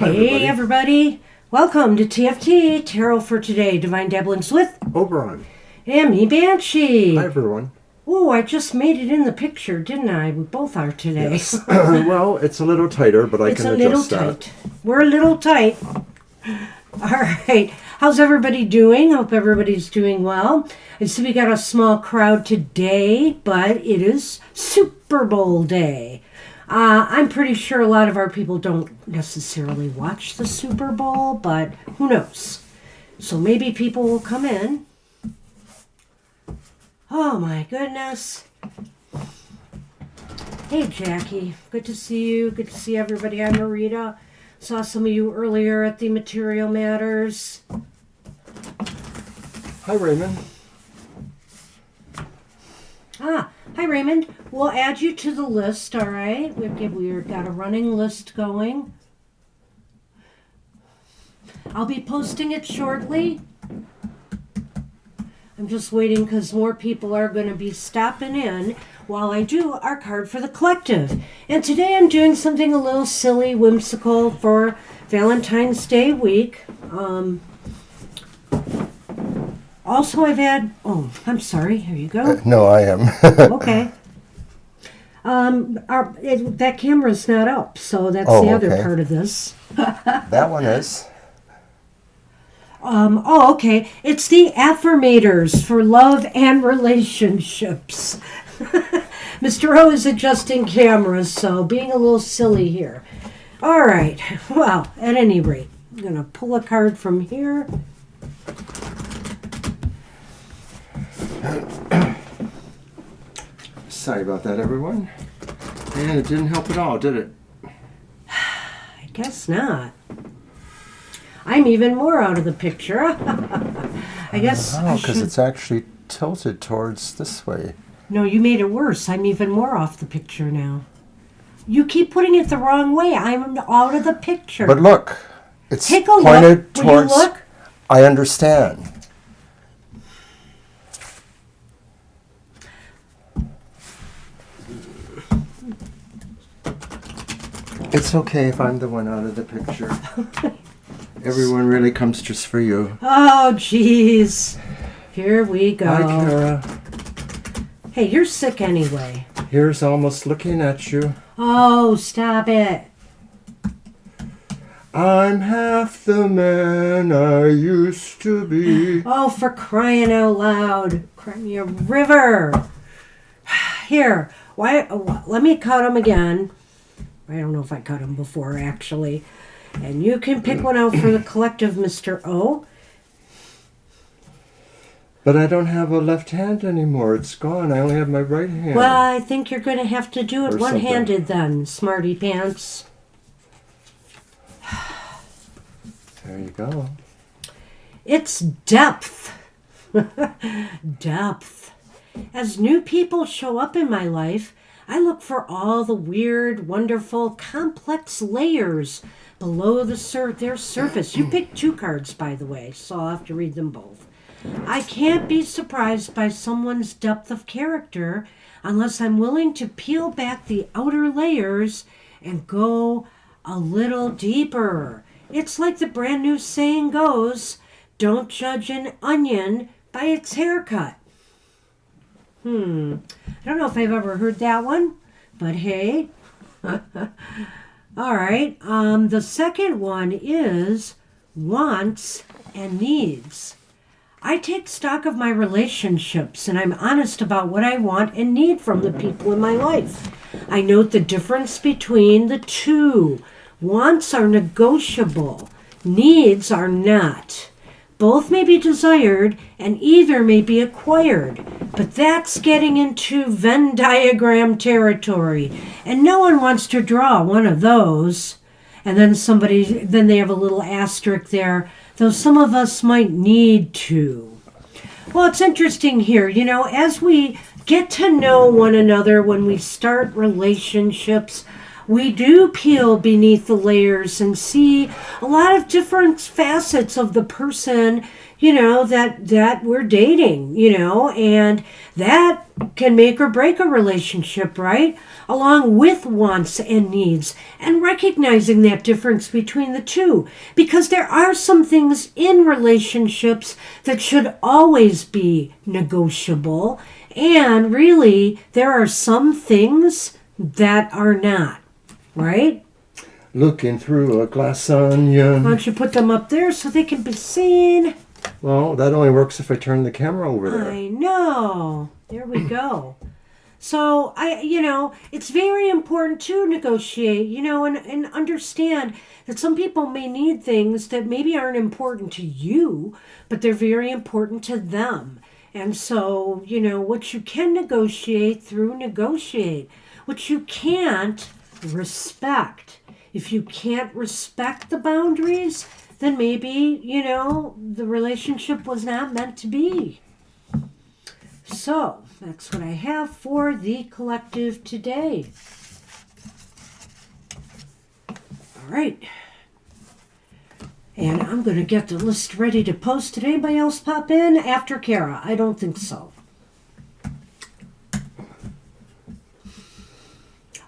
Hey everybody, welcome to TFT, Tarot for Today, Divine Dabblings with Oberon and me, Banshee. Hi everyone. Oh, I just made it in the picture, didn't I? We both are today. Yes. Well, it's a little tighter, but I can adjust that. It's a little tight. We're a little tight. All right. How's everybody doing? Hope everybody's doing well. I see we got a small crowd today, but it is Super Bowl day. I'm pretty sure a lot of our people don't necessarily watch the Super Bowl, but who knows? So maybe people will come in. Oh my goodness. Hey Jackie, good to see you. Good to see everybody. I'm Marita. Saw some of you earlier at the Material Matters. Hi Raymond. Hi Raymond. We'll add you to the list, all right? We've got a running list going. I'll be posting it shortly. I'm just waiting because more people are going to be stopping in while I do our card for the collective. And today I'm doing something a little silly, whimsical for Valentine's Day week. Also, I've had... Oh, I'm sorry. Here you go. No, I am. Okay. That camera's not up, so that's the other part of this. That one is. Okay. It's the affirmators for love and relationships. Mr. O is adjusting cameras, so being a little silly here. All right. Well, at any rate, I'm going to pull a card from here. Sorry about that, everyone. And it didn't help at all, did it? I guess not. I'm even more out of the picture. I guess. Oh, because it's actually tilted towards this way. No, you made it worse. I'm even more off the picture now. You keep putting it the wrong way. I'm out of the picture. But look, it's Take a pointed look. towards. Will you look? I understand. It's okay if I'm the one out of the picture. Everyone really comes just for you. Oh, jeez. Here we go. Hi, Kara. Hey, you're sick anyway. Here's almost looking at you. Oh, stop it. I'm half the man I used to be. Oh, for crying out loud. Cry me a river. Here, let me cut them again. I don't know if I cut them before, actually. And you can pick one out for the collective, Mr. O. But I don't have a left hand anymore. It's gone. I only have my right hand. Well, I think you're going to have to do it Or one-handed then, smarty pants. There you go. It's depth. Depth. As new people show up in my life, I look for all the weird, wonderful, complex layers below their surface. You picked two cards, by the way, so I'll have to read them both. I can't be surprised by someone's depth of character unless I'm willing to peel back the outer layers and go a little deeper. It's like the brand new saying goes, don't judge an onion by its haircut. I don't know if I've ever heard that one, but hey. All right. The second one is wants and needs. I take stock of my relationships and I'm honest about what I want and need from the people in my life. I note the difference between the two. Wants are negotiable. Needs are not. Both may be desired and either may be acquired, but that's getting into Venn diagram territory, and no one wants to draw one of those. And then they have a little asterisk there, though some of us might need to. Well, it's interesting here, as we get to know one another when we start relationships, we do peel beneath the layers and see a lot of different facets of the person, that we're dating, and that can make or break a relationship, right? Along with wants and needs, and recognizing that difference between the two. Because there are some things in relationships that should always be negotiable, and really, there are some things that are not, right? Looking through a glass onion. Why don't you put them up there so they can be seen? Well, that only works if I turn the camera over there. I know. There we go. So, it's very important to negotiate, and understand that some people may need things that maybe aren't important to you, but they're very important to them. And so, what you can negotiate, negotiate. What you can't, respect. If you can't respect the boundaries, then maybe, the relationship was not meant to be. So, that's what I have for the collective today. All right. And I'm going to get the list ready to post. Did anybody else pop in after Kara? I don't think so.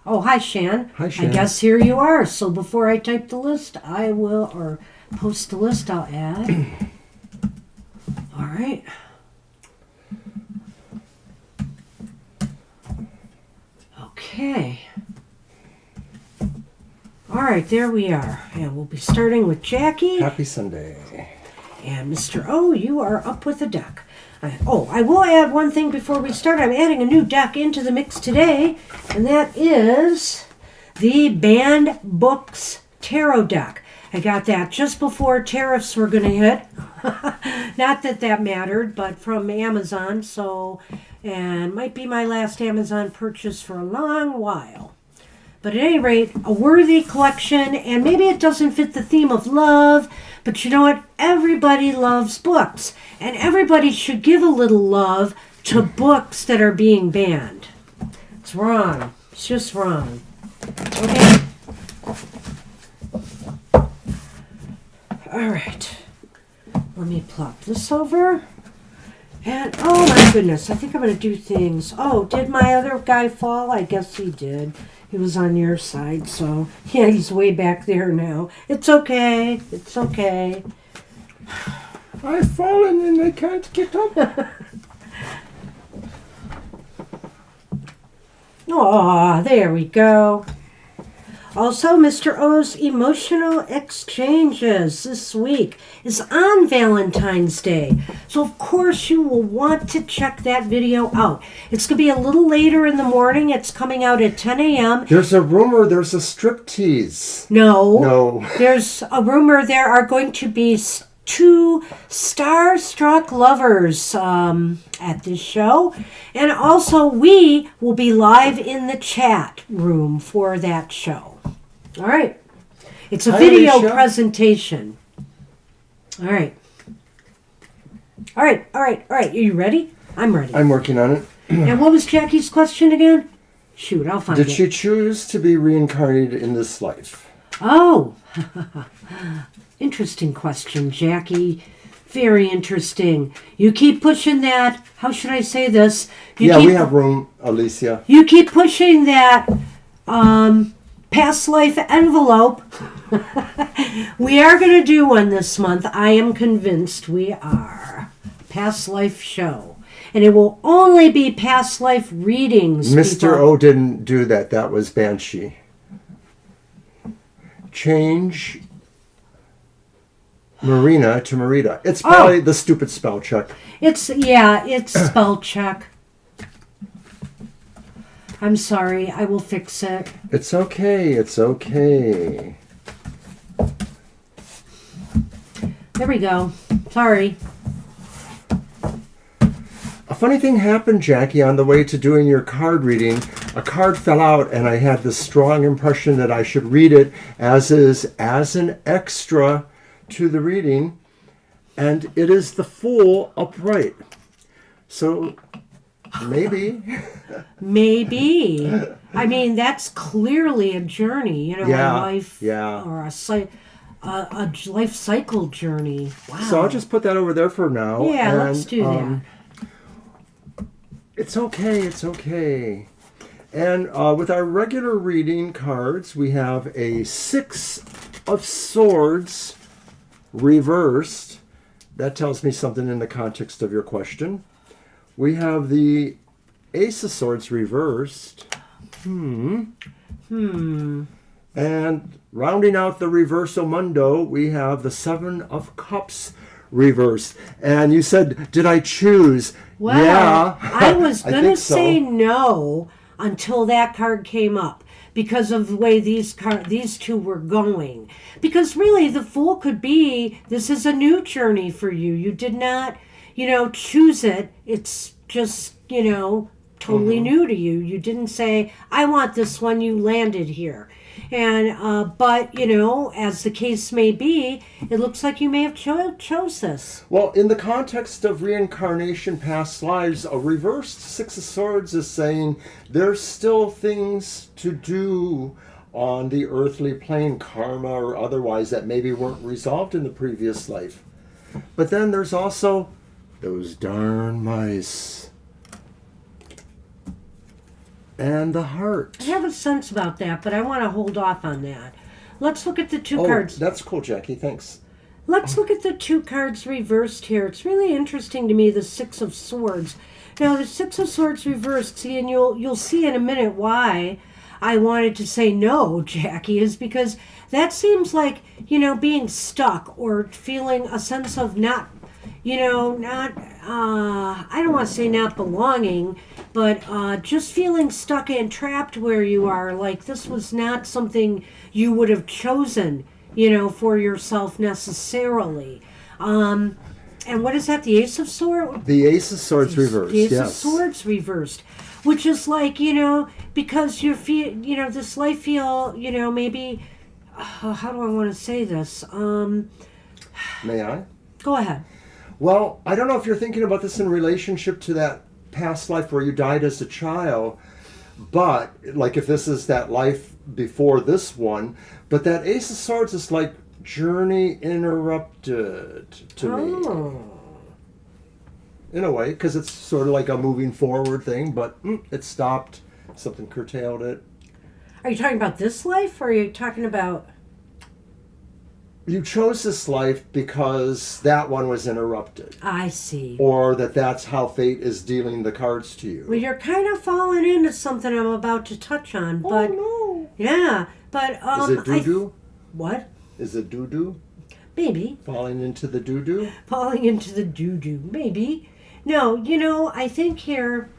Oh, hi, Shan. Hi, Shan. I guess here you are. So before I type the list, or post the list, I'll add. All right. Okay. All right, there we are. And we'll be starting with Jackie. Happy Sunday. And Mr. O, you are up with a deck. I will add one thing before we start. I'm adding a new deck into the mix today, and that is the Banned Books Tarot deck. I got that just before tariffs were going to hit. Not that mattered, but from Amazon. And might be my last Amazon purchase for a long while. But at any rate, a worthy collection, and maybe it doesn't fit the theme of love, but you know what? Everybody loves books, and everybody should give a little love to books that are being banned. It's wrong. It's just wrong. Okay? All right. Let me plop this over. And, oh my goodness, I think I'm going to do things. Oh, did my other guy fall? I guess he did. He was on your side, so yeah, he's way back there now. It's okay. It's okay. I've fallen and I can't get up. Aw, there we go. Also, Mr. O's Emotional Exchanges this week is on Valentine's Day. So, of course, you will want to check that video out. It's going to be a little later in the morning. It's coming out at 10 a.m. There's a rumor there's a striptease. No. There's a rumor there are going to be two starstruck lovers at this show. And also, we will be live in the chat room for that show. All right. It's a video presentation. All right. Are you ready? I'm ready. I'm working on it. And what was Jackie's question again? Shoot, I'll find it. Did she choose to be reincarnated in this life? Oh. Interesting question, Jackie. Very interesting. You keep pushing that. How should I say this? We have room, Alicia. You keep pushing that past life envelope. We are going to do one this month. I am convinced we are. Past life show. And it will only be past life readings. Mr. O didn't do that. That was Banshee. Change Marina to Marita. It's probably the stupid spell check. It's spell check. I'm sorry. I will fix it. It's okay. It's okay. There we go. Sorry. A funny thing happened, Jackie, on the way to doing your card reading. A card fell out, and I had this strong impression that I should read it as an extra to the reading, and it is the Fool upright. So maybe. I mean, that's clearly a journey, a life or a life cycle journey. Wow. So I'll just put that over there for now. Yeah, and, let's do that. It's okay. It's okay. And with our regular reading cards, we have a Six of Swords reversed. That tells me something in the context of your question. We have the Ace of Swords reversed. And rounding out the reverso mundo, we have the Seven of Cups reversed. And you said, did I choose? Well, yeah. I was going to think so. say no until that card came up because of the way these two were going. Because really, the Fool could be, this is a new journey for you. You did not, choose it. It's just, totally new to you. You didn't say, I want this one, you landed here. And but as the case may be, it looks like you may have chose this. Well, in the context of reincarnation, past lives, a reversed Six of Swords is saying there's still things to do on the earthly plane, karma or otherwise, that maybe weren't resolved in the previous life. But then there's also those darn mice. And the heart. I have a sense about that, but I want to hold off on that. Let's look at the two cards. That's cool, Jackie. Thanks. Let's look at the two cards reversed here. It's really interesting to me, the Six of Swords. Now, the Six of Swords reversed, see, and you'll see in a minute why I wanted to say no, Jackie, is because that seems like, being stuck or feeling a sense of not, I don't want to say not belonging, but just feeling stuck and trapped where you are. Like this was not something you would have chosen, for yourself necessarily. And what is that? The Ace of Swords? The Ace of Swords reversed. The Ace yes. of Swords reversed, which is like because you feel this life feel maybe. How do I want to say this? May I? Go ahead. Well, I don't know if you're thinking about this in relationship to that past life where you died as a child, but like if this is that life before this one, but that Ace of Swords is like journey interrupted to me. In a way, because it's sort of like a moving forward thing, but it stopped, something curtailed it. Are you talking about this life, or are you talking about... You chose this life because that one was interrupted. I see. Or that's how fate is dealing the cards to you. Well, you're kind of falling into something I'm about to touch on, but... Oh, no. Yeah, but... Is it doo-doo? What? Is it doo-doo? Maybe. Falling into the doo-doo? Falling into the doo-doo. Maybe. No, I think here...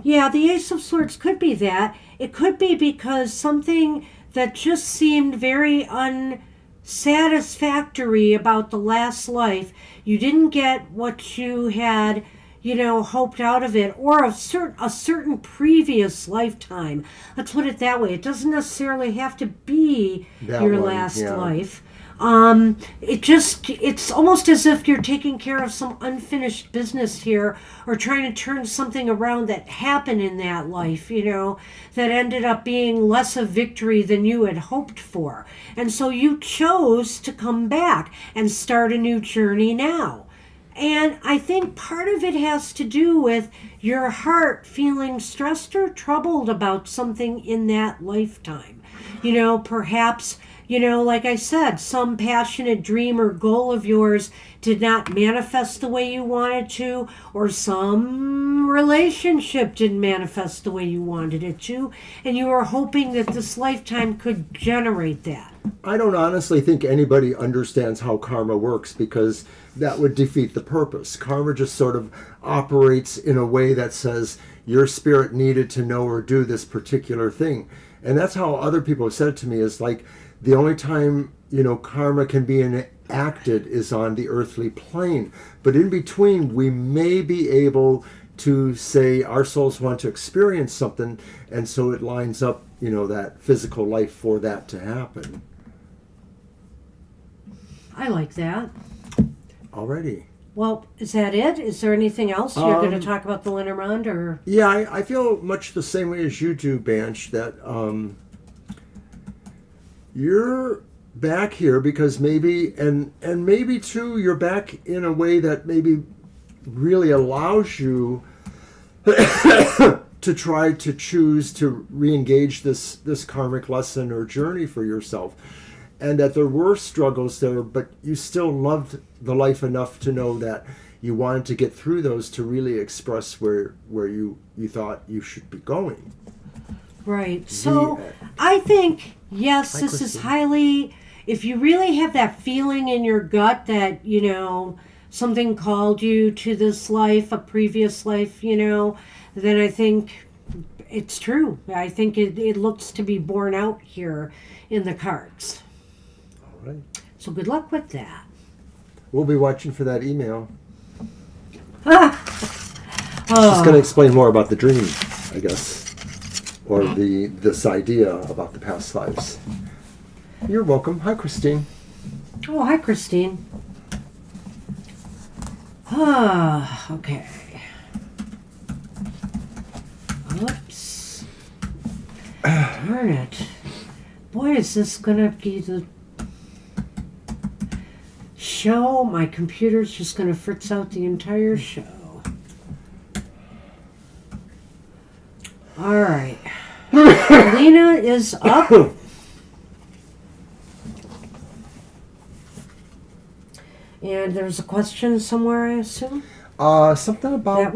yeah, the Ace of Swords could be that. It could be because something that just seemed very unsatisfactory about the last life. You didn't get what you had, hoped out of it, or a certain previous lifetime. Let's put it that way. It doesn't necessarily have to be your last life. It's almost as if you're taking care of some unfinished business here, or trying to turn something around that happened in that life, that ended up being less of victory than you had hoped for. And so you chose to come back and start a new journey now. And I think part of it has to do with your heart feeling stressed or troubled about something in that lifetime. Perhaps, like I said, some passionate dream or goal of yours did not manifest the way you wanted to, or some relationship didn't manifest the way you wanted it to, and you were hoping that this lifetime could generate that. I don't honestly think anybody understands how karma works, because that would defeat the purpose. Karma just sort of operates in a way that says your spirit needed to know or do this particular thing. And that's how other people have said it to me, is like the only time, karma can be enacted is on the earthly plane. But in between, we may be able to say our souls want to experience something, and so it lines up, that physical life for that to happen. I like that. Already. Well, is that it? Is there anything else you're going to talk about the Lenormand, or? Yeah, I feel much the same way as you do, Bansh, that you're back here because maybe, and maybe too, you're back in a way that maybe really allows you to try to choose to re-engage this karmic lesson or journey for yourself. And that there were struggles there, but you still loved the life enough to know that you wanted to get through those to really express where you thought you should be going. Right. So I think, yes, Hi, this Christine. is highly, if you really have that feeling in your gut that, something called you to this life, a previous life, then I think it's true. I think it looks to be borne out here in the cards. All right. So good luck with that. We'll be watching for that email. Oh. She's going to explain more about the dream, I guess, or this idea about the past lives. You're welcome. Hi, Christine. Oh, hi, Christine. Okay. Oops. Darn it. Boy, is this gonna be the show. My computer's just gonna fritz out the entire show. All right. Lena is up. And there's a question somewhere, I assume? Something about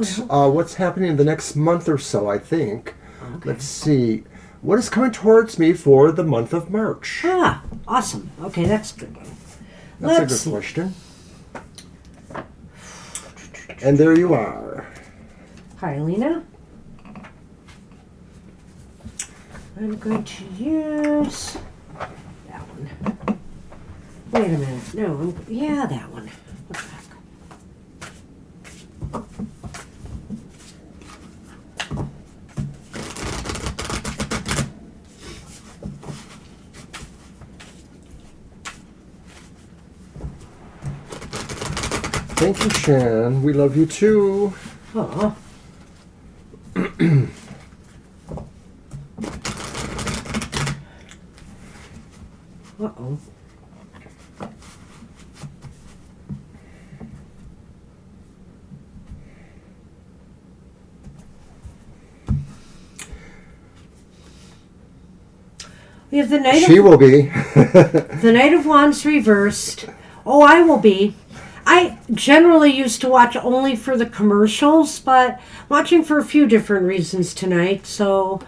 what's happening in the next month or so, I think. Okay. Let's see. What is coming towards me for the month of March? Ah, awesome. Okay, that's a good one. That's a good question. And there you are. Hi, Lena. I'm going to use that one. Wait a minute. No, that one. Look back. Thank you, Shan. We love you too. Oh. Uh-oh. We have the Knight She of... will be. The Knight of Wands reversed. Oh, I will be. I generally used to watch only for the commercials, but watching for a few different reasons tonight. So,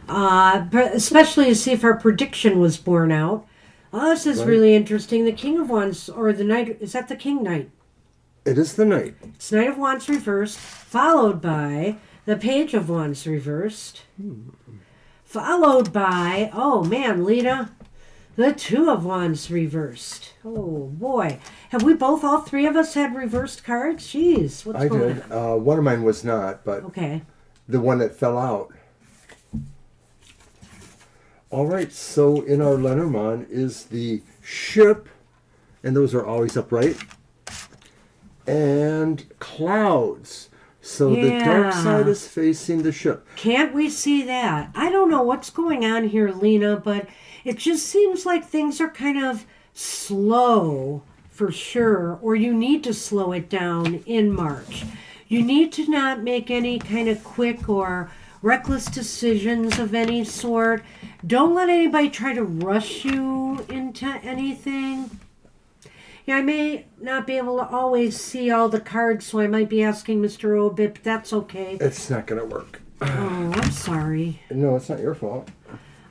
especially to see if our prediction was borne out. Oh, this is really interesting. The King of Wands, or the Knight, is that the King Knight? It is the Knight. It's Knight of Wands reversed, followed by the Page of Wands reversed, followed by, oh man, Lena, the Two of Wands reversed. Oh boy. Have we both, all three of us, had reversed cards? Jeez, what's going on? I did. One of mine was not, but Okay. the one that fell out. All right, so in our Lenormand is the ship, and those are always upright, and clouds. So the dark side is facing the ship. Can't we see that? I don't know what's going on here, Lena, but it just seems like things are kind of slow for sure, or you need to slow it down in March. You need to not make any kind of quick or reckless decisions of any sort. Don't let anybody try to rush you into anything. Yeah, I may not be able to always see all the cards, so I might be asking Mr. Obip, but that's okay. It's not going to work. Oh, I'm sorry. No, it's not your fault.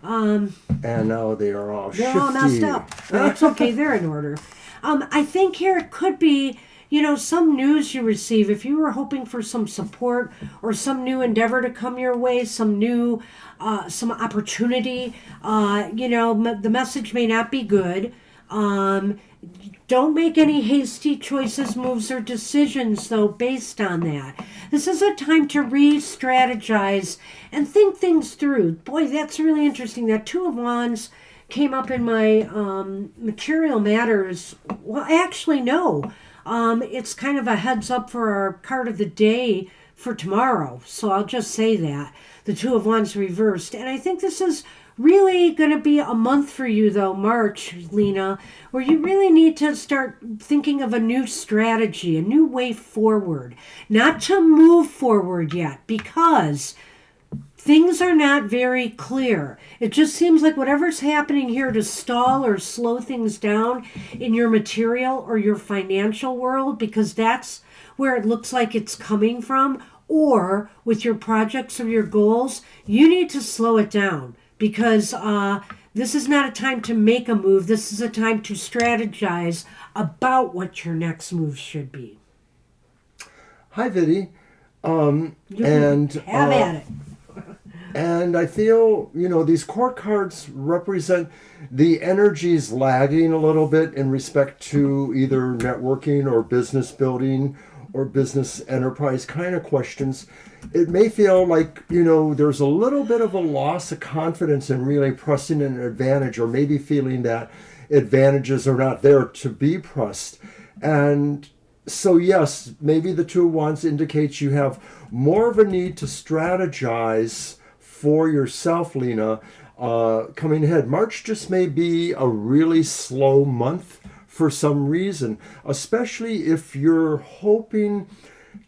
And now they are all They're shifty. all messed up. No, it's okay. They're in order. I think here it could be, some news you receive. If you were hoping for some support or some new endeavor to come your way, some new, some opportunity, the message may not be good. Don't make any hasty choices, moves, or decisions, though, based on that. This is a time to re-strategize and think things through. Boy, that's really interesting. That Two of Wands came up in my Material Matters. Well, actually, no. It's kind of a heads up for our card of the day for tomorrow. So I'll just say that. The Two of Wands reversed. And I think this is really going to be a month for you, though, March, Lena, where you really need to start thinking of a new strategy, a new way forward. Not to move forward yet, because things are not very clear. It just seems like whatever's happening here to stall or slow things down in your material or your financial world, because that's where it looks like it's coming from, or with your projects or your goals, you need to slow it down, because this is not a time to make a move. This is a time to strategize about what your next move should be. Hi, Viddy. You can have at it. And I feel, these court cards represent the energies lagging a little bit in respect to either networking or business building or business enterprise kind of questions. It may feel like, there's a little bit of a loss of confidence in really pressing an advantage, or maybe feeling that advantages are not there to be pressed. And so, yes, maybe the Two of Wands indicates you have more of a need to strategize for yourself, Lena, coming ahead. March just may be a really slow month for some reason, especially if you're hoping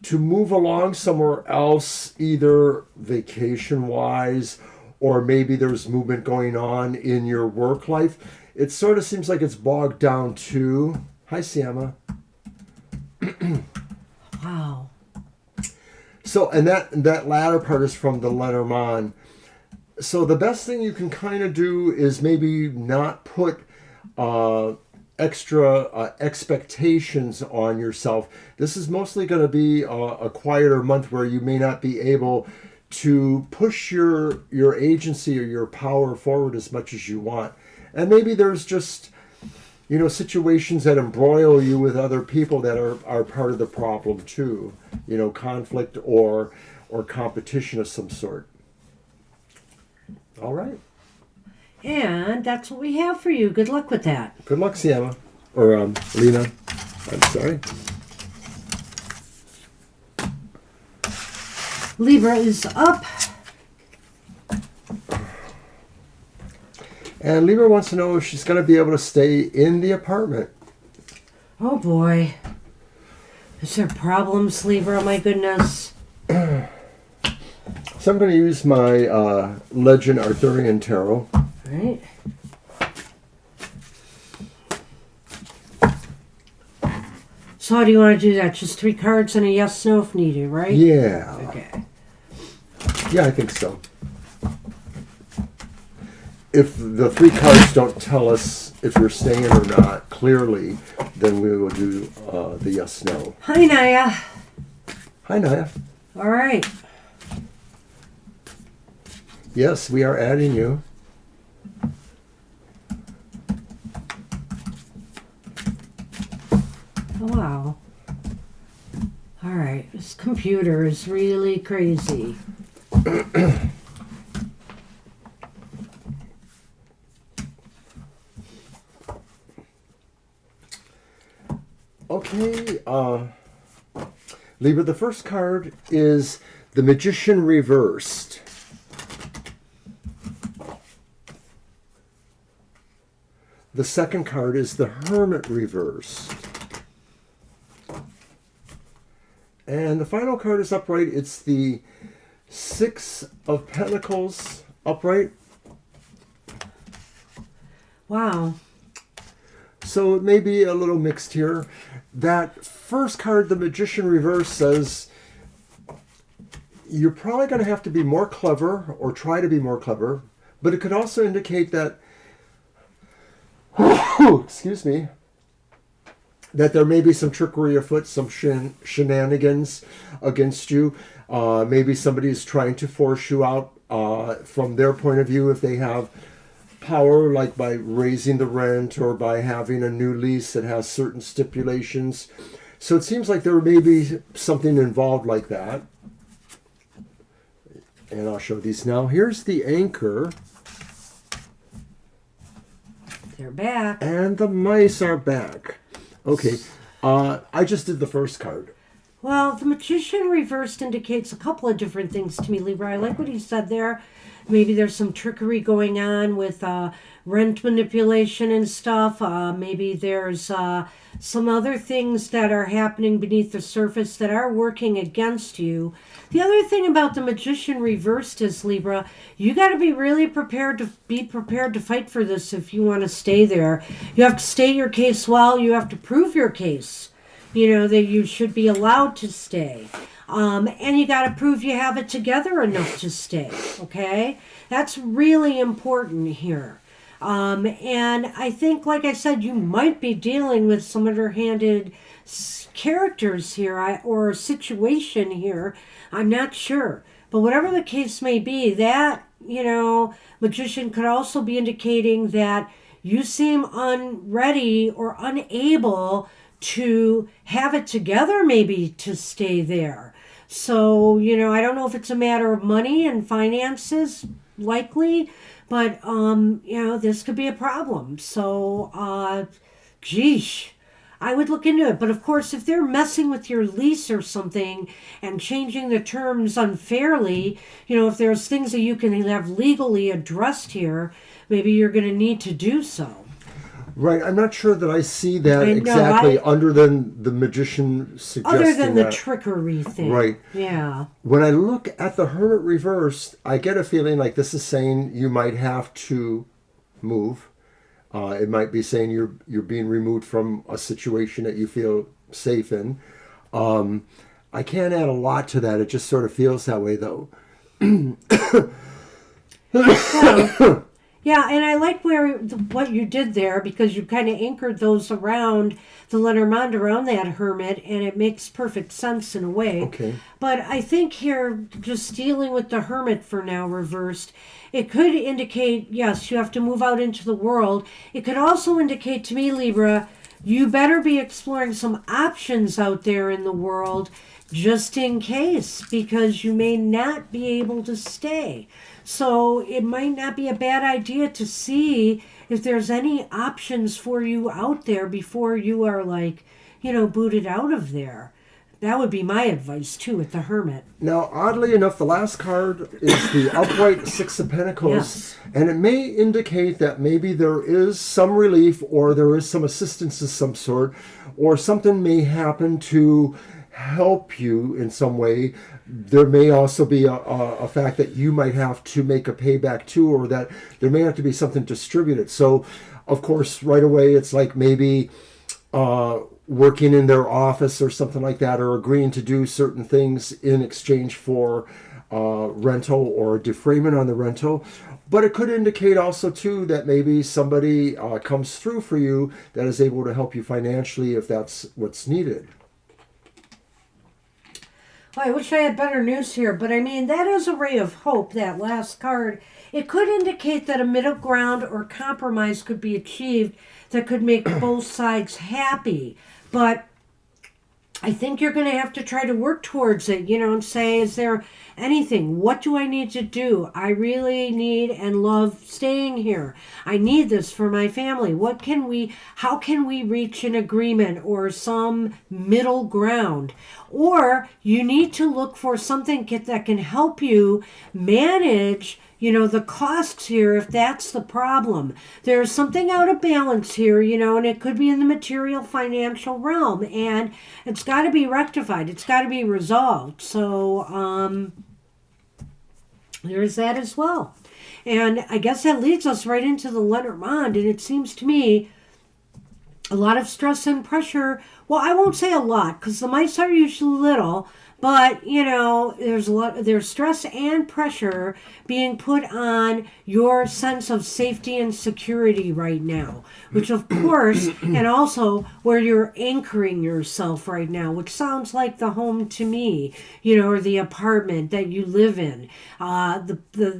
to move along somewhere else, either vacation-wise, or maybe there's movement going on in your work life. It sort of seems like it's bogged down too. Hi, Siama. Wow. So, and that latter part is from the Lenormand. So the best thing you can kind of do is maybe not put extra expectations on yourself. This is mostly going to be a quieter month where you may not be able to push your agency or your power forward as much as you want. And maybe there's just, situations that embroil you with other people that are part of the problem too. Conflict or competition of some sort. All right. And that's what we have for you. Good luck with that. Good luck, Siama. Or Lena. I'm sorry. Libra is up. And Libra wants to know if she's going to be able to stay in the apartment. Oh boy. Is there problems, Libra? My goodness. So I'm going to use my Legend Arthurian Tarot. All right. So how do you want to do that? Just 3 cards and a yes, no if needed, right? Yeah. Okay. Yeah, I think so. If the 3 cards don't tell us if you're staying or not clearly, then we will do the yes, no. Hi, Naya. Hi, Naya. All right. Yes, we are adding you. Oh, wow. All right. This computer is really crazy. Okay, Libra, the first card is the Magician reversed. The second card is the Hermit reversed. And the final card is upright. It's the Six of Pentacles upright. Wow. So it may be a little mixed here. That first card, the Magician reverse, says you're probably going to have to be more clever or try to be more clever. But it could also indicate that, excuse me, that there may be some trickery afoot, some shenanigans against you. Maybe somebody is trying to force you out from their point of view if they have power, like by raising the rent or by having a new lease that has certain stipulations. So it seems like there may be something involved like that. And I'll show these now. Here's the Anchor. They're back. And the mice are back. Okay. I just did the first card. Well, the magician reversed indicates a couple of different things to me, Libra. I like what he said there. Maybe there's some trickery going on with rent manipulation and stuff. Maybe there's some other things that are happening beneath the surface that are working against you. The other thing about the magician reversed is, Libra, you got to be really prepared to fight for this if you want to stay there. You have to state your case well. You have to prove your case. That you should be allowed to stay. And you got to prove you have it together enough to stay, okay? That's really important here. And I think, like I said, you might be dealing with some underhanded characters here or a situation here. I'm not sure. But whatever the case may be, that, magician could also be indicating that you seem unready or unable to have it together, maybe to stay there. So, I don't know if it's a matter of money and finances, likely, but, this could be a problem. So, I would look into it. But of course, if they're messing with your lease or something and changing the terms unfairly, if there's things that you can have legally addressed here, maybe you're going to need to do so. Right, I'm not sure that I see that exactly other than the magician suggesting other than the that. trickery thing. Right. Yeah. When I look at the Hermit reversed, I get a feeling like this is saying you might have to move. It might be saying you're being removed from a situation that you feel safe in. I can't add a lot to that. It just sort of feels that way, though. Well, yeah, and I like what you did there because you kind of anchored those around the Lenormand, around that hermit, and it makes perfect sense in a way. Okay. But I think here, just dealing with the hermit for now reversed, it could indicate, yes, you have to move out into the world. It could also indicate to me, Libra, you better be exploring some options out there in the world just in case, because you may not be able to stay. So it might not be a bad idea to see if there's any options for you out there before you are booted out of there. That would be my advice too with the Hermit. Now, oddly enough, the last card is the upright Six of Pentacles. Yes. And it may indicate that maybe there is some relief or there is some assistance of some sort, or something may happen to help you in some way. There may also be a fact that you might have to make a payback too, or that there may have to be something distributed. So, of course, right away, it's like maybe working in their office or something like that, or agreeing to do certain things in exchange for rental or defrayment on the rental. But it could indicate also too that maybe somebody comes through for you that is able to help you financially if that's what's needed. Well, I wish I had better news here, but I mean, that is a ray of hope, that last card. It could indicate that a middle ground or compromise could be achieved that could make both sides happy. But I think you're going to have to try to work towards it, and say, is there anything? What do I need to do? I really need and love staying here. I need this for my family. How can we reach an agreement or some middle ground? Or you need to look for something that can help you manage the costs here, if that's the problem. There's something out of balance here, and it could be in the material financial realm, and it's got to be rectified. It's got to be resolved. So there's that as well. And I guess that leads us right into the Lenormand, and it seems to me a lot of stress and pressure. Well, I won't say a lot, because the mice are usually little, but, there's stress and pressure being put on your sense of safety and security right now, which of course, and also where you're anchoring yourself right now, which sounds like the home to me, or the apartment that you live in.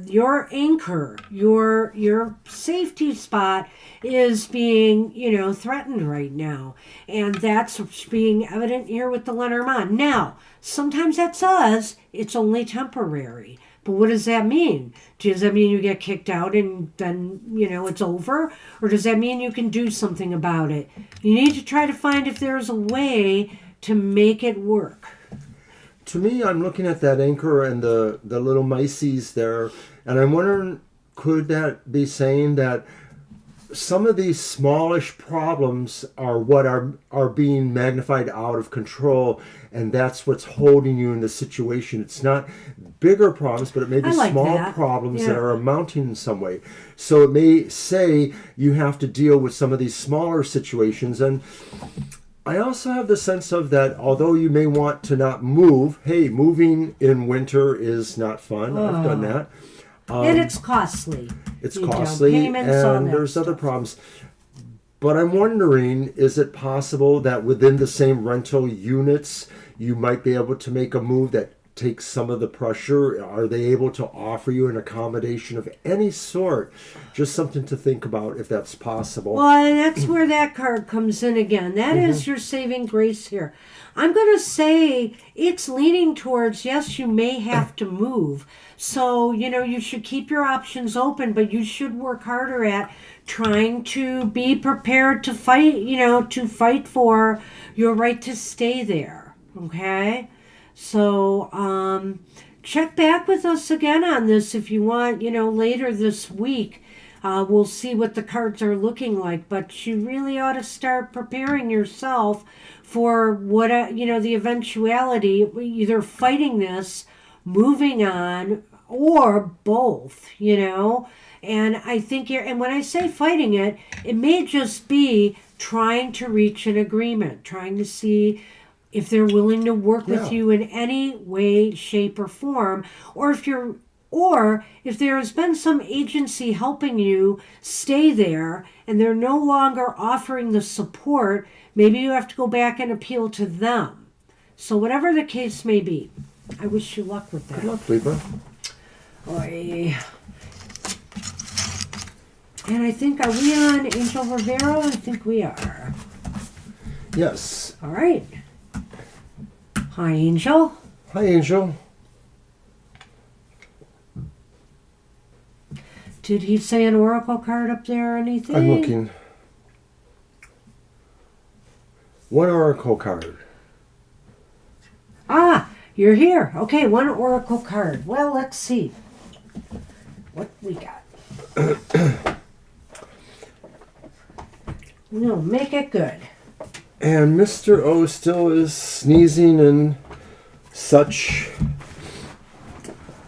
Your anchor, your safety spot is being, threatened right now. And that's being evident here with the Lenormand. Now, sometimes that says it's only temporary. But what does that mean? Does that mean you get kicked out and then, it's over? Or does that mean you can do something about it? You need to try to find if there's a way to make it work. to me, I'm looking at that anchor and the little mices there, and I'm wondering, could that be saying that some of these smallish problems are what are being magnified out of control, and that's what's holding you in the situation? It's not bigger problems, but it may be small problems that are amounting in some way. So it may say you have to deal with some of these smaller situations. And I also have the sense of that, although you may want to not move, hey, moving in winter is not fun. I've done that. And it's costly. It's costly, and there's other problems. But I'm wondering, is it possible that within the same rental units, you might be able to make a move that takes some of the pressure? Are they able to offer you an accommodation of any sort? Just something to think about if that's possible. Well, and that's where that card comes in again. That is your saving grace here. I'm going to say it's leaning towards, yes, you may have to move. So, you should keep your options open, but you should work harder at trying to be prepared to fight, to fight for your right to stay there. Okay? So, check back with us again on this if you want, later this week. We'll see what the cards are looking like, but you really ought to start preparing yourself for what, the eventuality, either fighting this, moving on, or both, And I think and when I say fighting it, it may just be trying to reach an agreement, trying to see if they're willing to work with you in any way, shape, or form, or if there has been some agency helping you stay there and they're no longer offering the support, maybe you have to go back and appeal to them. So whatever the case may be, I wish you luck with that. Good luck, Libra. Oy. And I think, are we on Angel Rivera? I think we are. Yes. All right. Hi, Angel. Hi, Angel. Did he say an oracle card up there or anything? I'm looking. One oracle card. Ah, you're here. Okay, one oracle card. Well, let's see what we got. No, make it good. And Mr. O still is sneezing and such.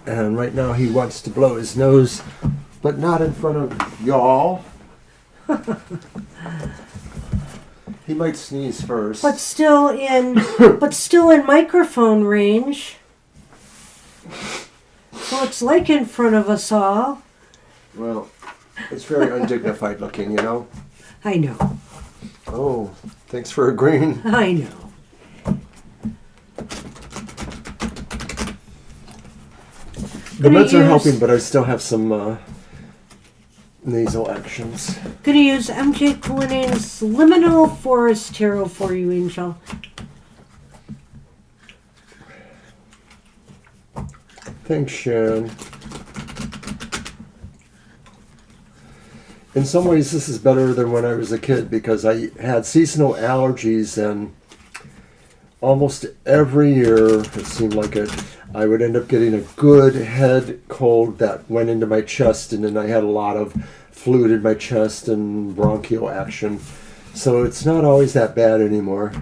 And right now he wants to blow his nose, but not in front of y'all. He might sneeze first. But still in microphone range. So it's like in front of us all. Well, it's very undignified looking, I know. Oh, thanks for agreeing. I know. The meds are helping, but I still have some nasal actions. Gonna use MJ Culinane's Liminal Forest Tarot for you, Angel. Thanks, Sharon. In some ways, this is better than when I was a kid because I had seasonal allergies, and almost every year, it seemed like I would end up getting a good head cold that went into my chest, and then I had a lot of fluid in my chest and bronchial action. So it's not always that bad anymore.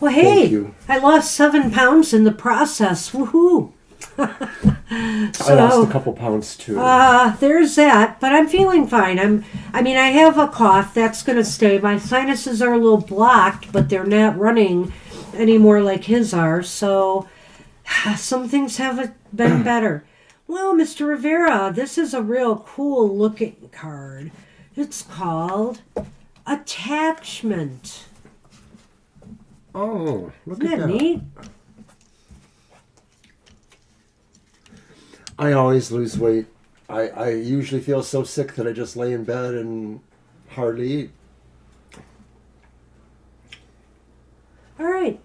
Well, hey, I lost 7 pounds in the process. Woohoo! I lost a couple pounds too. There's that, but I'm feeling fine. I have a cough that's going to stay. My sinuses are a little blocked, but they're not running anymore like his are. So some things have been better. Well, Mr. Rivera, this is a real cool looking card. It's called Attachment. Oh, look at that. Isn't that neat? I always lose weight. I usually feel so sick that I just lay in bed and hardly eat. All right.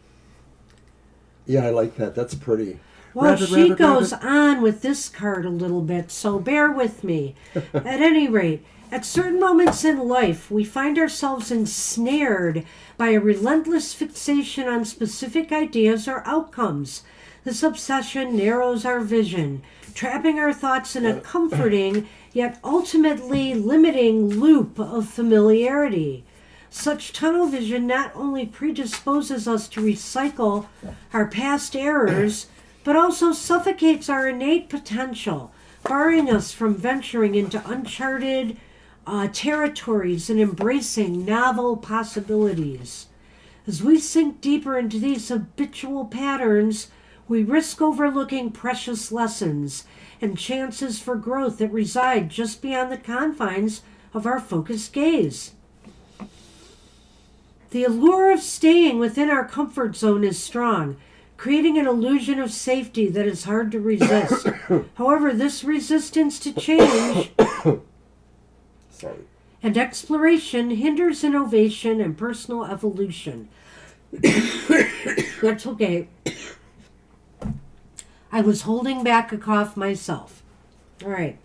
Yeah, I like that. That's pretty. Well, she goes on with this card a little bit, so bear with me. At any rate, At certain moments in life, we find ourselves ensnared by a relentless fixation on specific ideas or outcomes. This obsession narrows our vision, trapping our thoughts in a comforting yet ultimately limiting loop of familiarity. Such tunnel vision not only predisposes us to recycle our past errors, but also suffocates our innate potential, barring us from venturing into uncharted territories and embracing novel possibilities. As we sink deeper into these habitual patterns, we risk overlooking precious lessons and chances for growth that reside just beyond the confines of our focused gaze. The allure of staying within our comfort zone is strong, creating an illusion of safety that is hard to resist. However, this resistance to change and exploration hinders innovation and personal evolution. That's okay. I was holding back a cough myself. All right.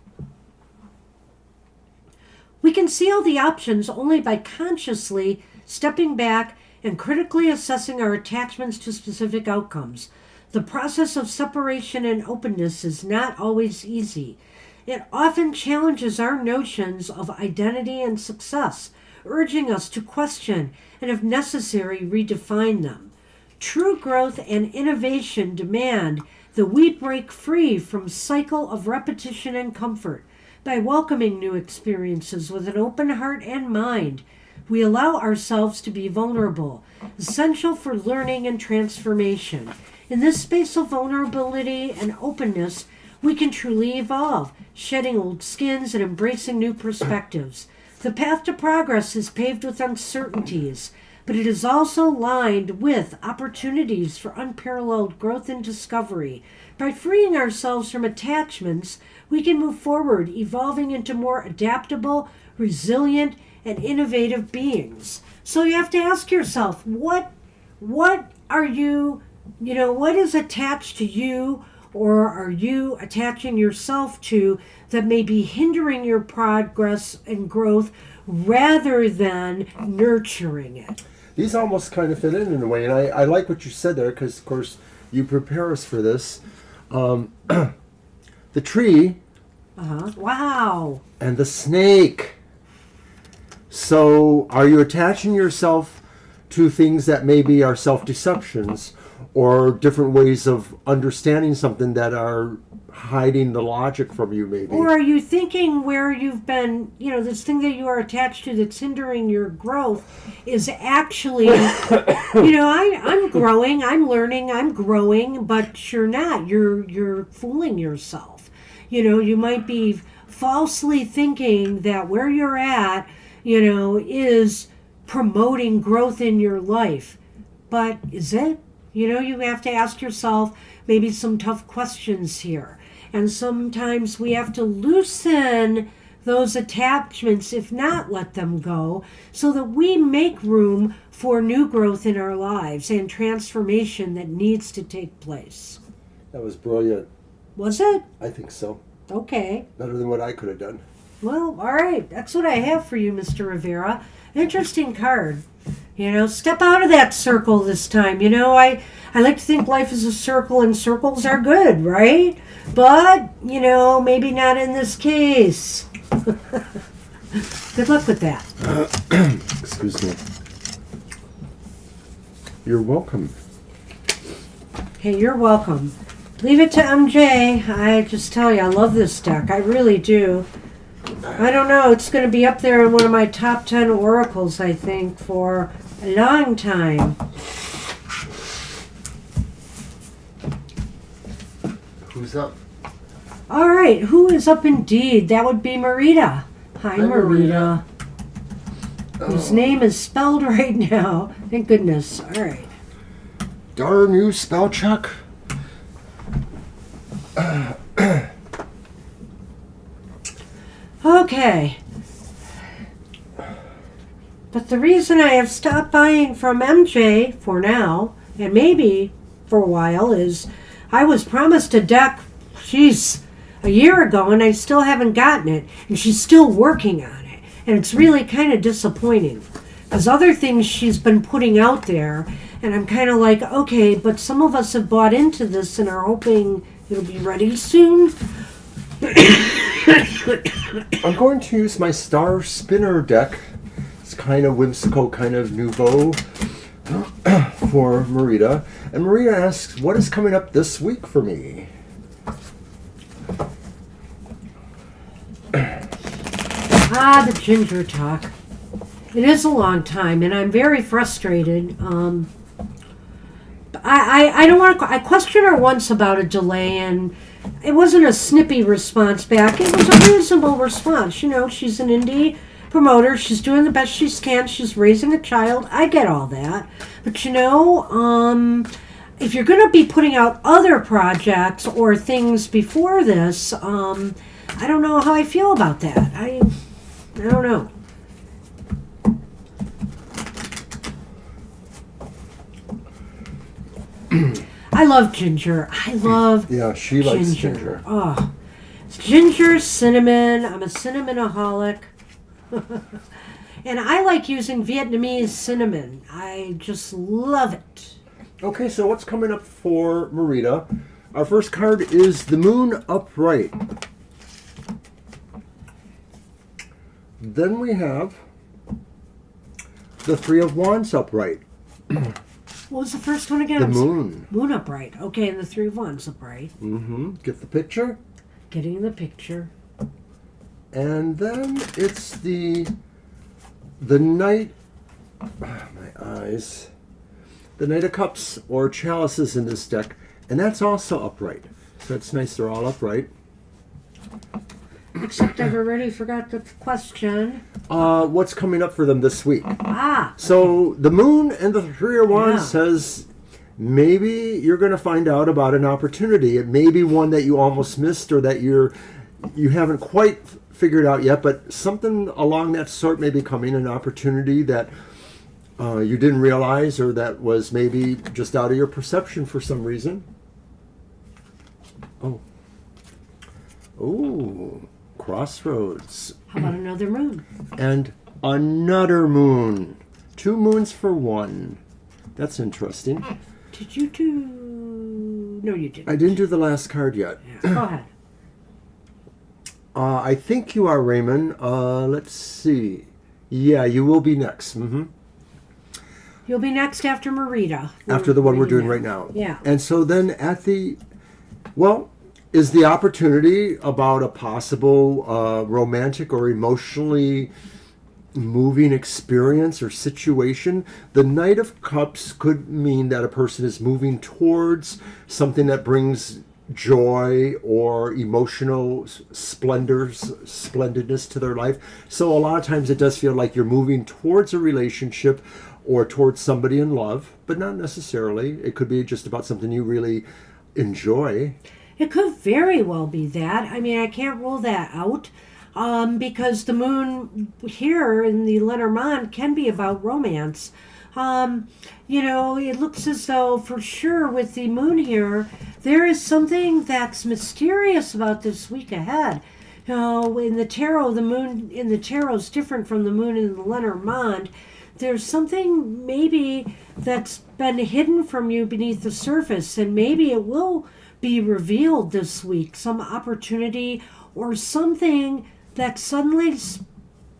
We can see all the options only by consciously stepping back and critically assessing our attachments to specific outcomes. The process of separation and openness is not always easy. It often challenges our notions of identity and success, urging us to question and, if necessary, redefine them. True growth and innovation demand that we break free from cycle of repetition and comfort. By welcoming new experiences with an open heart and mind, we allow ourselves to be vulnerable, essential for learning and transformation. In this space of vulnerability and openness, we can truly evolve, shedding old skins and embracing new perspectives. The path to progress is paved with uncertainties, but it is also lined with opportunities for unparalleled growth and discovery. By freeing ourselves from attachments, we can move forward, evolving into more adaptable, resilient, and innovative beings. So you have to ask yourself, what are you, what is attached to you, or are you attaching yourself to that may be hindering your progress and growth rather than nurturing it? These almost kind of fit in a way, and I like what you said there because, of course, you prepare us for this. The tree. Wow. And the snake. So, are you attaching yourself to things that maybe are self-deceptions or different ways of understanding something that are hiding the logic from you, maybe? Or are you thinking where you've been, this thing that you are attached to that's hindering your growth is actually, I'm growing, I'm learning, I'm growing, but you're not. You're fooling yourself. You might be falsely thinking that where you're at, is promoting growth in your life. But is it? You have to ask yourself maybe some tough questions here. And sometimes we have to loosen those attachments, if not let them go, so that we make room for new growth in our lives and transformation that needs to take place. That was brilliant. Was it? I think so. Okay. Better than what I could have done. Well, all right. That's what I have for you, Mr. Rivera. Interesting card. Step out of that circle this time. I like to think life is a circle and circles are good, right? But, maybe not in this case. Good luck with that. Excuse me. You're welcome. Hey, you're welcome. Leave it to MJ. I just tell you, I love this deck. I really do. I don't know. It's going to be up there in one of my top 10 oracles, I think, for a long time. Who's up? All right. Who is up indeed? That would be Marita. Hi, Marita. Whose name is spelled right now. Thank goodness. All right. Darn you, spell check. Okay. But the reason I have stopped buying from MJ for now, and maybe for a while, is I was promised a deck, a year ago, and I still haven't gotten it. And she's still working on it. And it's really kind of disappointing. Because other things she's been putting out there, and I'm kind of like, okay, but some of us have bought into this and are hoping it'll be ready soon. I'm going to use my Star Spinner deck. It's kind of whimsical, kind of nouveau for Marita. And Marita asks, what is coming up this week for me? The ginger talk. It is a long time, and I'm very frustrated. I don't want to. I questioned her once about a delay, and it wasn't a snippy response back. It was a reasonable response. You know, she's an indie promoter. She's doing the best she can. She's raising a child. I get all that, but you know, if you're going to be putting out other projects or things before this, I don't know how I feel about that. I don't know. I love ginger. Yeah, she likes ginger. Oh, it's ginger, cinnamon. I'm a cinnamonaholic. And I like using Vietnamese cinnamon. I just love it. Okay, so what's coming up for Marita? Our first card is the Moon Upright. Then we have the Three of Wands upright. What was the first one again? The Moon. Moon upright. Okay, and the Three of Wands upright. Mm-hmm. Get the picture. Getting the picture. And then it's the Knight. My eyes. The Knight of Cups or chalices in this deck, and that's also upright. So it's nice they're all upright. Except I've already forgot the question. What's coming up for them this week? Ah. So the Moon and the Three of Wands says maybe you're going to find out about an opportunity. It may be one that you almost missed or that you haven't quite figured out yet, but something along that sort may be coming, an opportunity that you didn't realize or that was maybe just out of your perception for some reason. Oh, Crossroads. How about another moon? And another moon. 2 moons for 1. That's interesting. Did you do... No, you didn't. I didn't do the last card yet. Yeah. Go ahead. I think you are, Raymond. Let's see. Yeah, you will be next. Mm-hmm. You'll be next after Marita. After the one we're doing right now. Yeah. And so then at the... Well... is the opportunity about a possible romantic or emotionally moving experience or situation. The Knight of Cups could mean that a person is moving towards something that brings joy or emotional splendidness to their life. So a lot of times it does feel like you're moving towards a relationship or towards somebody in love, but not necessarily. It could be just about something you really enjoy. It could very well be that. I mean, I can't rule that out because the moon here in the Lenormand can be about romance. You know, it looks as though for sure with the moon here, there is something that's mysterious about this week ahead. You know, in the tarot, the moon in the tarot is different from the moon in the Lenormand. There's something maybe that's been hidden from you beneath the surface, and maybe it will be revealed this week, some opportunity or something that suddenly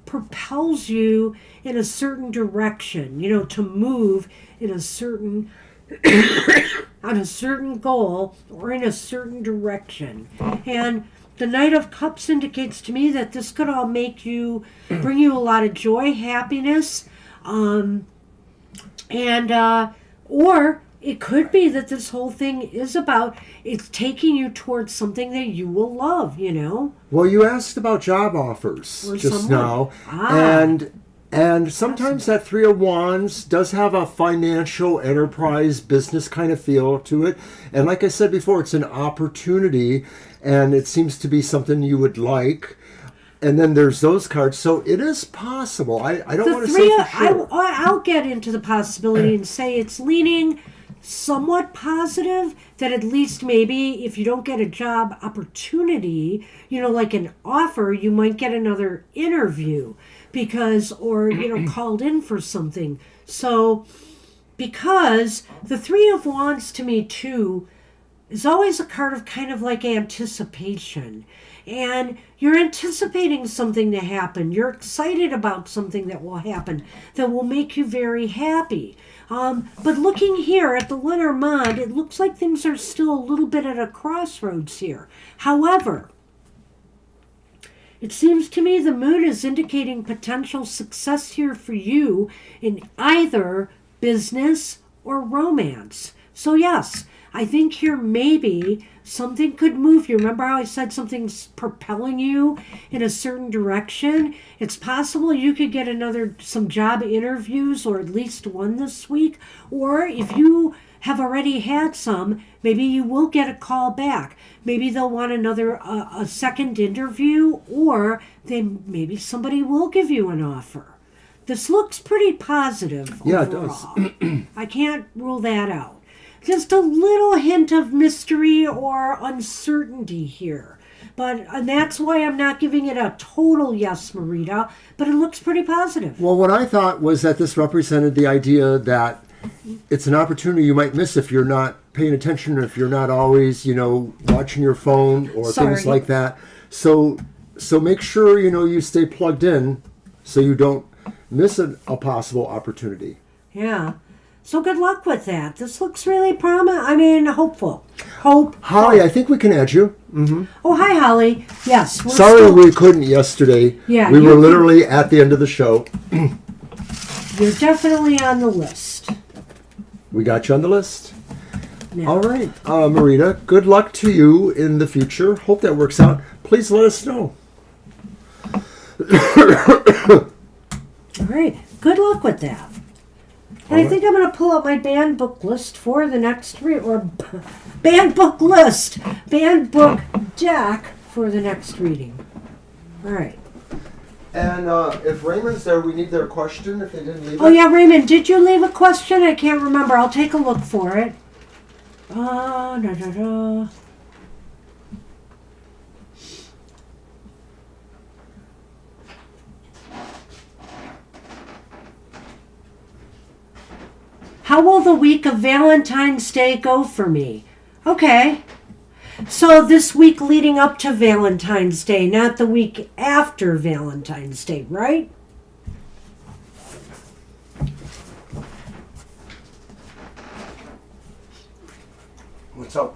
propels you in a certain direction, you know, to move in a certain on a certain goal or in a certain direction. And the Knight of Cups indicates to me that this could all bring you a lot of joy, happiness, or it could be that this whole thing is about, it's taking you towards something that you will love, you know? Well, you asked about job offers just now. And sometimes that Three of Wands does have a financial enterprise business kind of feel to it. And like I said before, it's an opportunity and it seems to be something you would like. And then there's those cards. So it is possible. I don't want to say for sure. I'll get into the possibility and say it's leaning somewhat positive that at least maybe if you don't get a job opportunity, like an offer, you might get another interview or called in for something. So because the Three of Wands to me too is always a card of kind of like anticipation. And you're anticipating something to happen. You're excited about something that will happen that will make you very happy. But looking here at the Lenormand, it looks like things are still a little bit at a crossroads here. However, it seems to me the moon is indicating potential success here for you in either business or romance. So yes, I think here maybe something could move you. Remember how I said something's propelling you in a certain direction? It's possible you could get some job interviews, or at least one this week. Or if you have already had some, maybe you will get a call back. Maybe they'll want a second interview, or maybe somebody will give you an offer. This looks pretty positive overall. It does. I can't rule that out. Just a little hint of mystery or uncertainty here. And that's why I'm not giving it a total yes, Marita, but it looks pretty positive. Well, what I thought was that this represented the idea that it's an opportunity you might miss if you're not paying attention, or if you're not always, watching your phone or things like that. So make sure, you stay plugged in so you don't miss a possible opportunity. Yeah. So good luck with that. This looks really hopeful. Holly, I think we can add you. Mm-hmm. Oh, hi, Holly. Yes. Sorry we couldn't yesterday. Yeah, we were literally at the end of the show. You're definitely on the list. We got you on the list. No. All right, Marita, good luck to you in the future. Hope that works out. Please let us know. All right. Good luck with that. And I think I'm going to pull up my band book list for the next band book deck for the next reading. All right. And if Raymond's there, we need their question if they didn't leave it. Oh, yeah, Raymond, did you leave a question? I can't remember. I'll take a look for it. How will the week of Valentine's Day go for me? Okay. So this week leading up to Valentine's Day, not the week after Valentine's Day, right? What's up?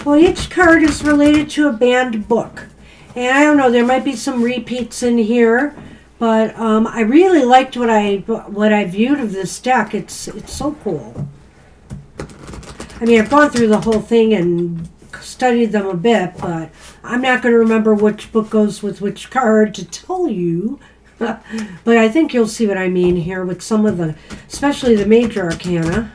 Well, each card is related to a banned book. And I don't know, there might be some repeats in here. But I really liked what I viewed of this deck. It's so cool. I've gone through the whole thing and studied them a bit, but I'm not going to remember which book goes with which card to tell you. But I think you'll see what I mean here with some of especially the major arcana.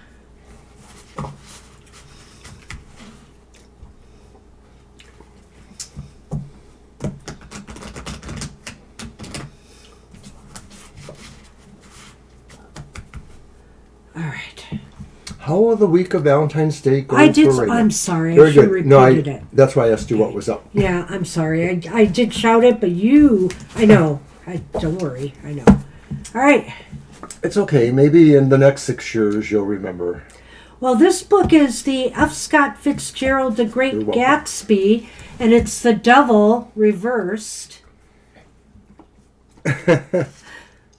How will the week of Valentine's Day go? I'm sorry. I should have repeated it. That's why I asked you what was up. Yeah, I'm sorry. I did shout it, but I know. Don't worry. I know. All right. It's okay. Maybe in the next 6 years you'll remember. Well, this book is the F. Scott Fitzgerald, The Great Gatsby, and it's the Devil reversed.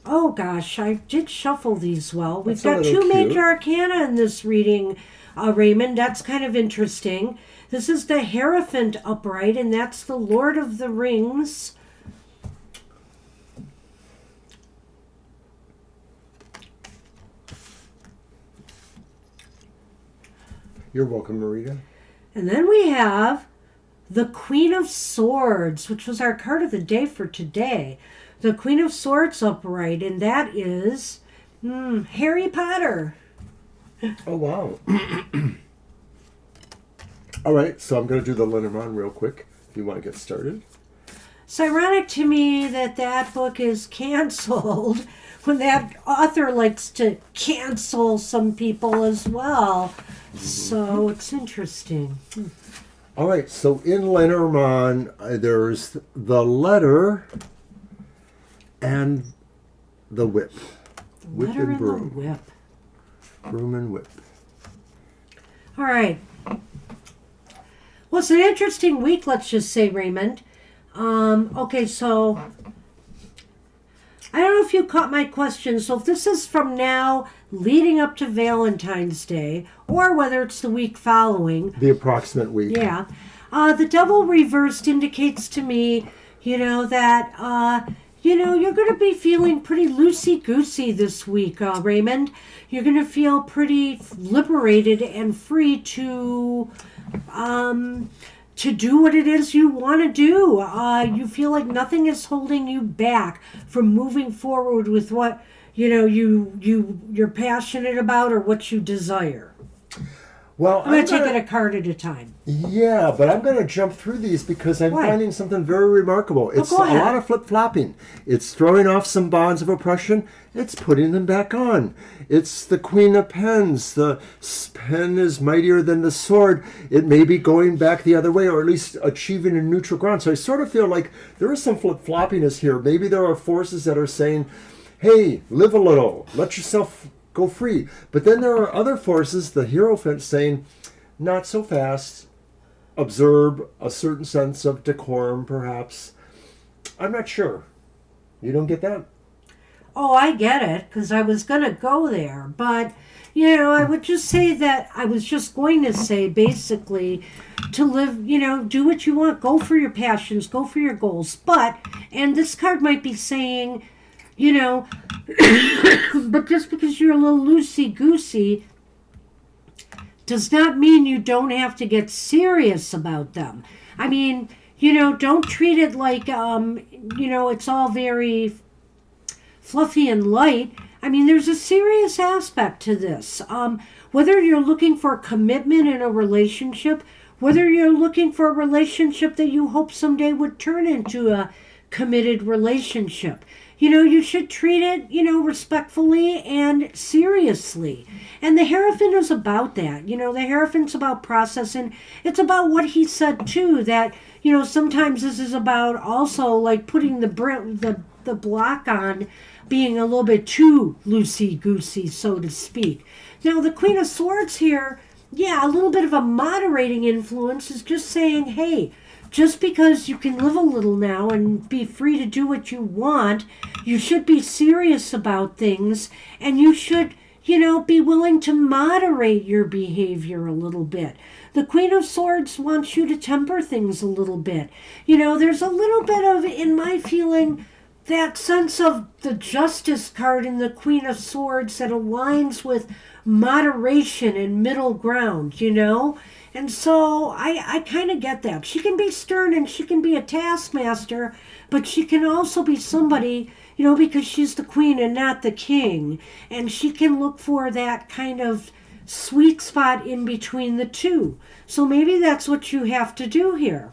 Oh, gosh, I did shuffle these well. We've got two major arcana in this reading, Raymond. That's kind of interesting. This is the Hierophant upright, and that's the Lord of the Rings. You're welcome, Marita. And then we have the Queen of Swords, which was our card of the day for today. The Queen of Swords upright, and that is Harry Potter. Oh, wow. All right, so I'm going to do the Lenormand real quick if you want to get started. It's ironic to me that that book is canceled when that author likes to cancel some people as well. So it's interesting. All right, so in Lenormand, there's the letter and the whip. Whip Letter and and the broom. whip. Broom and whip. All right. Well, it's an interesting week, let's just say, Raymond. Okay, so I don't know if you caught my question. So if this is from now leading up to Valentine's Day, or whether it's the week following. The approximate week. Yeah. The devil reversed indicates to me, that, you're going to be feeling pretty loosey-goosey this week, Raymond. You're going to feel pretty liberated and free to do what it is you want to do. You feel like nothing is holding you back from moving forward with what, you're passionate about or what you desire. Well, I'm going to take it a card at a time. Yeah, but I'm going to jump through these because I'm Why? finding something very remarkable. It's a go ahead. lot of flip-flopping. It's throwing off some bonds of oppression. It's putting them back on. It's the Queen of Pens. The pen is mightier than the sword. It may be going back the other way, or at least achieving a neutral ground. So I sort of feel like there is some flip-floppiness here. Maybe there are forces that are saying, hey, live a little. Let yourself go free. But then there are other forces, the Hierophant, saying, not so fast. Observe a certain sense of decorum, perhaps. I'm not sure. You don't get that? Oh, I get it, because I was going to go there. But, I would just say that I was just going to say, basically, to live, do what you want. Go for your passions. Go for your goals. But, and this card might be saying, but just because you're a little loosey-goosey does not mean you don't have to get serious about them. I mean, don't treat it like, it's all very fluffy and light. I mean, there's a serious aspect to this. Whether you're looking for commitment in a relationship, whether you're looking for a relationship that you hope someday would turn into a committed relationship, you should treat it, respectfully and seriously. And the Hierophant is about that. The Hierophant's about processing. It's about what he said, too, that, sometimes this is about also, like, putting the block on being a little bit too loosey-goosey, so to speak. Now, the Queen of Swords here, a little bit of a moderating influence is just saying, hey, just because you can live a little now and be free to do what you want, you should be serious about things, and you should, be willing to moderate your behavior a little bit. The Queen of Swords wants you to temper things a little bit. There's a little bit of, in my feeling, that sense of the Justice card in the Queen of Swords that aligns with moderation and middle ground, And so I kind of get that. She can be stern and she can be a taskmaster, but she can also be somebody, because she's the queen and not the king. And she can look for that kind of sweet spot in between the two. So maybe that's what you have to do here.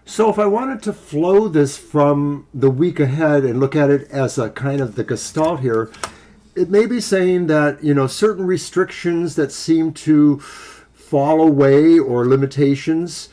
So if I wanted to flow this from the week ahead and look at it as a kind of the gestalt here, it may be saying that, certain restrictions that seem to fall away or limitations,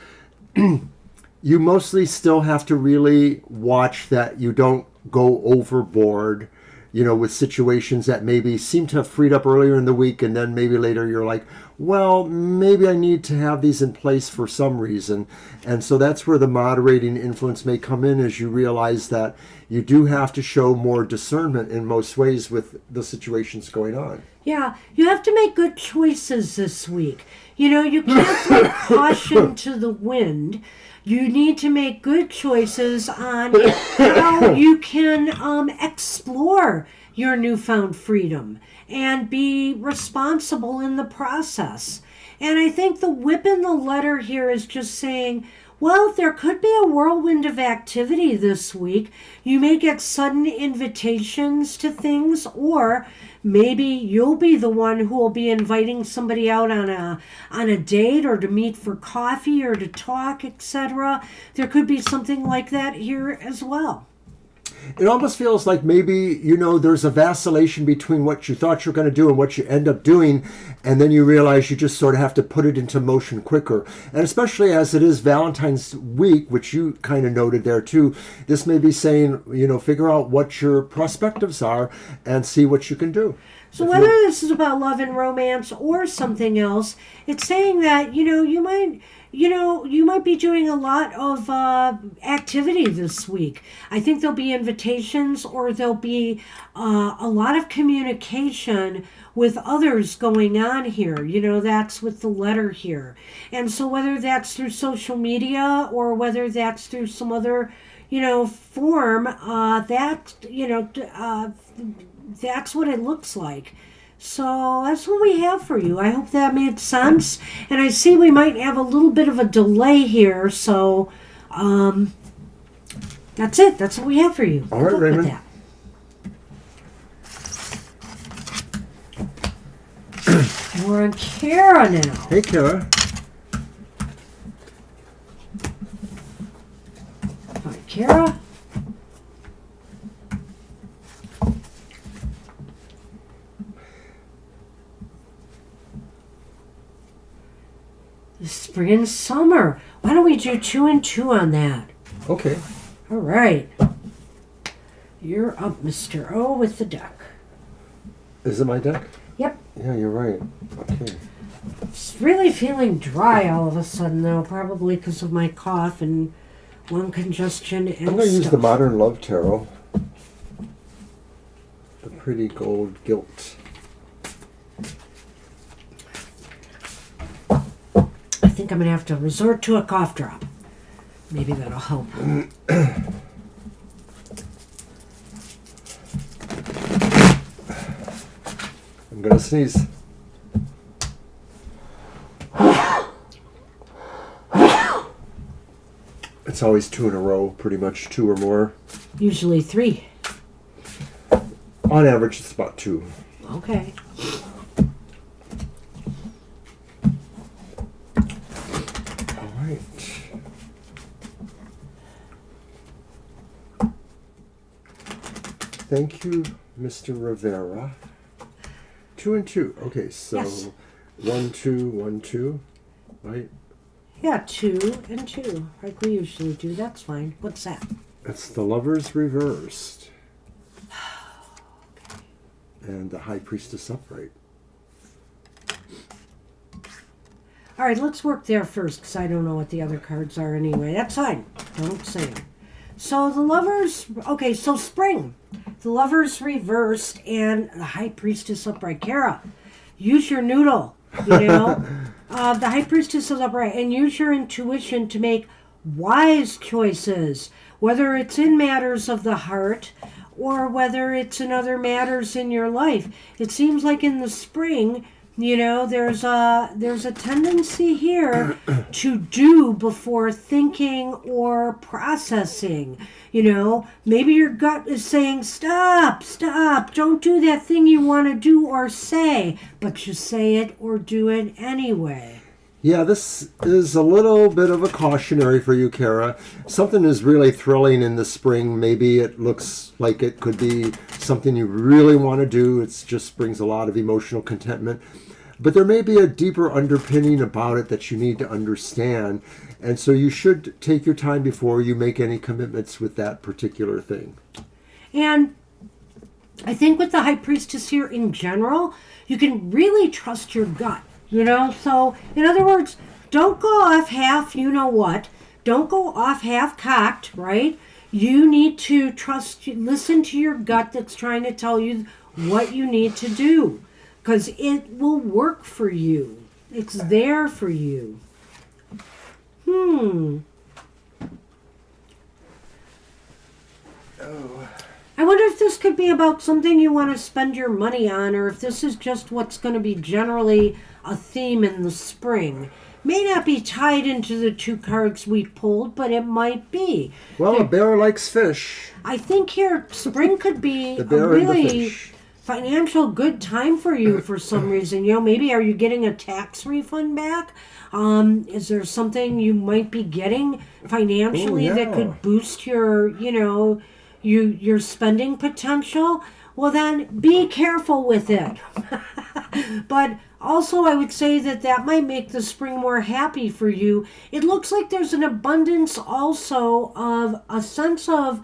you mostly still have to really watch that you don't go overboard, with situations that maybe seem to have freed up earlier in the week, and then maybe later you're like, well, maybe I need to have these in place for some reason. And so that's where the moderating influence may come in, as you realize that you do have to show more discernment in most ways with the situations going on. Yeah, you have to make good choices this week. You can't put caution to the wind. You need to make good choices on how you can explore your newfound freedom and be responsible in the process. And I think the whip in the letter here is just saying, Well, there could be a whirlwind of activity this week. You may get sudden invitations to things, or maybe you'll be the one who will be inviting somebody out on a date, or to meet for coffee, or to talk, etc. There could be something like that here as well. It almost feels like maybe, there's a vacillation between what you thought you were going to do and what you end up doing, and then you realize you just sort of have to put it into motion quicker. And especially as it is Valentine's week, which you kind of noted there too, this may be saying, figure out what your perspectives are and see what you can do. So whether this is about love and romance or something else, it's saying that, you might be doing a lot of activity this week. I think there'll be invitations, or there'll be a lot of communication with others going on here. That's with the letter here. And so whether that's through social media or whether that's through some other, form, that's what it looks like. So that's what we have for you. I hope that made sense. And I see we might have a little bit of a delay here. So that's it. That's what we have for you. All right, Raymond. And we're on Kara now. Hey, Kara. All right, Kara. Spring and summer. Why don't we do 2 and 2 on that? Okay. All right. You're up, Mr. O, with the deck. Is it my deck? Yep. Yeah, you're right. Okay. It's really feeling dry all of a sudden, though, probably because of my cough and lung congestion and I'm going to use the stuff. Modern Love Tarot. The pretty gold gilt. I think I'm going to have to resort to a cough drop. Maybe that'll help. I'm going to sneeze. It's always 2 in a row, pretty much 2 or more. Usually 3. On average, it's about 2. Okay. All right. Thank you, Mr. Rivera. 2 and 2. Okay, so Yes. 1, 2, 1, 2, right? Yeah, 2 and 2, like we usually do. That's fine. What's that? It's the Lovers reversed. And the High Priestess upright. All right, let's work there first, because I don't know what the other cards are anyway. That's fine. Don't say them. So the Lovers, okay, so Spring. The Lovers reversed and the High Priestess upright. Kara, use your noodle, the High Priestess is upright, and use your intuition to make wise choices, whether it's in matters of the heart or whether it's in other matters in your life. It seems like in the spring, there's a tendency here to do before thinking or processing. Maybe your gut is saying, stop, don't do that thing you want to do or say, but you say it or do it anyway. Yeah, this is a little bit of a cautionary for you, Kara. Something is really thrilling in the spring. Maybe it looks like it could be something you really want to do. It just brings a lot of emotional contentment. But there may be a deeper underpinning about it that you need to understand. And so you should take your time before you make any commitments with that particular thing. And I think with the High Priestess here in general, you can really trust your gut. So in other words, don't go off half don't go off half cocked, right? You need to listen to your gut that's trying to tell you what you need to do, because it will work for you. It's there for you. I wonder if this could be about something you want to spend your money on, or if this is just what's going to be generally a theme in the spring. may not be tied into the two cards we pulled, but it might be. Well, a bear likes fish. I think here spring could be The a bear and the really fish. financial good time for you for some reason. Maybe are you getting a tax refund back? Is there something you might be getting financially that yeah. could boost your, your spending potential? Well, then be careful with it. But also, I would say that might make the spring more happy for you. It looks like there's an abundance also of a sense of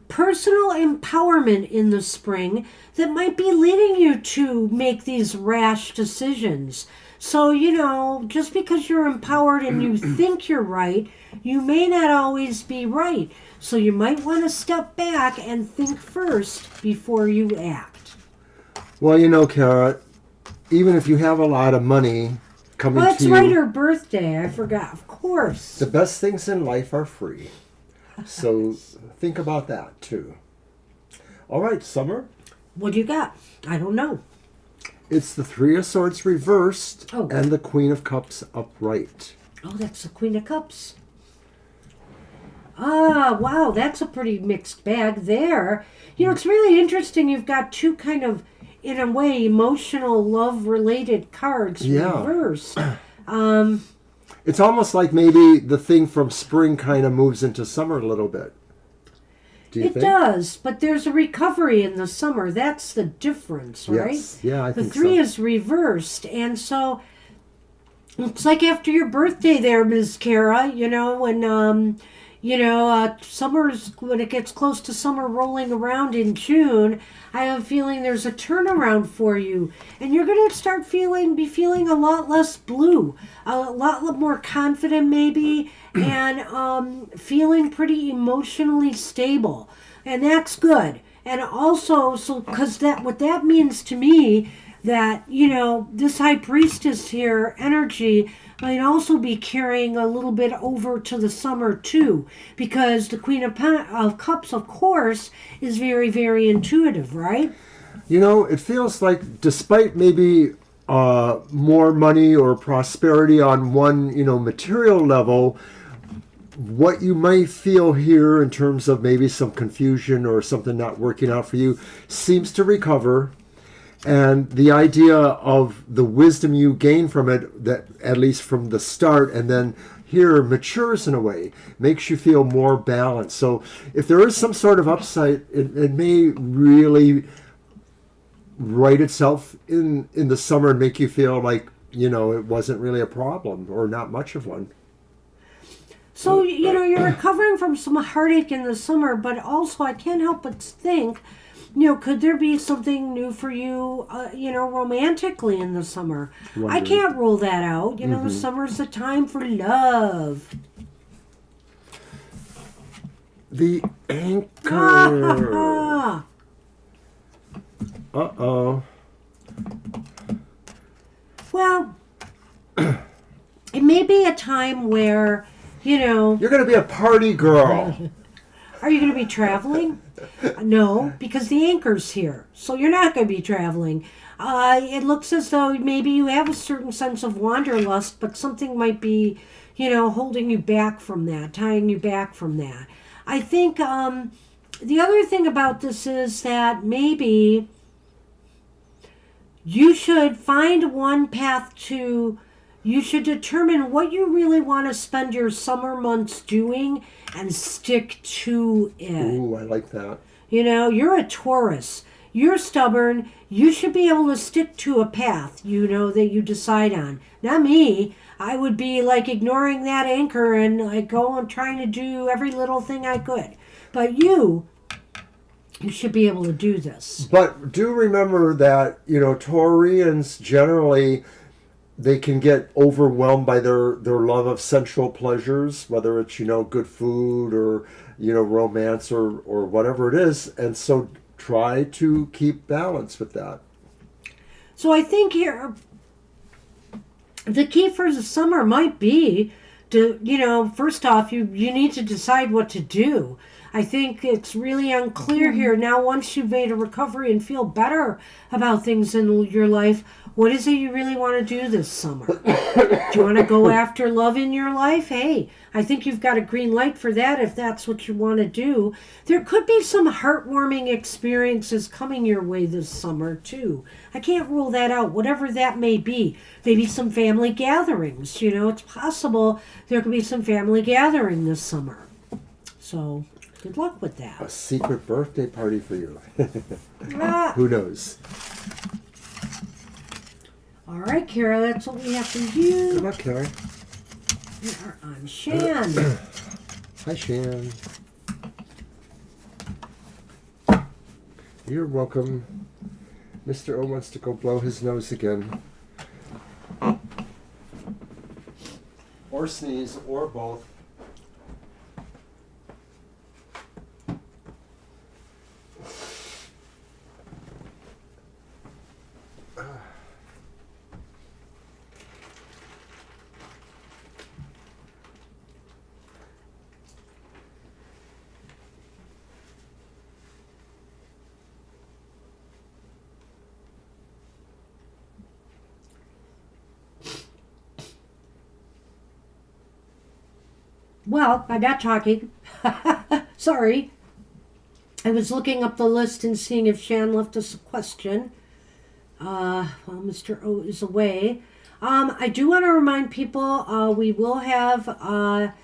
personal empowerment in the spring that might be leading you to make these rash decisions. So, just because you're empowered and you think you're right, you may not always be right. So you might want to step back and think first before you act. Well, Kara, even if you have a lot of money coming Well, it's to you, right her birthday. I forgot. Of course. the best things in life are free. So think about that too. All right, Summer. What do you got? I don't know. It's the Three of Swords reversed Oh. and the Queen of Cups upright. Oh, that's the Queen of Cups. Ah, wow, that's a pretty mixed bag there. It's really interesting. You've got two kind of, in a way, emotional, love-related cards Yeah. reversed. It's almost like maybe the thing from spring kind of moves into summer a little bit. Do you It think? does, but there's a recovery in the summer. That's the difference, right? Yes. Yeah, I The think three so. is reversed, and so it's like after your birthday there, Ms. Kara, when summer's, when it gets close to summer rolling around in June, I have a feeling there's a turnaround for you, and you're going to start be feeling a lot less blue, a lot more confident maybe, and feeling pretty emotionally stable, and that's good. And also, because what that means to me, that this high priestess here energy might also be carrying a little bit over to the summer too, because the Queen of Cups, of course, is very, very intuitive, right? It feels like despite maybe more money or prosperity on one, material level, what you might feel here in terms of maybe some confusion or something not working out for you seems to recover. And the idea of the wisdom you gain from it, that at least from the start, and then here matures in a way, makes you feel more balanced. So if there is some sort of upside, it may really right itself in the summer and make you feel like, it wasn't really a problem or not much of one. So, you're recovering from some heartache in the summer, but also I can't help but think, could there be something new for you, romantically in the summer? I Wondering. can't rule that out. The summer's the time for love. The Anchor. Uh-oh. Well, it may be a time where, You're going to be a party girl. are you going to be traveling? No, because the anchor's here. So you're not going to be traveling. It looks as though maybe you have a certain sense of wanderlust, but something might be, holding you back from that, tying you back from that. I think the other thing about this is that maybe you should find one path to, you should determine what you really want to spend your summer months doing and stick to it. Ooh, I like that. You're a Taurus. You're stubborn. You should be able to stick to a path, that you decide on. Not me. I would be like ignoring that anchor and like going trying to do every little thing I could. But you should be able to do this. But do remember that, Taurians generally, they can get overwhelmed by their love of sensual pleasures, whether it's, good food or, romance or whatever it is. And so try to keep balance with that. So I think here, the key for the summer might be to, first off, you need to decide what to do. I think it's really unclear here. Now, once you've made a recovery and feel better about things in your life, what is it you really want to do this summer? Do you want to go after love in your life? Hey, I think you've got a green light for that if that's what you want to do. There could be some heartwarming experiences coming your way this summer, too. I can't rule that out, whatever that may be. Maybe some family gatherings. It's possible there could be some family gathering this summer. So, good luck with that. A secret birthday party for you. Ah. Who knows? All right, Kara, that's what we have for you. Good luck, Kara. We are on Shan. Hi, Shan. You're welcome. Mr. O wants to go blow his nose again. Or sneeze, or both. Well, I'm not talking. Sorry. I was looking up the list and seeing if Shan left us a question. Well, Mr. O is away. I do want to remind people we will have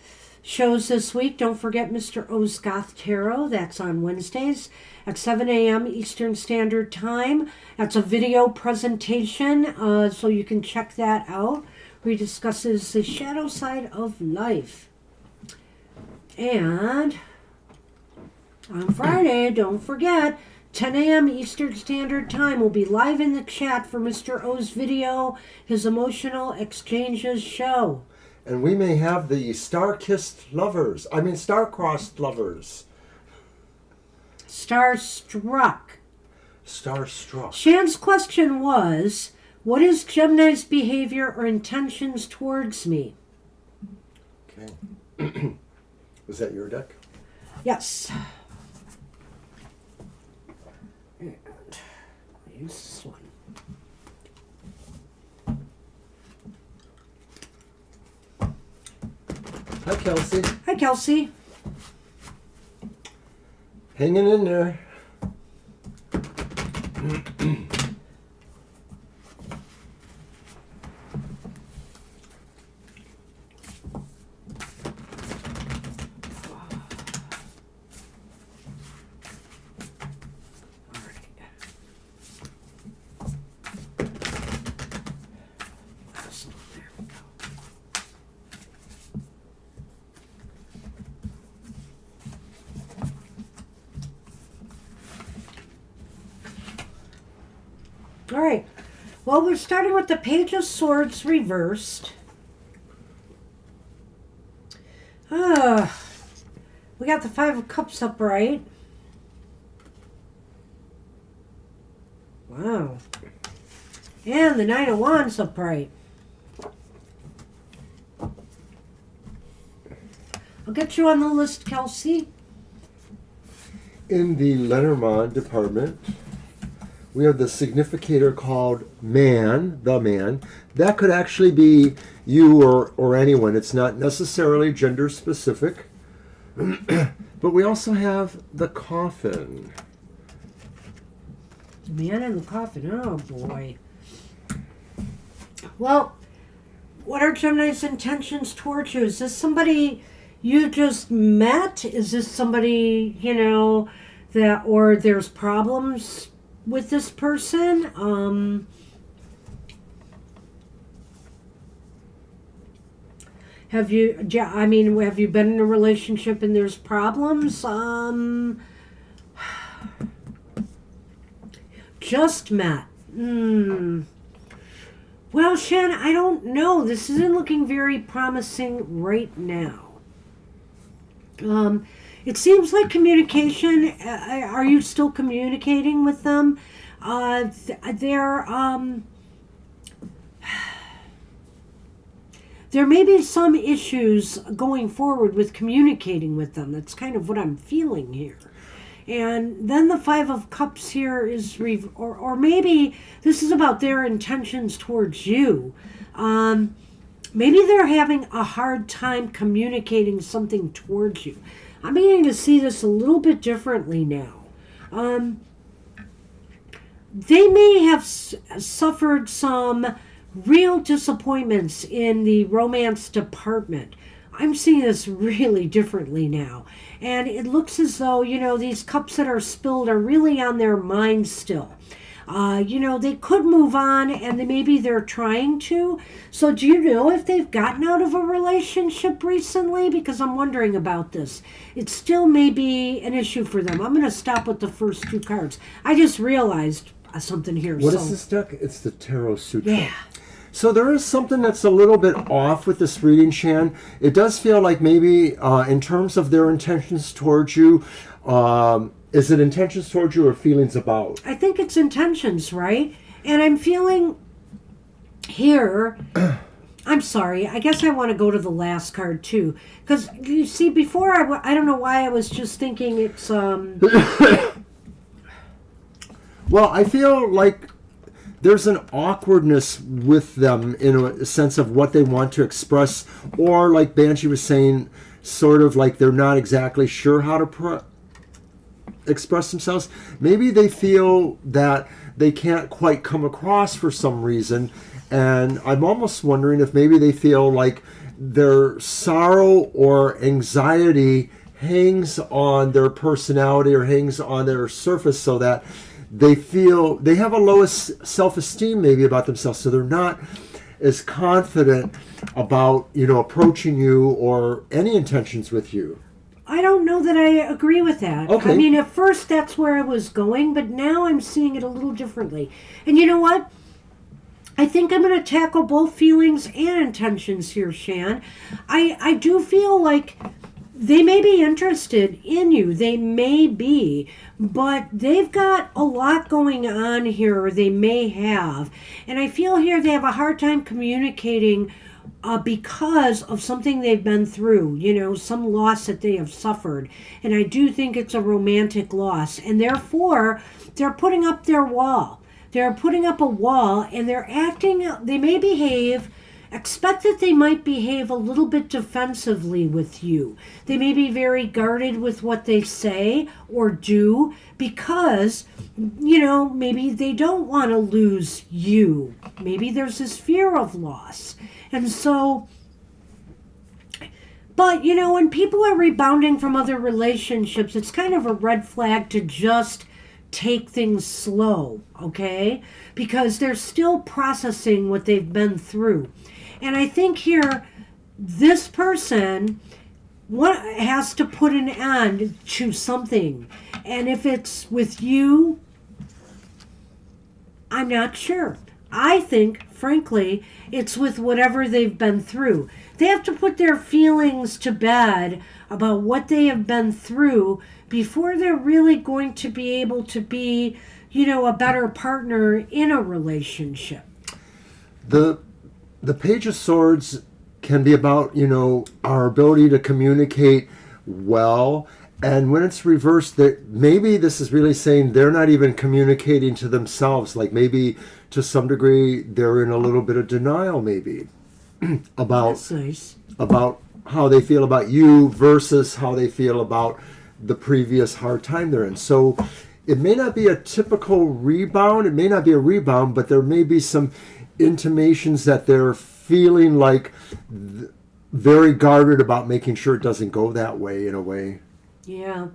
shows this week. Don't forget Mr. O's Goth Tarot. That's on Wednesdays at 7 a.m. Eastern Standard Time. That's a video presentation, so you can check that out, where he discusses the shadow side of life. And on Friday, don't forget, 10 a.m. Eastern Standard Time, we'll be live in the chat for Mr. O's video, his Emotional Exchanges show. And we may have the star-crossed lovers. Starstruck. Starstruck. Shan's question was, what is Gemini's behavior or intentions towards me? Okay. Was that your deck? Yes. And I'll use this one. Hi, Kelsey. Hi, Kelsey. Hanging in there. All right. Well, we're starting with the Page of Swords reversed. We got the Five of Cups upright. Wow. And the Nine of Wands upright. I'll get you on the list, Kelsey. In the Lenormand department, we have the significator called man, the man. That could actually be you or anyone. It's not necessarily gender specific. But we also have the coffin. Man in the coffin. Oh, boy. Well, what are Gemini's intentions towards you? Is this somebody you just met? Is this somebody, that, or there's problems with this person? Have you been in a relationship and there's problems? Just met. Well, Shan, I don't know. This isn't looking very promising right now. It seems like communication. Are you still communicating with them? there may be some issues going forward with communicating with them. That's kind of what I'm feeling here. And then the Five of Cups here is, or maybe this is about their intentions towards you. Maybe they're having a hard time communicating something towards you. I'm beginning to see this a little bit differently now. They may have suffered some real disappointments in the romance department. I'm seeing this really differently now. And it looks as though, these cups that are spilled are really on their mind still. They could move on, and maybe they're trying to. So do you know if they've gotten out of a relationship recently? Because I'm wondering about this. It still may be an issue for them. I'm going to stop with the first two cards. I just realized something here. What is this deck? It's the Tarot Sutra. Yeah. So there is something that's a little bit off with this reading, Shan. It does feel like maybe in terms of their intentions towards you, is it intentions towards you or feelings about? I think it's intentions, right? And I'm feeling here, I'm sorry, I guess I want to go to the last card too. Because you see, before, I don't know why I was just thinking it's... Well, I feel like there's an awkwardness with them in a sense of what they want to express, or like Banshee was saying, sort of like they're not exactly sure how to express themselves. Maybe they feel that they can't quite come across for some reason, and I'm almost wondering if maybe they feel like their sorrow or anxiety hangs on their personality or hangs on their surface, so that they feel they have a lowest self-esteem maybe about themselves, so they're not as confident about approaching you or any intentions with you. I don't know that I agree with that. Okay. I mean, at first that's where I was going, but now I'm seeing it a little differently. And you know what? I think I'm going to tackle both feelings and intentions here, Shan. I do feel like they may be interested in you. They may be, but they've got a lot going on here, or they may have. And I feel here they have a hard time communicating because of something they've been through, some loss that they have suffered. And I do think it's a romantic loss. And therefore, they're putting up their wall. They're putting up a wall, and they may behave, expect that they might behave a little bit defensively with you. They may be very guarded with what they say or do because, maybe they don't want to lose you. Maybe there's this fear of loss. And so, but, when people are rebounding from other relationships, it's kind of a red flag to just take things slow, okay? Because they're still processing what they've been through. And I think here, this person has to put an end to something. And if it's with you, I'm not sure. I think, frankly, it's with whatever they've been through. They have to put their feelings to bed about what they have been through before they're really going to be able to be, a better partner in a relationship. The Page of Swords can be about, our ability to communicate well. And when it's reversed, that maybe this is really saying they're not even communicating to themselves. Like maybe to some degree they're in a little bit of denial, maybe about That's nice. About how they feel about you versus how they feel about the previous hard time they're in. So it may not be a typical rebound. It may not be a rebound, but there may be some intimations that they're feeling like very guarded about making sure it doesn't go that way in a way. Yeah.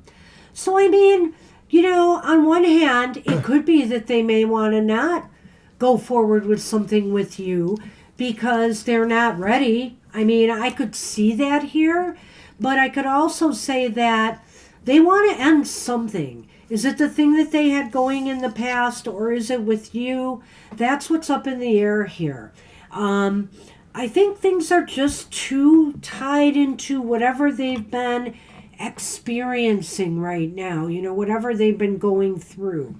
So, I mean, on one hand, it could be that they may want to not go forward with something with you because they're not ready. I mean, I could see that here, but I could also say that they want to end something. Is it the thing that they had going in the past, or is it with you? That's what's up in the air here. I think things are just too tied into whatever they've been experiencing right now, whatever they've been going through.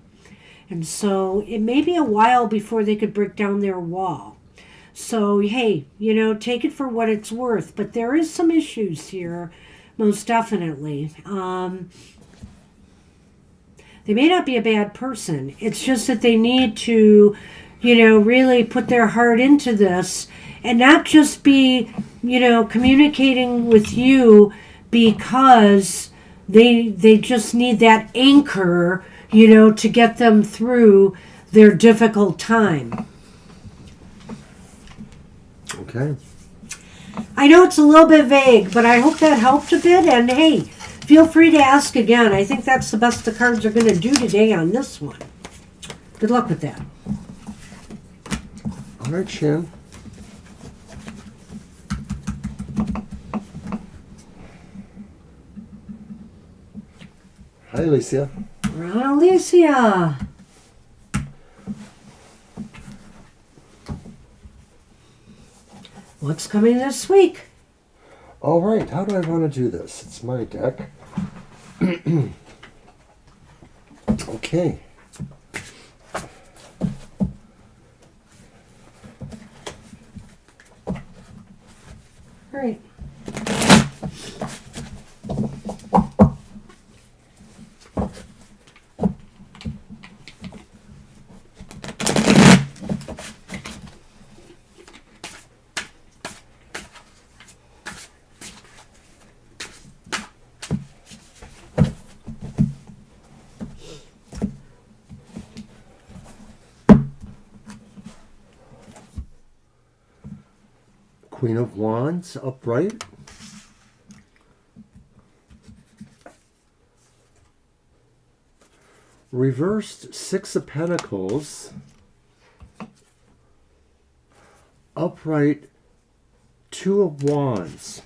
And so it may be a while before they could break down their wall. So, hey, take it for what it's worth. But there is some issues here, most definitely. They may not be a bad person. It's just that they need to, really put their heart into this and not just be, communicating with you because they just need that anchor, to get them through their difficult time. Okay. I know it's a little bit vague, but I hope that helped a bit. And hey, feel free to ask again. I think that's the best the cards are going to do today on this one. Good luck with that. All right, Shan. Hi, Alicia. Alicia. What's coming this week? All right, how do I want to do this? It's my deck. Okay. All right. Queen of Wands upright. Reversed Six of Pentacles. Upright Two of Wands.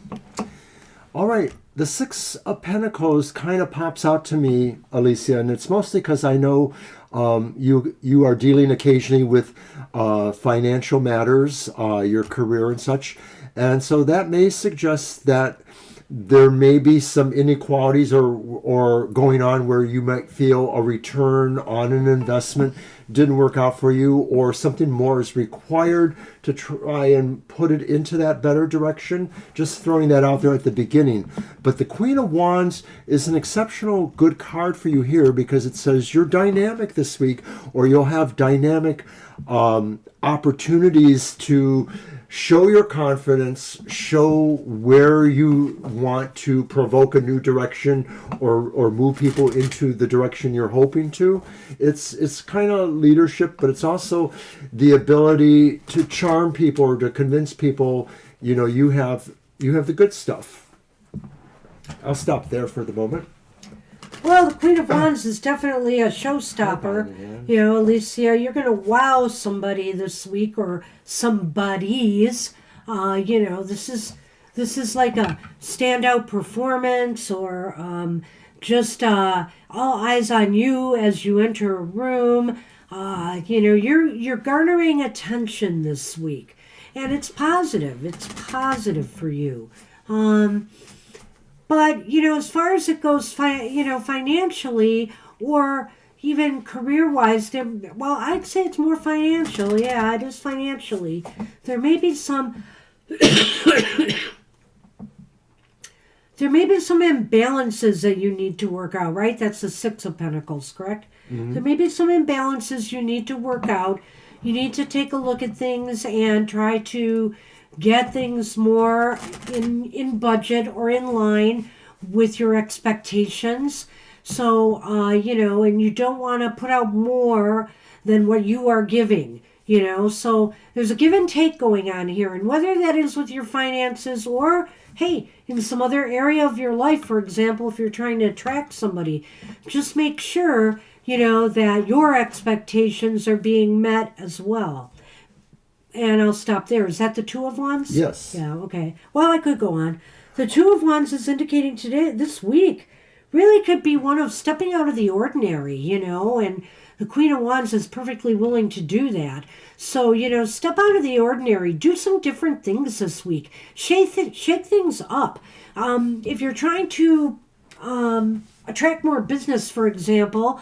All right, the Six of Pentacles kind of pops out to me, Alicia, and it's mostly because I know you are dealing occasionally with financial matters, your career and such, and so that may suggest that there may be some inequalities or going on where you might feel a return on an investment didn't work out for you, or something more is required to try and put it into that better direction. Just throwing that out there at the beginning. But the Queen of Wands is an exceptional good card for you here because it says you're dynamic this week, or you'll have dynamic opportunities to show your confidence, show where you want to provoke a new direction or move people into the direction you're hoping to. It's kind of leadership, but it's also the ability to charm people or to convince people, you have the good stuff. I'll stop there for the moment. Well, the Queen of Wands is definitely a showstopper. Alicia, you're going to wow somebody this week, or somebodies. This is like a standout performance, or just all eyes on you as you enter a room. You're garnering attention this week, and it's positive. It's positive for you. But, as far as it goes, financially or even career-wise, I'd say it's more financial. Yeah, it is financially. There may be some... There may be some imbalances that you need to work out, right? That's the Six of Pentacles, correct? Mm-hmm. There may be some imbalances you need to work out. You need to take a look at things and try to get things more in budget or in line with your expectations. So, and you don't want to put out more than what you are giving, So there's a give and take going on here. And whether that is with your finances or, hey, in some other area of your life, for example, if you're trying to attract somebody, just make sure, that your expectations are being met as well. And I'll stop there. Is that the Two of Wands? Yes. Yeah, okay. Well, I could go on. The Two of Wands is indicating this week, really could be one of stepping out of the ordinary, and the Queen of Wands is perfectly willing to do that. So, step out of the ordinary. Do some different things this week. Shake things up. If you're trying to attract more business, for example,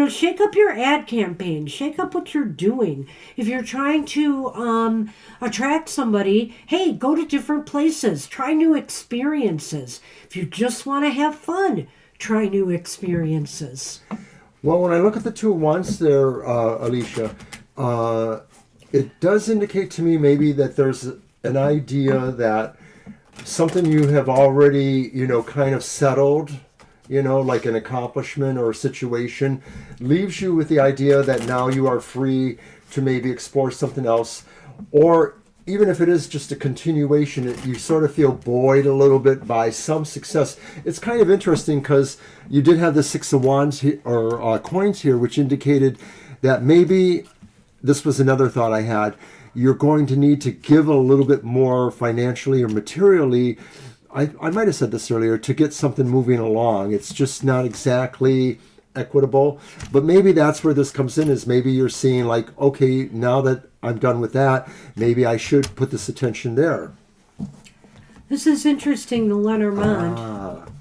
shake up your ad campaign, shake up what you're doing. If you're trying to attract somebody, hey, go to different places, try new experiences. If you just want to have fun, try new experiences. Well, when I look at the 2 wands there, Alicia, it does indicate to me maybe that there's an idea that something you have already, kind of settled, like an accomplishment or a situation, leaves you with the idea that now you are free to maybe explore something else. Or even if it is just a continuation, you sort of feel buoyed a little bit by some success. It's kind of interesting because you did have the 6 of wands or coins here, which indicated that maybe, this was another thought I had, you're going to need to give a little bit more financially or materially. I might have said this earlier, to get something moving along. It's just not exactly equitable, but maybe that's where this comes in, is maybe you're seeing like, okay, now that I'm done with that, maybe I should put this attention there. This is interesting, the Lenormand.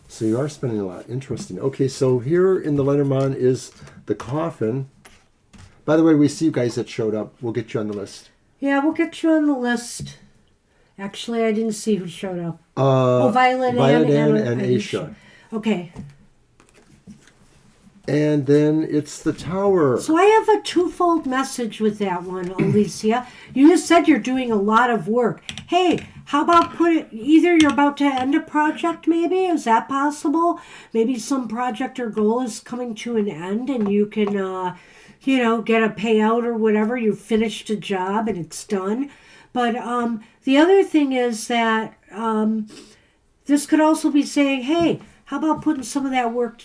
So you are spending a lot. Interesting. Okay, so here in the Lenormand is the coffin. By the way, we see you guys that showed up. We'll get you on the list. Yeah, we'll get you on the list. Actually, I didn't see who showed up. Violet and Aisha. Okay. And then it's the tower. So I have a twofold message with that one, Alicia. You just said you're doing a lot of work. Hey, how about either you're about to end a project, maybe? Is that possible? Maybe some project or goal is coming to an end and you can, get a payout or whatever. You finished a job and it's done. But the other thing is that this could also be saying, hey, how about putting some of that work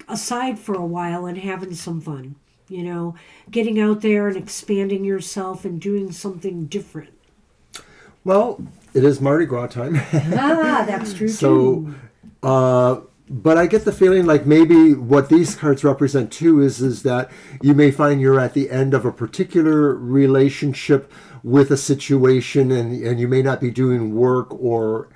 aside for a while and having some fun, getting out there and expanding yourself and doing something different. Well, it is Mardi Gras time. That's true so, too. But I get the feeling like maybe what these cards represent too is that you may find you're at the end of a particular relationship with a situation, and you may not be doing work or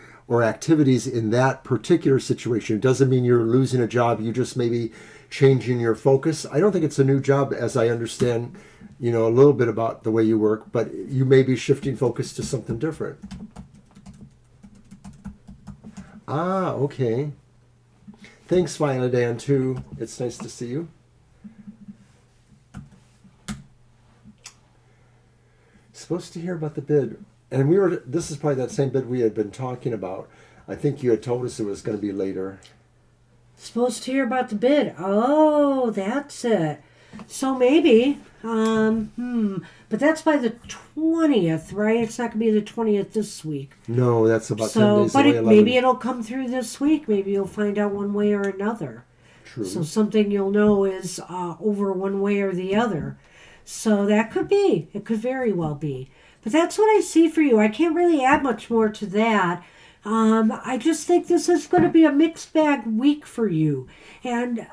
activities in that particular situation. It doesn't mean you're losing a job. You just may be changing your focus. I don't think it's a new job, as I understand, a little bit about the way you work, but you may be shifting focus to something different. Okay. Thanks, Violet Ann, too. It's nice to see you. Supposed to hear about the bid. And this is probably that same bid we had been talking about. I think you had told us it was going to be later. Supposed to hear about the bid. Oh, that's it. So maybe, but that's by the 20th, right? It's not going to be the 20th this week. No, that's about 10 days but away. Maybe it'll come through this week. Maybe you'll find out one way or another. True. So something you'll know is over one way or the other. So that could be. It could very well be. But that's what I see for you. I can't really add much more to that. I just think this is going to be a mixed bag week for you. And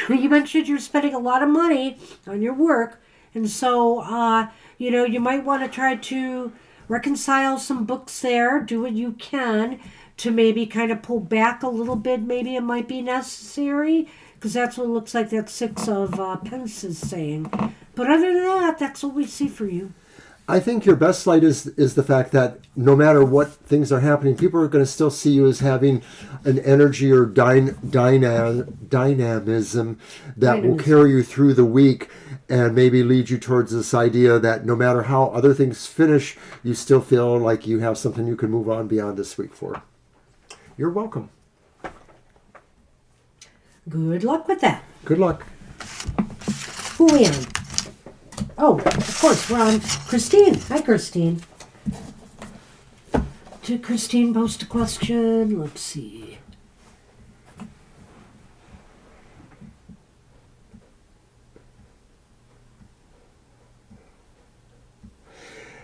you mentioned you're spending a lot of money on your work. And so, you might want to try to reconcile some books there. Do what you can to maybe kind of pull back a little bit. Maybe it might be necessary. Because that's what it looks like that 6 of Pence is saying. But other than that, that's what we see for you. I think your best light is the fact that no matter what things are happening, people are going to still see you as having an energy or dynamism that will carry you through the week and maybe lead you towards this idea that no matter how other things finish, you still feel like you have something you can move on beyond this week for. You're welcome. Good luck with that. Good luck. Who we on? Oh, of course, we're on Christine. Hi, Christine. Did Christine post a question? Let's see.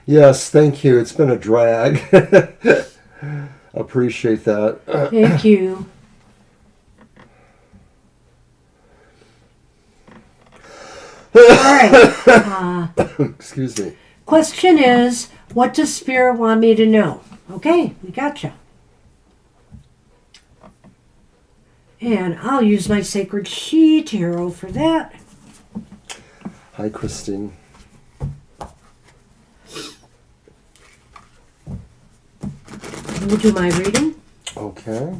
Yes, thank you. It's been a drag. Appreciate that. Thank you. All right. Excuse me. Question is, what does Spirit want me to know? Okay, we gotcha. And I'll use my Sacred She Tarot for that. Hi, Christine. We'll do my reading. Okay.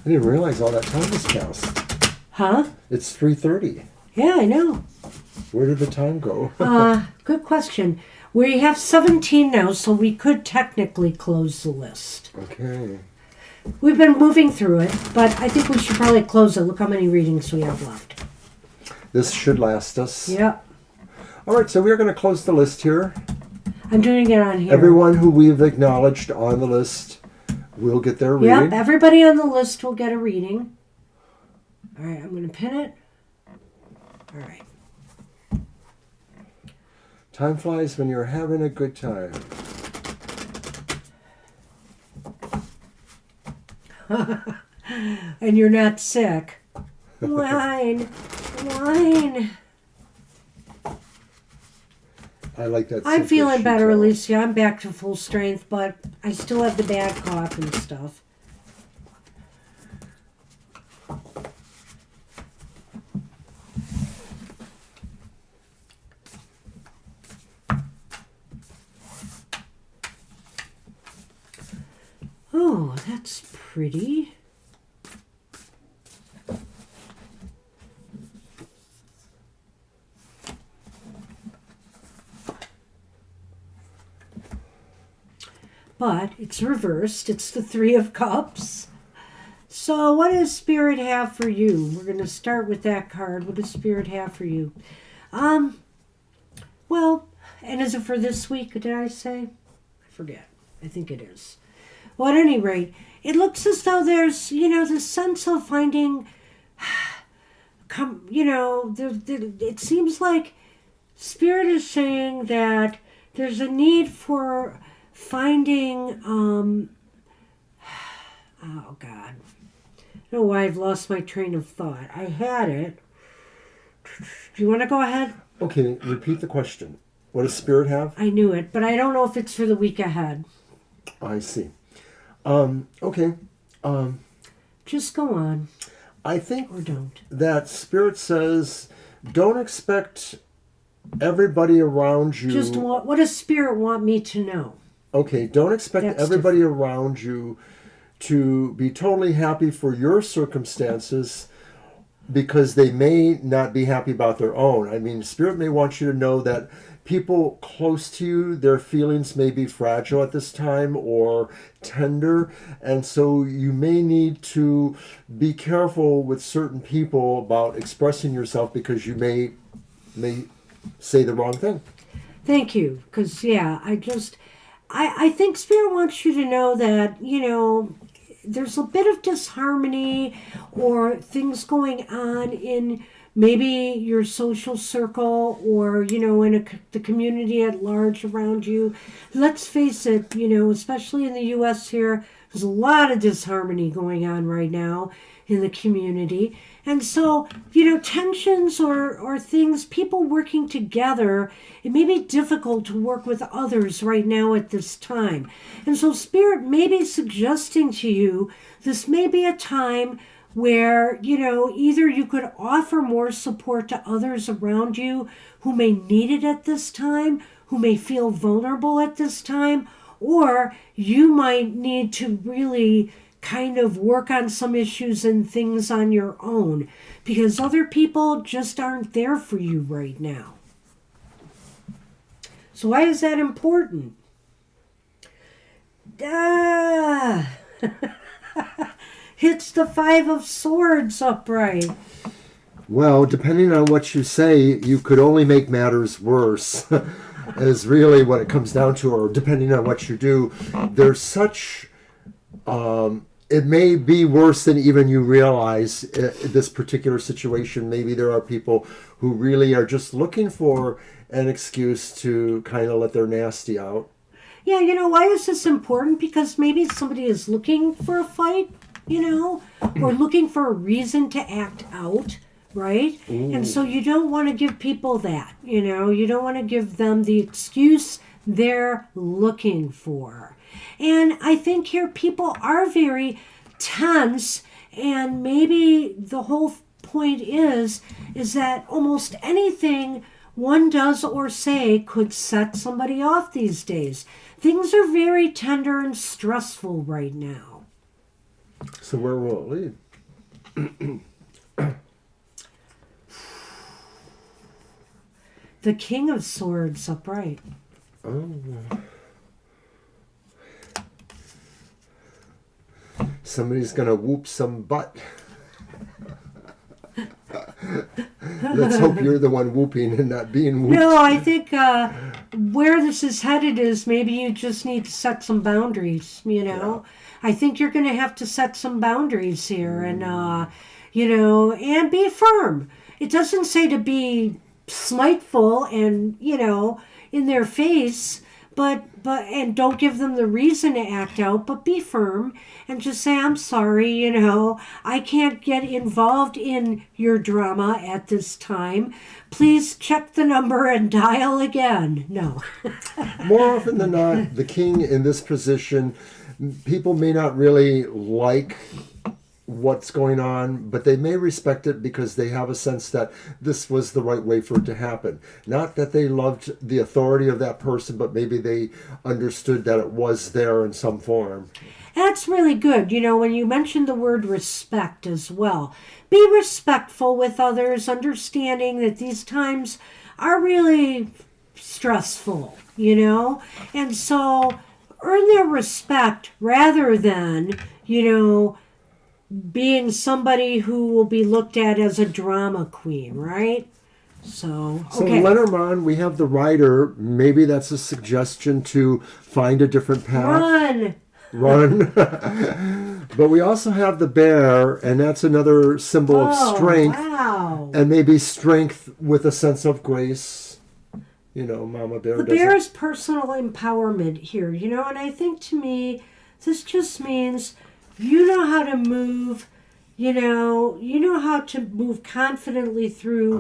I didn't realize all that time has passed. Huh? It's 3:30. Yeah, I know. Where did the time go? Good question. We have 17 now, so we could technically close the list. Okay. We've been moving through it, but I think we should probably close it. Look how many readings we have left. This should last us. Yep. All right, so we're going to close the list here. I'm doing it on here. Everyone who we've acknowledged on the list will get their reading. Yep, everybody on the list will get a reading. All right, I'm going to pin it. All right. Time flies when you're having a good time. And you're not sick. Wine. Wine. I like that. I'm feeling She better, Tarot. Alicia. I'm back to full strength, but I still have the bad cough and stuff. Oh, that's pretty. But it's reversed. It's the Three of Cups. So what does Spirit have for you? We're going to start with that card. What does Spirit have for you? Well, and is it for this week, did I say? I forget. I think it is. Well, at any rate, it looks as though there's, this sense of finding, it seems like Spirit is saying that there's a need for finding, oh God. I don't know why I've lost my train of thought. I had it. Do you want to go ahead? Okay, repeat the question. What does Spirit have? I knew it, but I don't know if it's for the week ahead. I see. Okay. Just go on. I think Or don't. that Spirit says, don't expect everybody around you. Just what does Spirit want me to know? Okay, don't expect That's everybody around you to be totally happy for your circumstances because they may not be happy about their own. I mean, Spirit may want you to know that people close to you, their feelings may be fragile at this time or tender, and so you may need to be careful with certain people about expressing yourself because you may say the wrong thing. Thank you. Because, I think Spirit wants you to know that, there's a bit of disharmony or things going on in maybe your social circle or, in the community at large around you. Let's face it, especially in the U.S. here, there's a lot of disharmony going on right now in the community. And so, tensions or things, people working together, it may be difficult to work with others right now at this time. And so Spirit may be suggesting to you, this may be a time where, either you could offer more support to others around you who may need it at this time, who may feel vulnerable at this time, or you might need to really kind of work on some issues and things on your own because other people just aren't there for you right now. So why is that important? It's the Five of Swords upright. Well, depending on what you say, you could only make matters worse, is really what it comes down to, or depending on what you do. There's such... it may be worse than even you realize in this particular situation. Maybe there are people who really are just looking for an excuse to kind of let their nasty out. Yeah, why is this important? Because maybe somebody is looking for a fight, or looking for a reason to act out right? Ooh. And so you don't want to give people that, you don't want to give them the excuse they're looking for. And I think here people are very tense, and maybe the whole point is that almost anything one does or say could set somebody off these days. Things are very tender and stressful right now. So where will it lead? The King of Swords upright. Oh. Somebody's gonna whoop some butt. Let's hope you're the one whooping and not being whooped. No, I think where this is headed is maybe you just need to set some boundaries, Yeah. I think you're going to have to set some boundaries here and, and be firm. It doesn't say to be smiteful and, in their face, but and don't give them the reason to act out, but be firm and just say, I'm sorry, I can't get involved in your drama at this time. Please check the number and dial again. No. More often than not, the king in this position, people may not really like what's going on, but they may respect it because they have a sense that this was the right way for it to happen. Not that they loved the authority of that person, but maybe they understood that it was there in some form. That's really good. When you mentioned the word respect as well, be respectful with others, understanding that these times are really stressful, and so earn their respect rather than, being somebody who will be looked at as a drama queen, right? So okay. Lenormand, we have the rider. Maybe that's a suggestion to find a different path. Run. But we also have the bear, and that's another symbol of strength. Wow. And maybe strength with a sense of grace. Mama Bear. The bear is personal empowerment here, and I think to me, this just means you know how to move, you know how to move confidently through.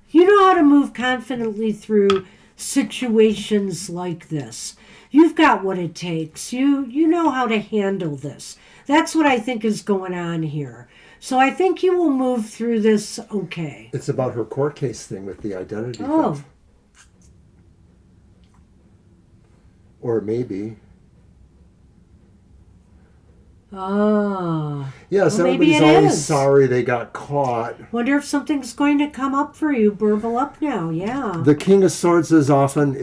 You know how to move confidently through situations like this. You've got what it takes. You know how to handle this. That's what I think is going on here. So I think you will move through this okay. It's about her court case thing with the identity theft. Or maybe. Yes, well, everybody's always sorry they got caught. Wonder if something's going to come up for you. Burble up now, yeah. The King of Swords is often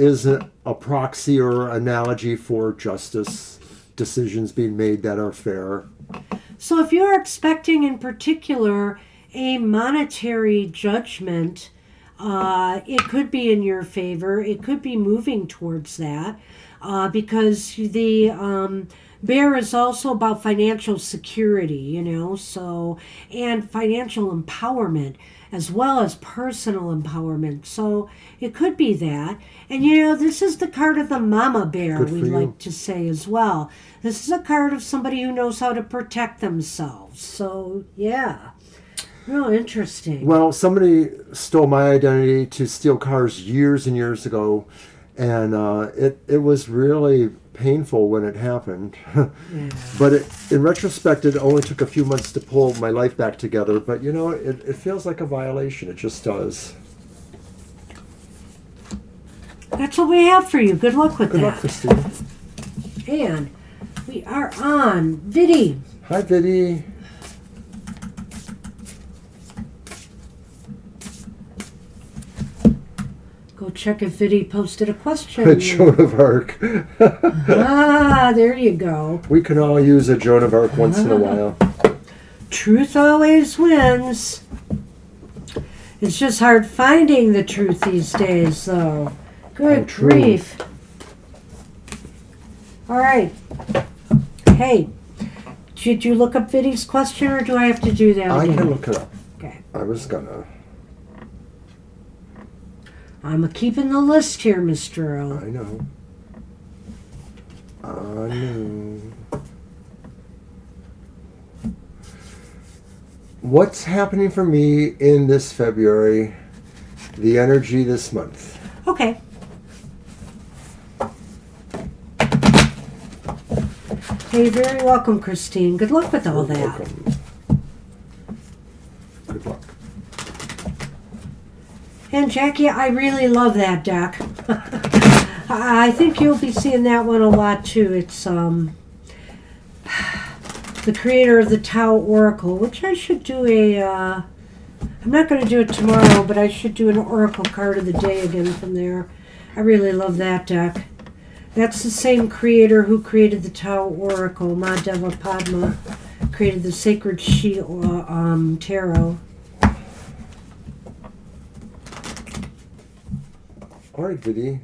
a proxy or analogy for justice, decisions being made that are fair. So if you're expecting in particular a monetary judgment, it could be in your favor. It could be moving towards that because the bear is also about financial security, so, and financial empowerment as well as personal empowerment. So it could be that. And this is the card of the mama bear, we like to say as well. This is a card of somebody who knows how to protect themselves. So, yeah. Real interesting. Well, somebody stole my identity to steal cars years and years ago, and it was really painful when it happened. Yeah. But in retrospect, it only took a few months to pull my life back together. But, it feels like a violation. It just does. That's what we have for you. Good luck with that. Good luck, Christine. And we are on Viddy. Hi, Viddy. Go check if Viddy posted a question. A Joan of Arc. There you go. We can all use a Joan of Arc once in a while. Truth always wins. It's just hard finding the truth these days, though. Good grief. All right. Hey, did you look up Viddy's question, or do I have to do that again? I can look it up. Okay. I was gonna. I'm keeping the list here, Mr. O. I know. I know. what's happening for me in this February, the energy this month. Okay. Hey, you're very welcome, Christine. Good luck with all You're that. welcome. Good luck. And Jackie, I really love that deck. I think you'll be seeing that one a lot too. It's the creator of the Tao Oracle, which I should do I'm not going to do it tomorrow, but I should do an Oracle card of the day again from there. I really love that deck. That's the same creator who created the Tao Oracle, Madhava Padma, created the Sacred Tarot. All right, Biddy.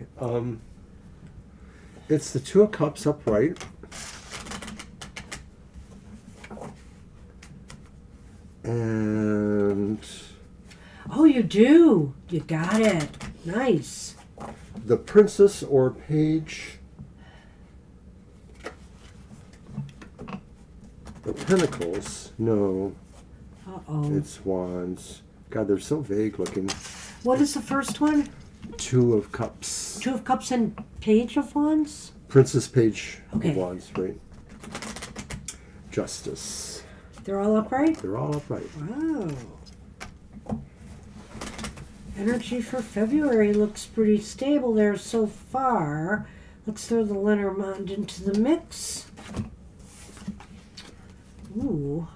It's the Two of Cups upright. And Oh, you do. You got it. Nice. the Princess or Page of Pentacles. No, Uh-oh. it's Wands. God, they're so vague looking. What is the first one? Two of Cups. Two of Cups and Page of Wands? Princess, Page Okay. of Wands, right? Justice. They're all upright? They're all upright. Wow. Energy for February looks pretty stable there so far. Let's throw the Lenormand into the mix. Ooh.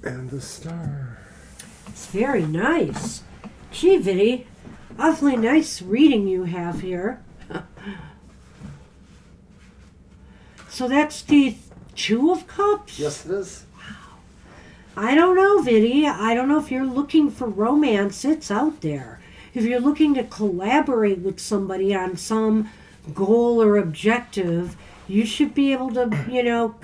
And the Star. It's very nice. Gee, Viddy, awfully nice reading you have here. So that's the Two of Cups? Yes, it is. I don't know, Viddy. I don't know if you're looking for romance. It's out there. If you're looking to collaborate with somebody on some goal or objective, you should be able to,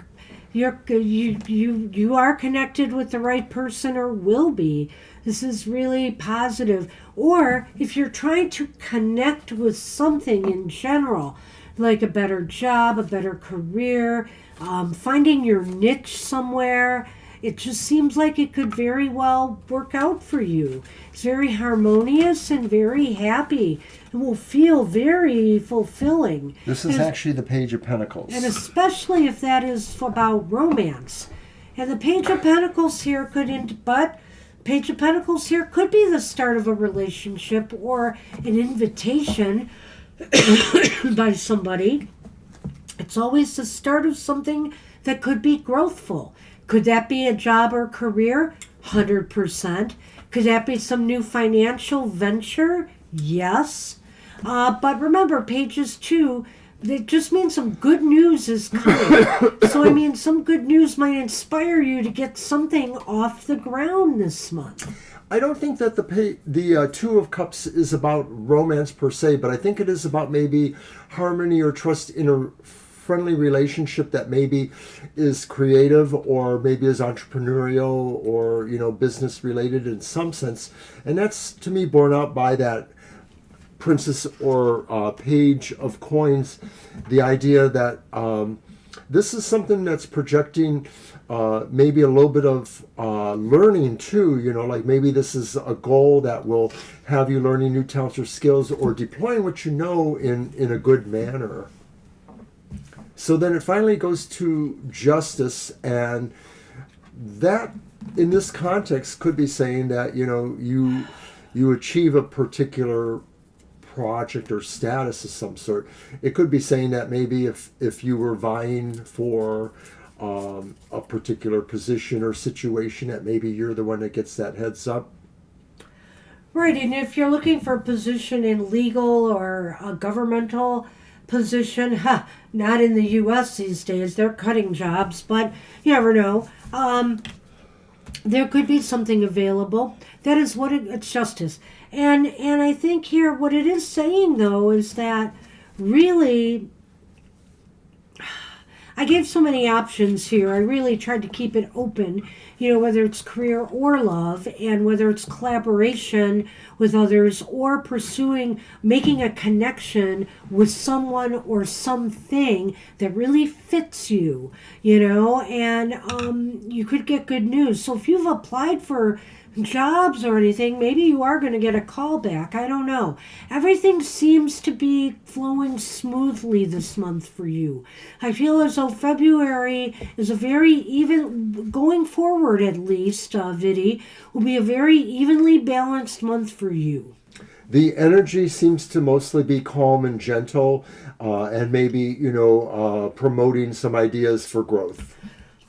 you are connected with the right person or will be. This is really positive. Or if you're trying to connect with something in general, like a better job, a better career, finding your niche somewhere, it just seems like it could very well work out for you. It's very harmonious and very happy and will feel very fulfilling. This is And- actually the Page of Pentacles. and especially if that is about romance. And the Page of Pentacles here Page of Pentacles here could be the start of a relationship or an invitation by somebody. It's always the start of something that could be growthful. Could that be a job or career? 100%. Could that be some new financial venture? Yes. But remember, pages 2, it just means some good news is coming. So, I mean, some good news might inspire you to get something off the ground this month. I don't think that the Two of Cups is about romance per se, but I think it is about maybe harmony or trust in a friendly relationship that maybe is creative or maybe is entrepreneurial or business related in some sense, and that's to me borne out by that Princess or Page of Coins. The idea that this is something that's projecting maybe a little bit of learning too, like maybe this is a goal that will have you learning new talents or skills or deploying what you know in a good manner. So then it finally goes to Justice, and that in this context could be saying that you achieve a particular project or status of some sort. It could be saying that maybe if you were vying for a particular position or situation, that maybe you're the one that gets that heads up. Right, and if you're looking for a position in legal or a governmental position, not in the U.S. these days. They're cutting jobs, but you never know. There could be something available. That is what it's justice. And I think here what it is saying, though, is that really, I gave so many options here. I really tried to keep it open, whether it's career or love, and whether it's collaboration with others or making a connection with someone or something that really fits you, and you could get good news. So if you've applied for jobs or anything, maybe you are going to get a call back. I don't know. Everything seems to be flowing smoothly this month for you. I feel as though February is a very even, going forward at least, Viddy, will be a very evenly balanced month for you. The energy seems to mostly be calm and gentle, and maybe, promoting some ideas for growth.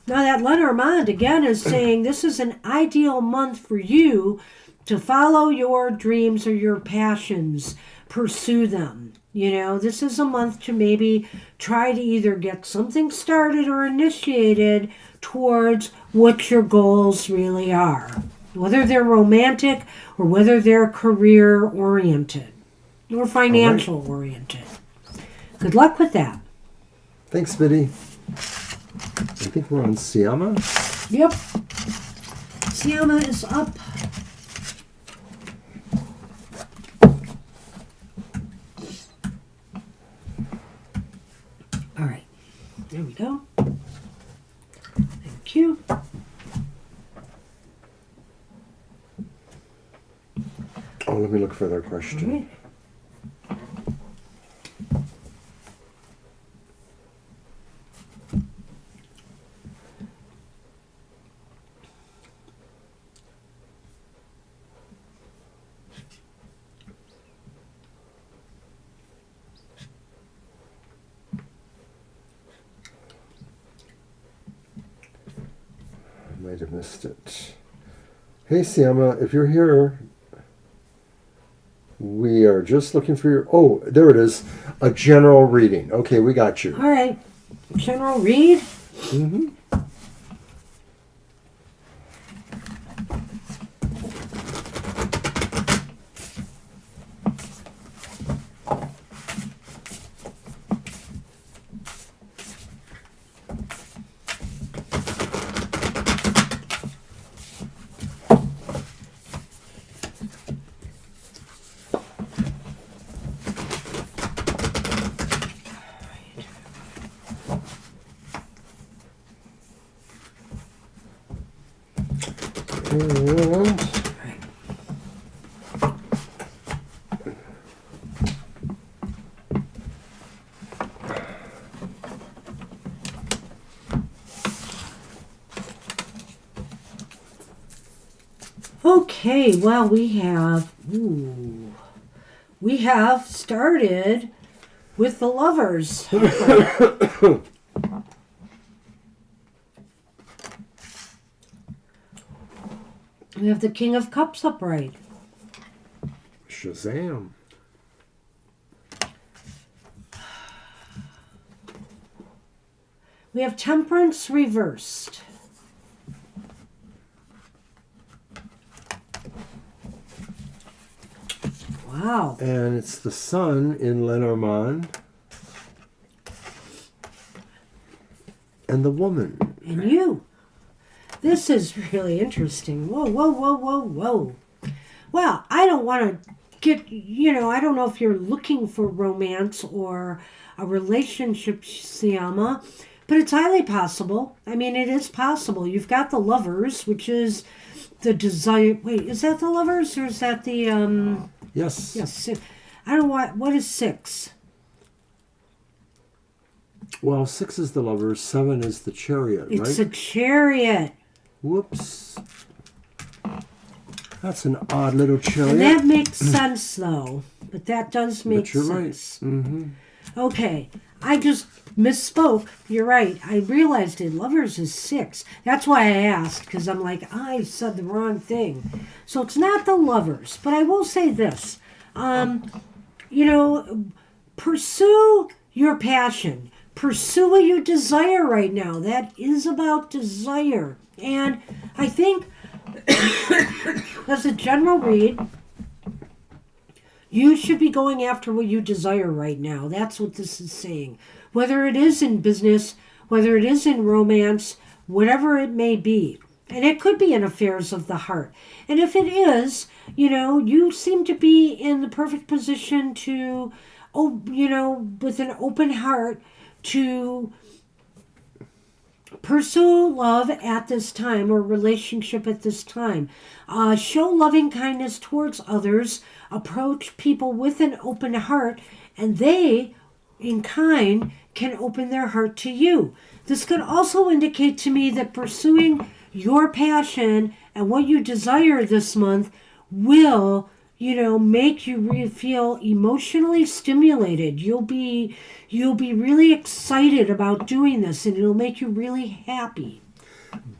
Now that Lenormand again is saying this is an ideal month for you to follow your dreams or your passions, pursue them. This is a month to maybe try to either get something started or initiated towards what your goals really are, whether they're romantic or whether they're career oriented or financial oriented. Good luck with that. Thanks, Biddy. I think we're on Siama. Yep. Siama is up. All right. There we go. Thank you. Oh, let me look for their question. All right. Might have missed it. Hey, Siama, if you're here, we are just looking for your... Oh, there it is. A general reading. Okay, we got you. All right. General read. Mm-hmm. Okay, well, we have started with the lovers. We have the King of Cups upright. Shazam. We have Temperance reversed. Wow. And it's the Sun in Lenormand. And the Woman. And you. This is really interesting. Whoa, whoa, whoa, whoa, whoa. Well, I don't want to get, I don't know if you're looking for romance or a relationship, Siama, but it's highly possible. I mean, it is possible. You've got the Lovers, which is the desire. Wait, is that the Lovers or is that the, Yes. Yes. I don't know what is 6? Well, 6 is the Lovers, 7 is the Chariot, right? It's a Chariot. Whoops. That's an odd little Chariot. And that makes sense, though. But that does make But you're sense. right. Mm-hmm. Okay. I just misspoke. You're right. I realized it. Lovers is 6. That's why I asked, because I'm like, I said the wrong thing. So it's not the Lovers. But I will say this. Pursue your passion. Pursue what you desire right now. That is about desire. And I think, as a general read, you should be going after what you desire right now. That's what this is saying. Whether it is in business, whether it is in romance, whatever it may be. And it could be in affairs of the heart. And if it is, you seem to be in the perfect position to, with an open heart to pursue love at this time or relationship at this time. Show loving kindness towards others. Approach people with an open heart, and they, in kind, can open their heart to you. This could also indicate to me that pursuing your passion and what you desire this month will, make you feel emotionally stimulated. You'll be really excited about doing this, and it'll make you really happy.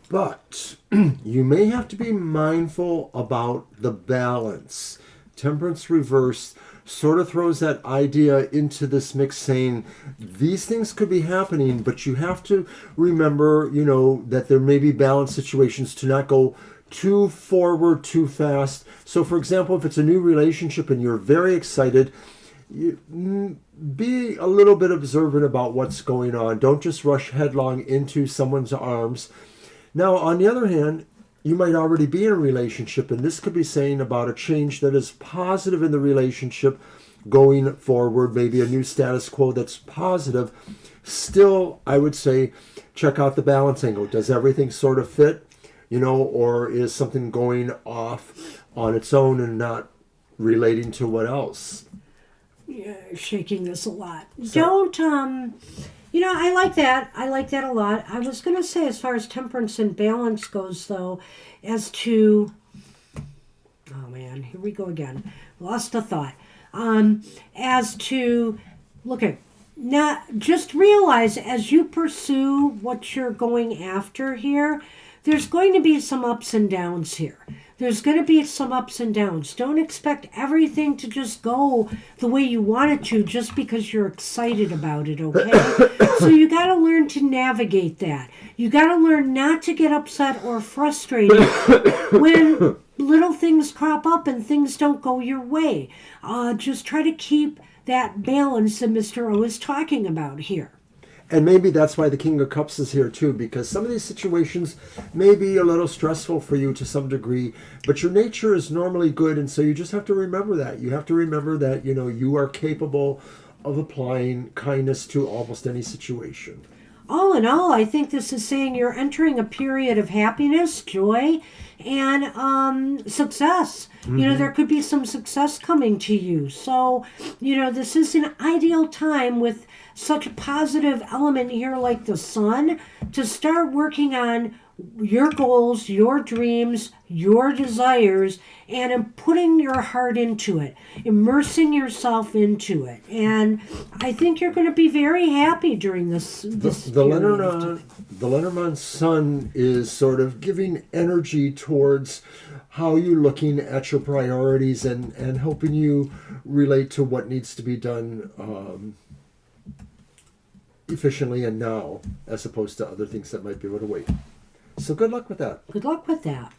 But you may have to be mindful about the balance. Temperance reverse sort of throws that idea into this mix, saying these things could be happening, but you have to remember, that there may be balance situations to not go too forward too fast. So, for example, if it's a new relationship and you're very excited, be a little bit observant about what's going on. Don't just rush headlong into someone's arms. Now, on the other hand, you might already be in a relationship, and this could be saying about a change that is positive in the relationship going forward, maybe a new status quo that's positive. Still, I would say, check out the balance angle. Does everything sort of fit, or is something going off on its own and not relating to what else? Yeah, shaking this a lot. Don't, I like that. I like that a lot. I was going to say, as far as temperance and balance goes, though, as to, oh man, here we go again. Lost a thought. As to, now just realize as you pursue what you're going after here, there's going to be some ups and downs here. There's going to be some ups and downs. Don't expect everything to just go the way you want it to just because you're excited about it, okay? So you got to learn to navigate that. You got to learn not to get upset or frustrated when little things crop up and things don't go your way. Just try to keep that balance that Mr. O is talking about here. And maybe that's why the King of Cups is here too, because some of these situations may be a little stressful for you to some degree, but your nature is normally good, and so you just have to remember that. You have to remember that, you are capable of applying kindness to almost any situation. All in all, I think this is saying you're entering a period of happiness, joy, and success. Mm-hmm. There could be some success coming to you. So, this is an ideal time with such a positive element here like the sun to start working on your goals, your dreams, your desires, and putting your heart into it, immersing yourself into it. And I think you're going to be very happy during this the Lenormand sun is sort of giving energy towards how you're looking at your priorities and helping you relate to what needs to be done efficiently and now, as opposed to other things that might be able to wait. So good luck with that. Good luck with that.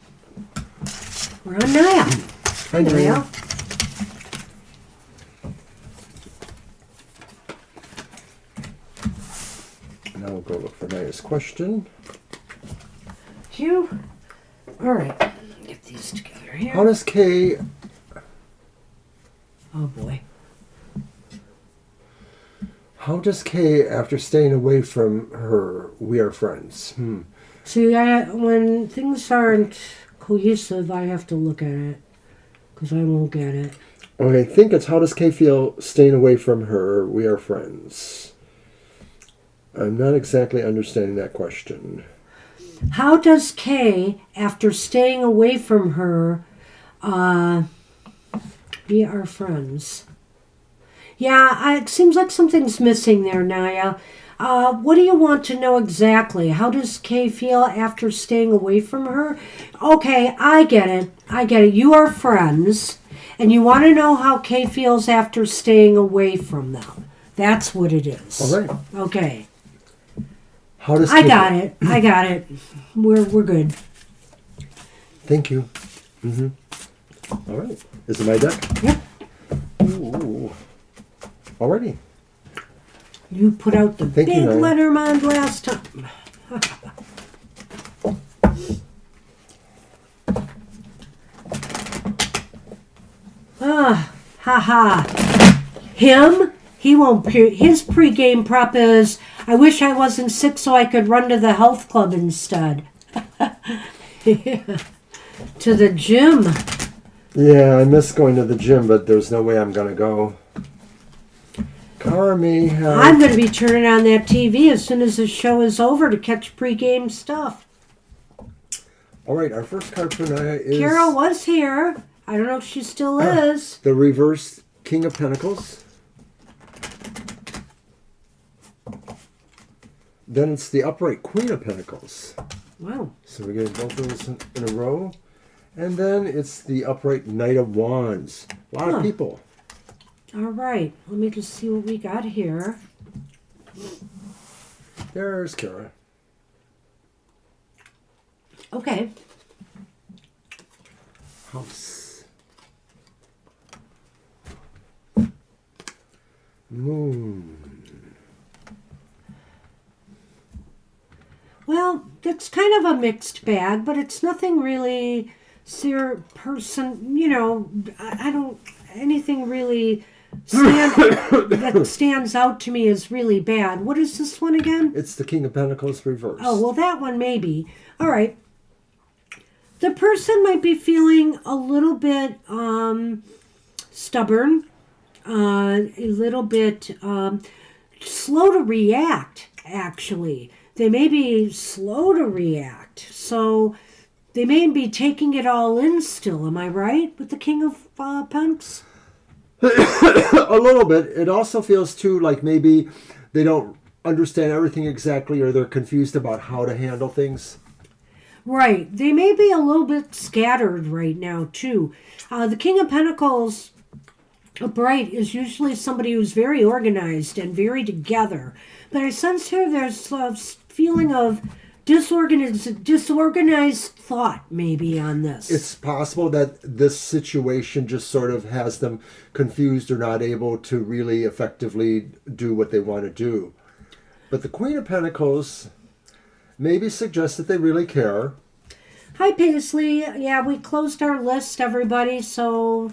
We're on Naya. Hi, Naya. Now we'll go look for Naya's question. You. All right. Get these together here. How does Kay... Oh, boy. How does Kay, after staying away from her, we are friends? See, when things aren't cohesive, I have to look at it because I won't get it. Okay, I think it's how does Kay feel staying away from her, we are friends? I'm not exactly understanding that question. How does Kay, after staying away from her, be our friends? Yeah, it seems like something's missing there, Naya. What do you want to know exactly? How does Kay feel after staying away from her? Okay, I get it. You are friends, and you want to know how Kay feels after staying away from them. That's what it is. All right. Okay. How does I got it. We're good. Thank you. All right. Is it my deck? Yep. Ooh. Alrighty. You put out the Thank you, big Naya. Lenormand last time. Ah, haha. Him? He won't. His pregame prep is, I wish I wasn't sick so I could run to the health club instead. Yeah. To the gym. Yeah, I miss going to the gym, but there's no way I'm going to go. Cara may have... I'm going to be turning on that TV as soon as the show is over to catch pregame stuff. All right, our first card for Naya is... Carol was here. I don't know if she still is. The reversed King of Pentacles. Then it's the upright Queen of Pentacles. Wow. So we get both of those in a row. And then it's the upright Knight of Wands. A lot of people. All right. Let me just see what we got here. There's Kara. Okay. House. Moon. Well, it's kind of a mixed bag, but it's nothing really I don't, anything really that stands out to me as really bad. What is this one again? It's the King of Pentacles reversed. Oh, well, that one maybe. All right. The person might be feeling a little bit stubborn, a little bit slow to react, actually. They may be slow to react, so they may be taking it all in still. Am I right with the King of Pentacles? A little bit. It also feels, too, like maybe they don't understand everything exactly or they're confused about how to handle things. Right. They may be a little bit scattered right now, too. The King of Pentacles upright is usually somebody who's very organized and very together. But I sense here there's a feeling of disorganized thought maybe on this. It's possible that this situation just sort of has them confused or not able to really effectively do what they want to do. But the Queen of Pentacles maybe suggests that they really care. Hi, Paisley. Yeah, we closed our list, everybody, so...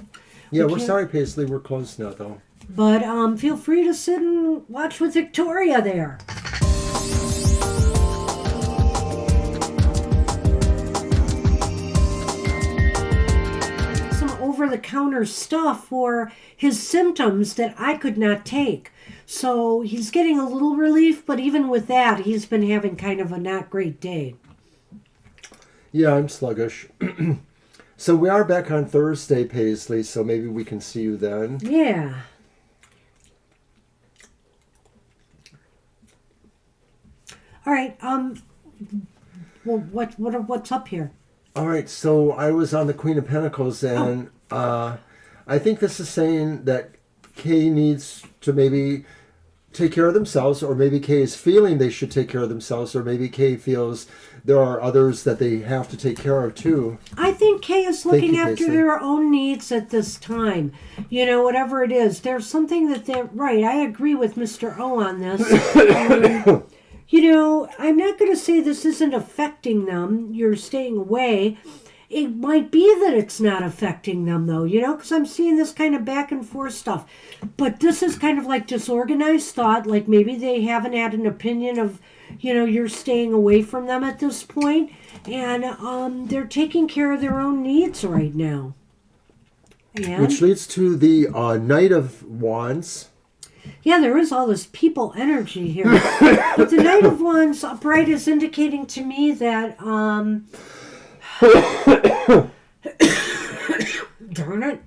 Yeah, we're sorry, Paisley. We're closed now, though. But feel free to sit and watch with Victoria there. Some over-the-counter stuff for his symptoms that I could not take. So he's getting a little relief, but even with that, he's been having kind of a not great day. Yeah, I'm sluggish. So we are back on Thursday, Paisley, so maybe we can see you then. Yeah. All right. Well, what's up here? All right, so I was on the Queen of Pentacles, and I think this is saying that Kay needs to maybe take care of themselves, or maybe Kay is feeling they should take care of themselves, or maybe Kay feels there are others that they have to take care of too. I think Kay is looking after their own needs at this time. You know, whatever it is. There's something that they're... Right, I agree with Mr. O on this. You know, I'm not going to say this isn't affecting them. You're staying away. It might be that it's not affecting them, though, you know, because I'm seeing this kind of back and forth stuff. But this is kind of like disorganized thought, like maybe they haven't had an opinion of, you know, you're staying away from them at this point, and they're taking care of their own needs right now. And, which leads to the Knight of Wands. Yeah, there is all this people energy here. But the Knight of Wands upright is indicating to me that... Darn it.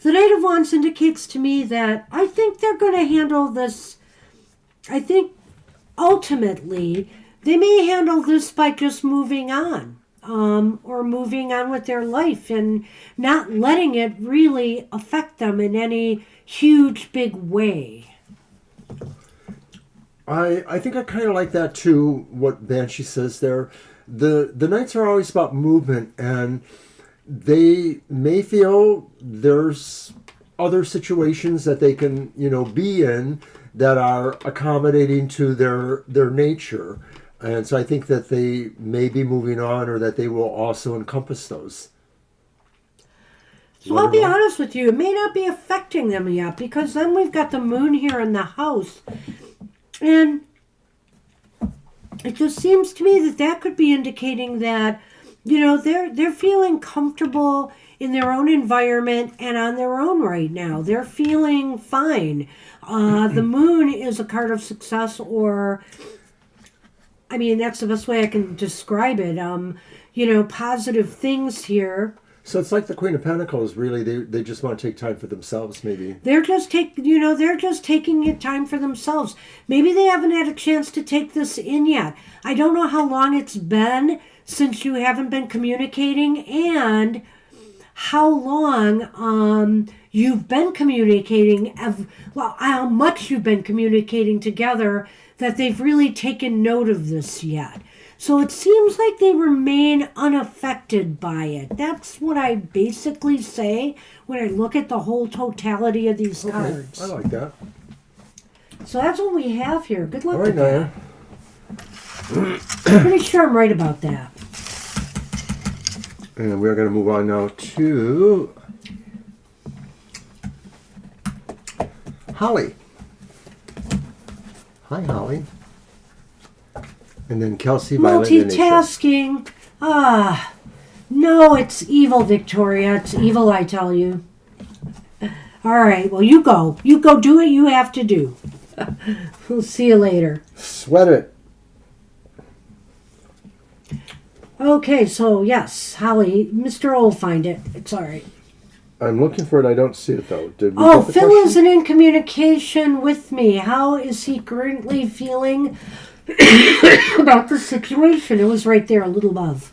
The Knight of Wands indicates to me that I think they're going to handle this. I think ultimately they may handle this by just moving on, or moving on with their life and not letting it really affect them in any huge, big way. I think I kind of like that too, what Banshee says there. The Knights are always about movement, and they may feel there's other situations that they can, be in that are accommodating to their nature. And so I think that they may be moving on, or that they will also encompass those. So I'll be honest with you, it may not be affecting them yet, because then we've got the moon here in the house. And it just seems to me that could be indicating that, they're feeling comfortable in their own environment and on their own right now. They're feeling fine. The moon is a card of success, or, I mean, that's the best way I can describe it. Positive things here. So it's like the Queen of Pentacles. Really, they just want to take time for themselves. Maybe they're just taking it time for themselves. Maybe they haven't had a chance to take this in yet. I don't know how long it's been since you haven't been communicating, and how long you've been communicating. How much you've been communicating together, that they've really taken note of this yet. So it seems like they remain unaffected by it. That's what I basically say when I look at the whole totality of these cards. I like that. So that's what we have here. Good luck All right, with Naya. that. I'm pretty sure I'm right about that. And we're going to move on now to Holly. Hi, Holly. And then Kelsey, Violet, and multitasking. No, it's evil, Victoria. It's evil, I tell you. All right, well, you go. You go do what you have to do. We'll see you later. Sweat it. Okay, so yes, Holly, Mr. O will find it. It's all right. I'm looking for it. I don't see it, though. Did we Oh, get the Phil question? isn't in communication with me. How is he currently feeling about the situation? It was right there, a little above.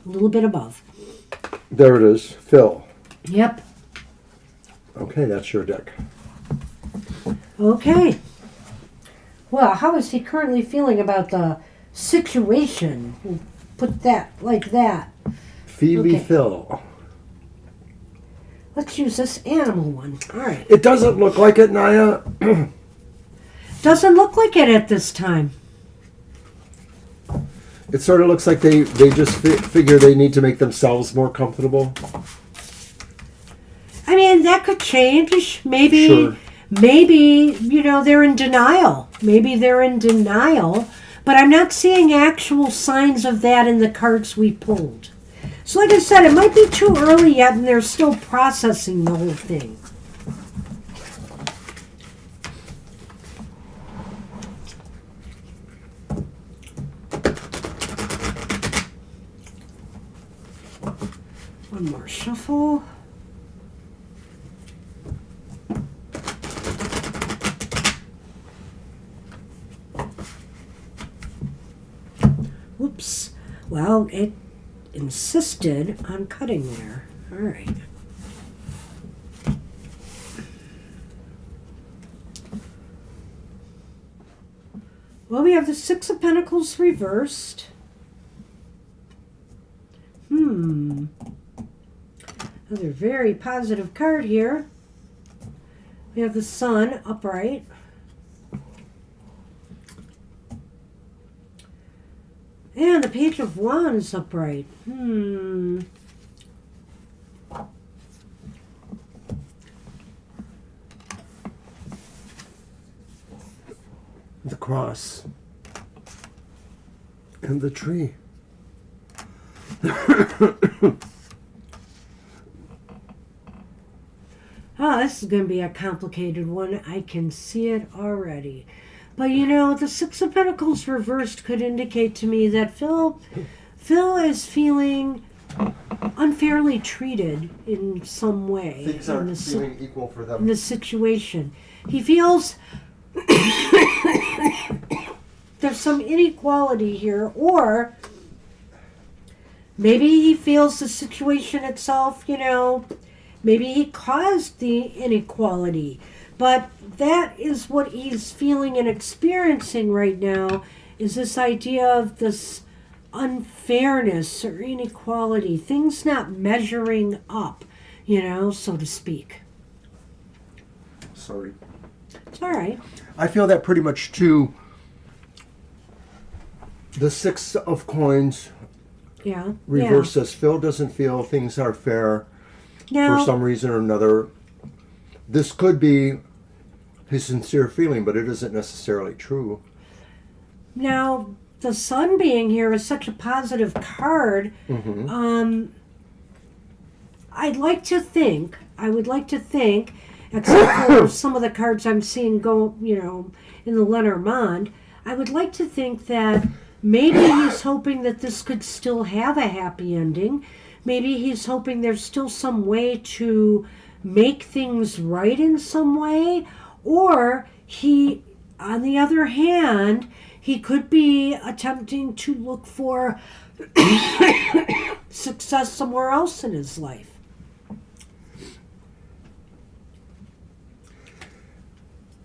A little bit above. There it is. Phil. Yep. Okay, that's your deck. Okay. Well, how is he currently feeling about the situation? We'll put that like that. Phoebe Okay. Phil. Let's use this animal one. All right. It doesn't look like it, Naya. Doesn't look like it at this time. It sort of looks like they just figure they need to make themselves more comfortable. I mean, that could change. Maybe, Sure. maybe, they're in denial. Maybe they're in denial. But I'm not seeing actual signs of that in the cards we pulled. So like I said, it might be too early yet, and they're still processing the whole thing. One more shuffle. Whoops. Well, it insisted on cutting there. All right. Well, we have the Six of Pentacles reversed. Another very positive card here. We have the Sun upright. And the Page of Wands upright. The Cross. And the tree. Oh, this is going to be a complicated one. I can see it already. But the Six of Pentacles reversed could indicate to me that Phil is feeling unfairly treated in some way. Things aren't feeling equal for them. In the situation. He feels there's some inequality here, or maybe he feels the situation itself, maybe he caused the inequality. But that is what he's feeling and experiencing right now, is this idea of this unfairness or inequality, things not measuring up, so to speak. Sorry. It's all right. I feel that pretty much too. The Six of Coins Yeah. reverse says Phil doesn't feel things are fair Now, for some reason or another. This could be his sincere feeling, but it isn't necessarily true. now, the sun being here is such a positive card. I would like to think, except for some of the cards I'm seeing go, in the Lenormand, I would like to think that maybe he's hoping that this could still have a happy ending. Maybe he's hoping there's still some way to make things right in some way. Or he, on the other hand, he could be attempting to look for success somewhere else in his life.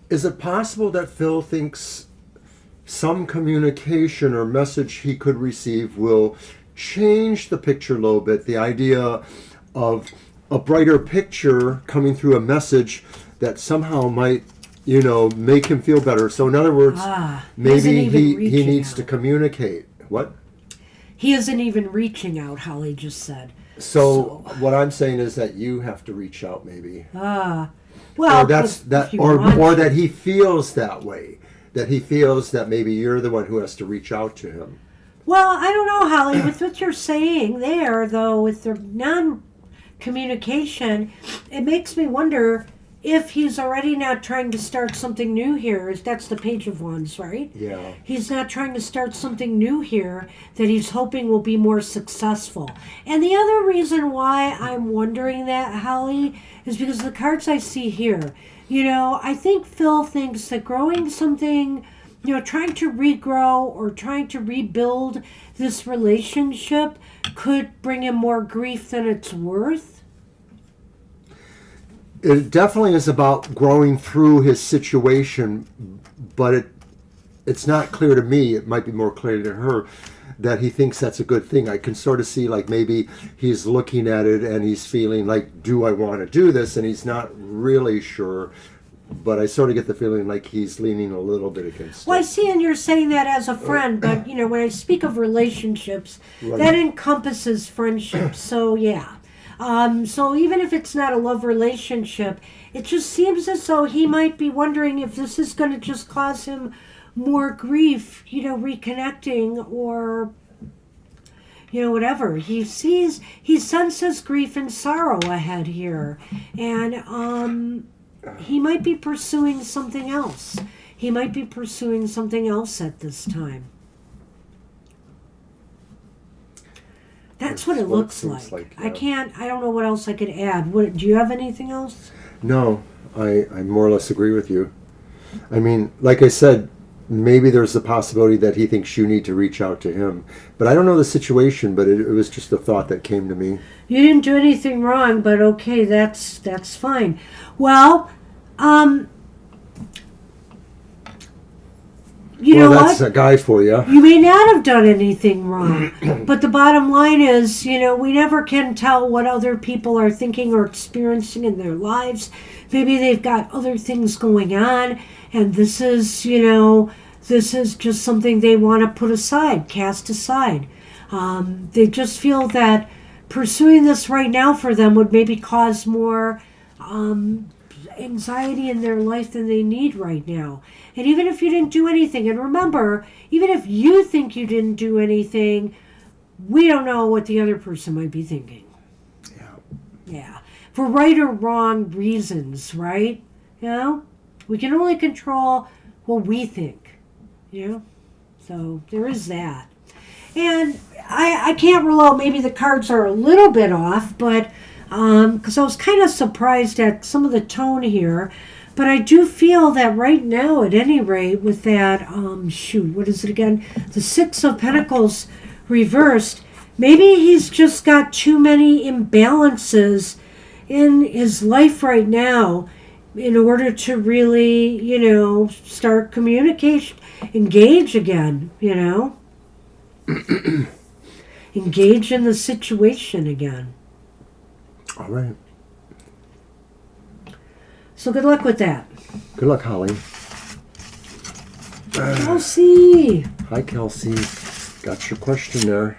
Is it possible that Phil thinks some communication or message he could receive will change the picture a little bit? The idea of a brighter picture coming through a message that somehow might, make him feel better. So in other words, maybe he needs to communicate. What? He isn't even reaching out, Holly just said. So what I'm saying is that you have to reach out, maybe. Well, or that he feels that way. That he feels that maybe you're the one who has to reach out to him. Well, I don't know, Holly. With what you're saying there, though, with the non-communication, it makes me wonder if he's already not trying to start something new here. That's the Page of Wands, right? Yeah. He's not trying to start something new here that he's hoping will be more successful. And the other reason why I'm wondering that, Holly, is because the cards I see here, I think Phil thinks that growing something, trying to regrow or trying to rebuild this relationship could bring him more grief than it's worth. It definitely is about growing through his situation, but it's not clear to me, it might be more clear to her, that he thinks that's a good thing. I can sort of see like maybe he's looking at it and he's feeling like, do I want to do this? And he's not really sure, but I sort of get the feeling like he's leaning a little bit against Well, I it. see, and you're saying that as a friend, but, when I speak of relationships, Right. that encompasses friendships, so yeah. So even if it's not a love relationship, it just seems as though he might be wondering if this is going to just cause him more grief, reconnecting or, whatever. He senses grief and sorrow ahead here. And he might be pursuing something else. He might be pursuing something else at this time. That's what it looks like. Yeah. I don't know what else I could add. Do you have anything else? No, I more or less agree with you. I mean, like I said, maybe there's a possibility that he thinks you need to reach out to him. But I don't know the situation, but it was just a thought that came to me. You didn't do anything wrong, but okay, that's fine. Well, you know that's what? a guy for you. You may not have done anything wrong, but the bottom line is, we never can tell what other people are thinking or experiencing in their lives. Maybe they've got other things going on, and this is just something they want to put aside, cast aside. They just feel that pursuing this right now for them would maybe cause more anxiety in their life than they need right now. And even if you didn't do anything, and remember, even if you think you didn't do anything, we don't know what the other person might be thinking. Yeah. For right or wrong reasons, right? We can only control what we think. So there is that. And I can't rule out, maybe the cards are a little bit off, but because I was kind of surprised at some of the tone here. But I do feel that right now, at any rate, with that, what is it again? The Six of Pentacles reversed, maybe he's just got too many imbalances in his life right now in order to really, start communication, engage again, engage in the situation again. All right. So good luck with that. Good luck, Holly. Kelsey. Hi, Kelsey. Got your question there.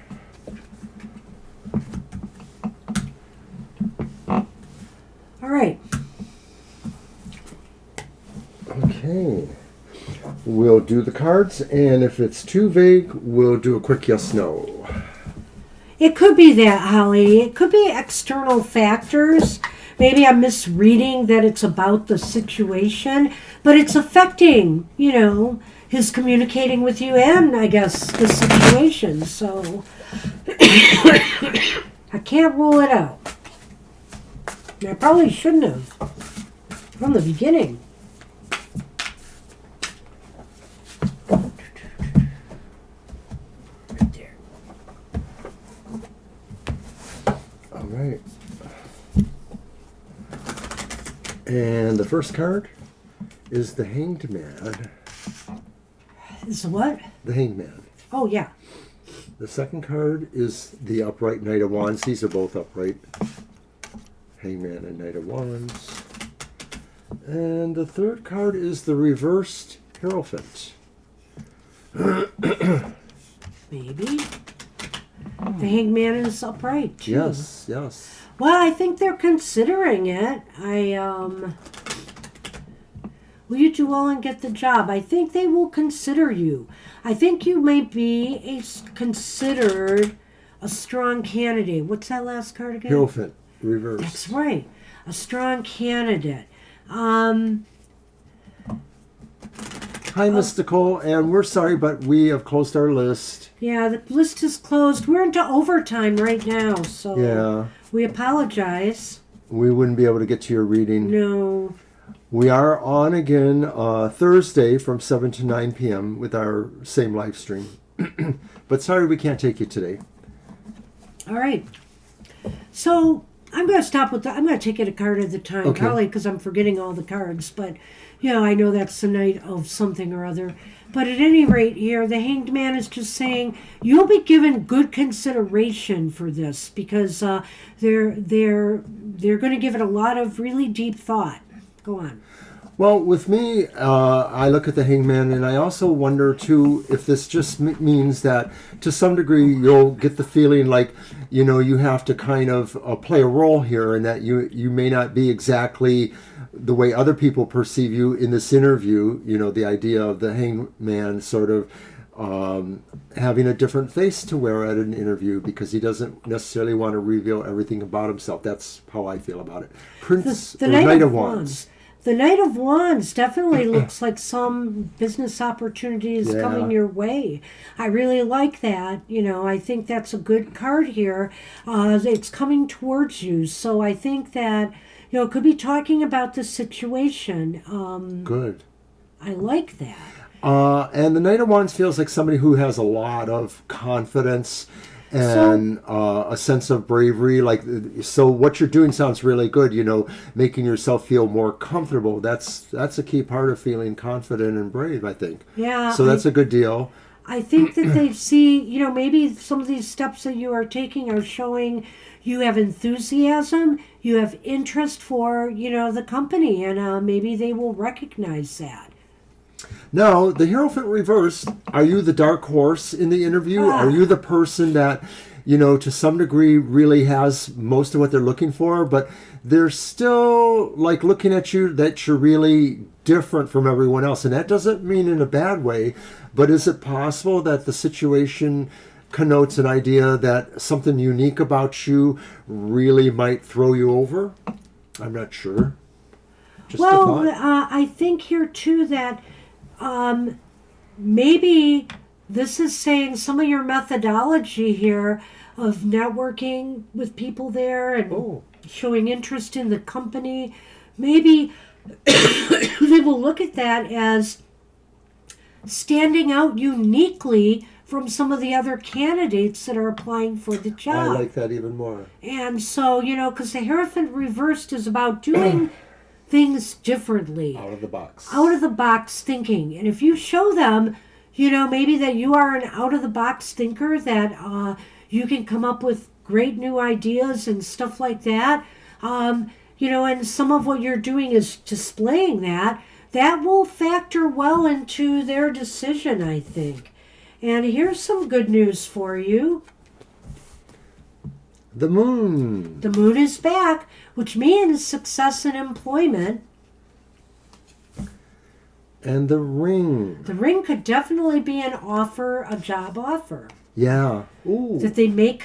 All right. Okay. We'll do the cards, and if it's too vague, we'll do a quick yes/no. It could be that, Holly. It could be external factors. Maybe I'm misreading that it's about the situation, but it's affecting, his communicating with you and, I guess, the situation. So I can't rule it out. I probably shouldn't have from the beginning. Right there. All right. And the first card is the Hanged Man. Is what? The Hanged Man. Oh, yeah. The second card is the upright Knight of Wands. These are both upright. Hangman and Knight of Wands. And the third card is the reversed Hierophant. Maybe. The Hangman is upright, too. Yes, yes. Well, I think they're considering it. Will you do well and get the job? I think they will consider you. I think you may be considered a strong candidate. What's that last card again? Hierophant, reversed. That's right. A strong candidate. Hi, Miss Nicole, and we're sorry, but we have closed our list. Yeah, the list is closed. We're into overtime right now, so Yeah. we apologize. We wouldn't be able to get to your reading. No. We are on again Thursday from 7 to 9 p.m. with our same live stream. But sorry we can't take you today. All right. So I'm going to stop with that. I'm going to take it a card at a time, Okay. probably because I'm forgetting all the cards. But, I know that's the night of something or other. But at any rate here, the Hanged Man is just saying you'll be given good consideration for this because they're going to give it a lot of really deep thought. Go on. Well, with me, I look at the Hangman, and I also wonder, too, if this just means that, to some degree, you'll get the feeling like, you have to kind of play a role here, and that you may not be exactly the way other people perceive you in this interview. The idea of the Hangman sort of having a different face to wear at an interview because he doesn't necessarily want to reveal everything about himself. That's how I feel about it. The Knight of Wands. The Knight of Wands definitely looks like some business opportunities coming your way. I really like that. I think that's a good card here. It's coming towards you. So I think that, it could be talking about the situation. Good. I like that. And the Knight of Wands feels like somebody who has a lot of confidence and a sense of bravery. So what you're doing sounds really good, making yourself feel more comfortable. That's a key part of feeling confident and brave, I think. Yeah. So that's a good deal. I think that they see, maybe some of these steps that you are taking are showing you have enthusiasm, you have interest for, the company, and maybe they will recognize that. Now, the Hierophant reversed, are you the dark horse in the interview? Are you the person that, to some degree really has most of what they're looking for, but they're still looking at you that you're really different from everyone else? And that doesn't mean in a bad way, but is it possible that the situation connotes an idea that something unique about you really might throw you over? I'm not sure. Just a thought. I think here too that maybe this is saying some of your methodology here of networking with people there and showing interest in the company, maybe they will look at that as standing out uniquely from some of the other candidates that are applying for the job. I like that even more. And so, because the Hierophant reversed is about doing things differently. Out of the box. Out of the box thinking. And if you show them, maybe that you are an out of the box thinker, that you can come up with great new ideas and stuff like that, and some of what you're doing is displaying that will factor well into their decision, I think. And here's some good news for you. The moon. The moon is back, which means success in employment. And the ring. The ring could definitely be an offer, a job offer. Yeah. Ooh. That they may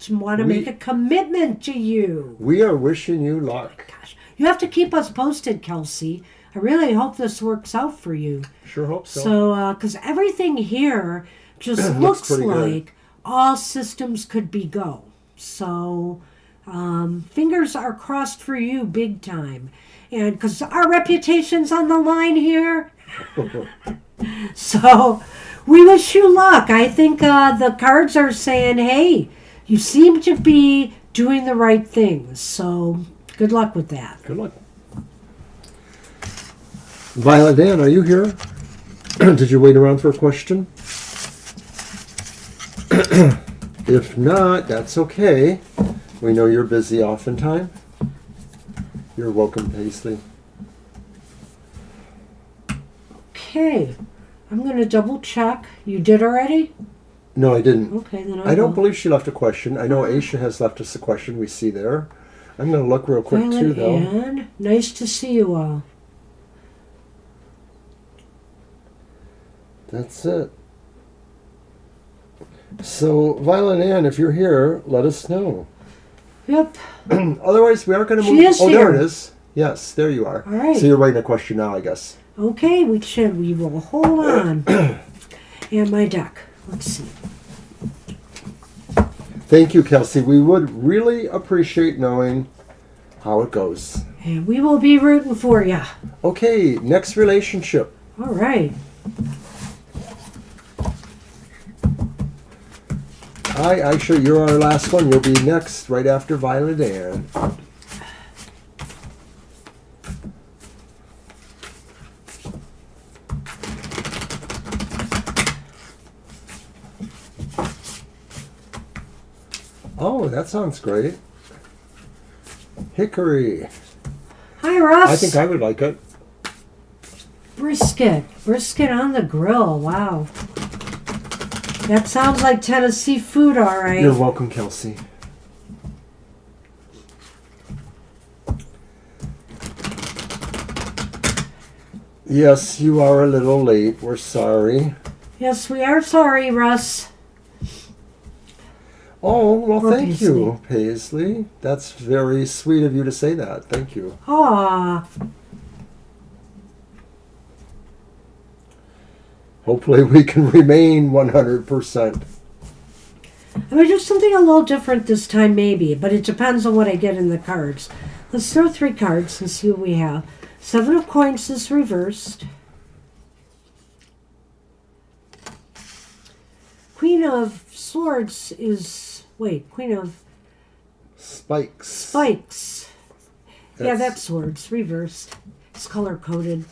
want to make a commitment to you. We are wishing you luck. Gosh, you have to keep us posted, Kelsey. I really hope this works out for you. Sure hope so. So, because everything here just looks like all systems could be go. So, fingers are crossed for you big time. And because our reputation's on the line here. So, we wish you luck. I think the cards are saying, hey, you seem to be doing the right things. So, good luck with that. Good luck. Violet Ann, are you here? Did you wait around for a question? If not, that's okay. We know you're busy oftentimes. You're welcome, Paisley. Okay. I'm going to double check. You did already? No, I didn't. Okay, then I don't believe she left a question. I know Aisha has left us a question we see there. I'm going to look real quick too, though. Ann, nice to see you all. That's it. So, Violet Ann, if you're here, let us know. Yep. Otherwise, we aren't going to move. She is here. There it is. Yes, there you are. All right. So you're writing a question now, I guess. Okay, we will hold on. And my deck. Let's see. Thank you, Kelsey. We would really appreciate knowing how it goes. And we will be rooting for you. Okay, next relationship. All right. Hi, Aisha, you're our last one. You'll be next, right after Violet Ann. Oh, that sounds great. Hickory. Hi, Russ. I think I would like it. Brisket. Brisket on the grill. Wow. That sounds like Tennessee food, all right. You're welcome, Kelsey. Yes, you are a little late. We're sorry. Yes, we are sorry, Russ. Oh, well, Or thank you, Paisley. That's very sweet of you to say that. Thank you. Aw. Hopefully we can remain 100%. I'm going to do something a little different this time, maybe, but it depends on what I get in the cards. Let's throw 3 cards and see what we have. 7 of coins is reversed. Queen of swords is... Wait, Queen of... Spikes. Spikes. Yeah, that's swords. Reversed. It's color-coded.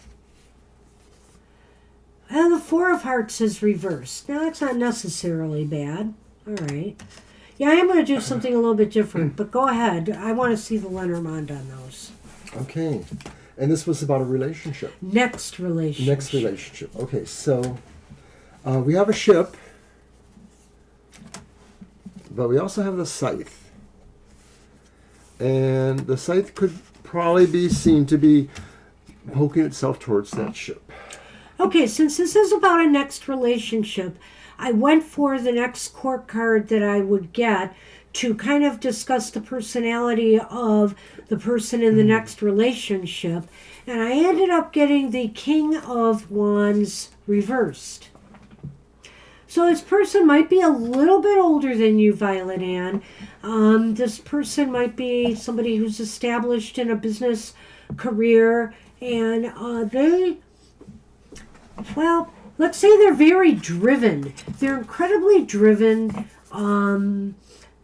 And the 4 of hearts is reversed. Now, that's not necessarily bad. All right. Yeah, I am going to do something a little bit different, but go ahead. I want to see the Lenormand on those. Okay. And this was about a relationship. Next relationship. Next relationship. Okay, so we have a ship, but we also have the scythe. And the scythe could probably be seen to be poking itself towards that ship. Okay, since this is about a next relationship, I went for the next court card that I would get to kind of discuss the personality of the person in the next relationship. And I ended up getting the King of Wands reversed. So this person might be a little bit older than you, Violet Ann. This person might be somebody who's established in a business career, and well, let's say they're very driven. They're incredibly driven.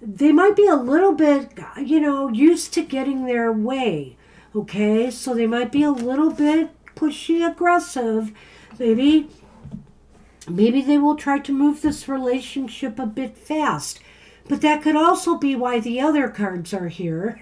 They might be a little bit, used to getting their way. Okay, so they might be a little bit pushy, aggressive. Maybe they will try to move this relationship a bit fast. But that could also be why the other cards are here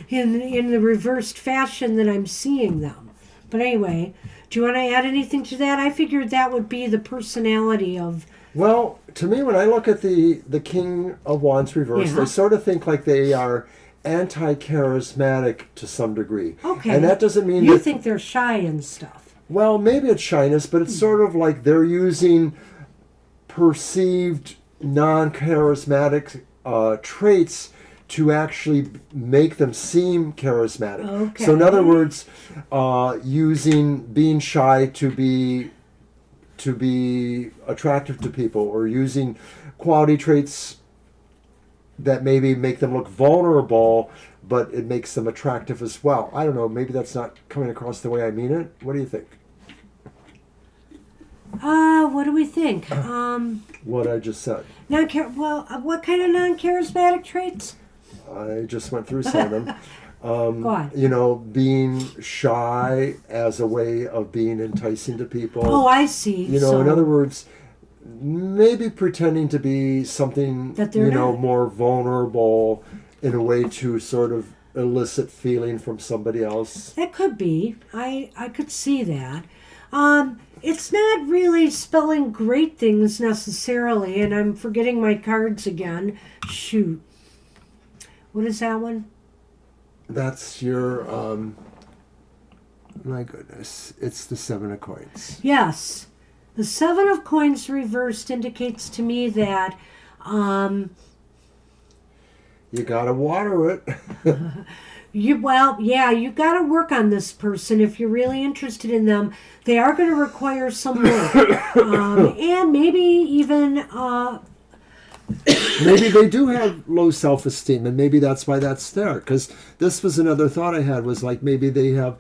in the reversed fashion that I'm seeing them. But anyway, do you want to add anything to that? I figured that would be the personality of... Well, to me, when I look at the King of Wands reversed, I sort of think like they are anti-charismatic to some degree. Okay. And that doesn't mean you think they're shy and stuff. Well, maybe it's shyness, but it's sort of like they're using perceived non-charismatic traits to actually make them seem charismatic. Okay. So in other words, using being shy to be attractive to people, or using quality traits that maybe make them look vulnerable, but it makes them attractive as well. I don't know, maybe that's not coming across the way I mean it. What do you think? What do we think? What I just said. What kind of non-charismatic traits? I just went through some of them. Go on. You know, being shy as a way of being enticing to people. Oh, I see. You know, in other words, maybe pretending to be something, that they're not. more vulnerable in a way to sort of elicit feeling from somebody else. That could be. I could see that. It's not really spelling great things necessarily, and I'm forgetting my cards again. Shoot. What is that one? That's your, my goodness, it's the Seven of Coins. Yes. The Seven of Coins reversed indicates to me that you gotta water it. you got to work on this person if you're really interested in them. They are going to require some work, and maybe even maybe they do have low self-esteem, and maybe that's why that's there. Because this was another thought I had, was like maybe they have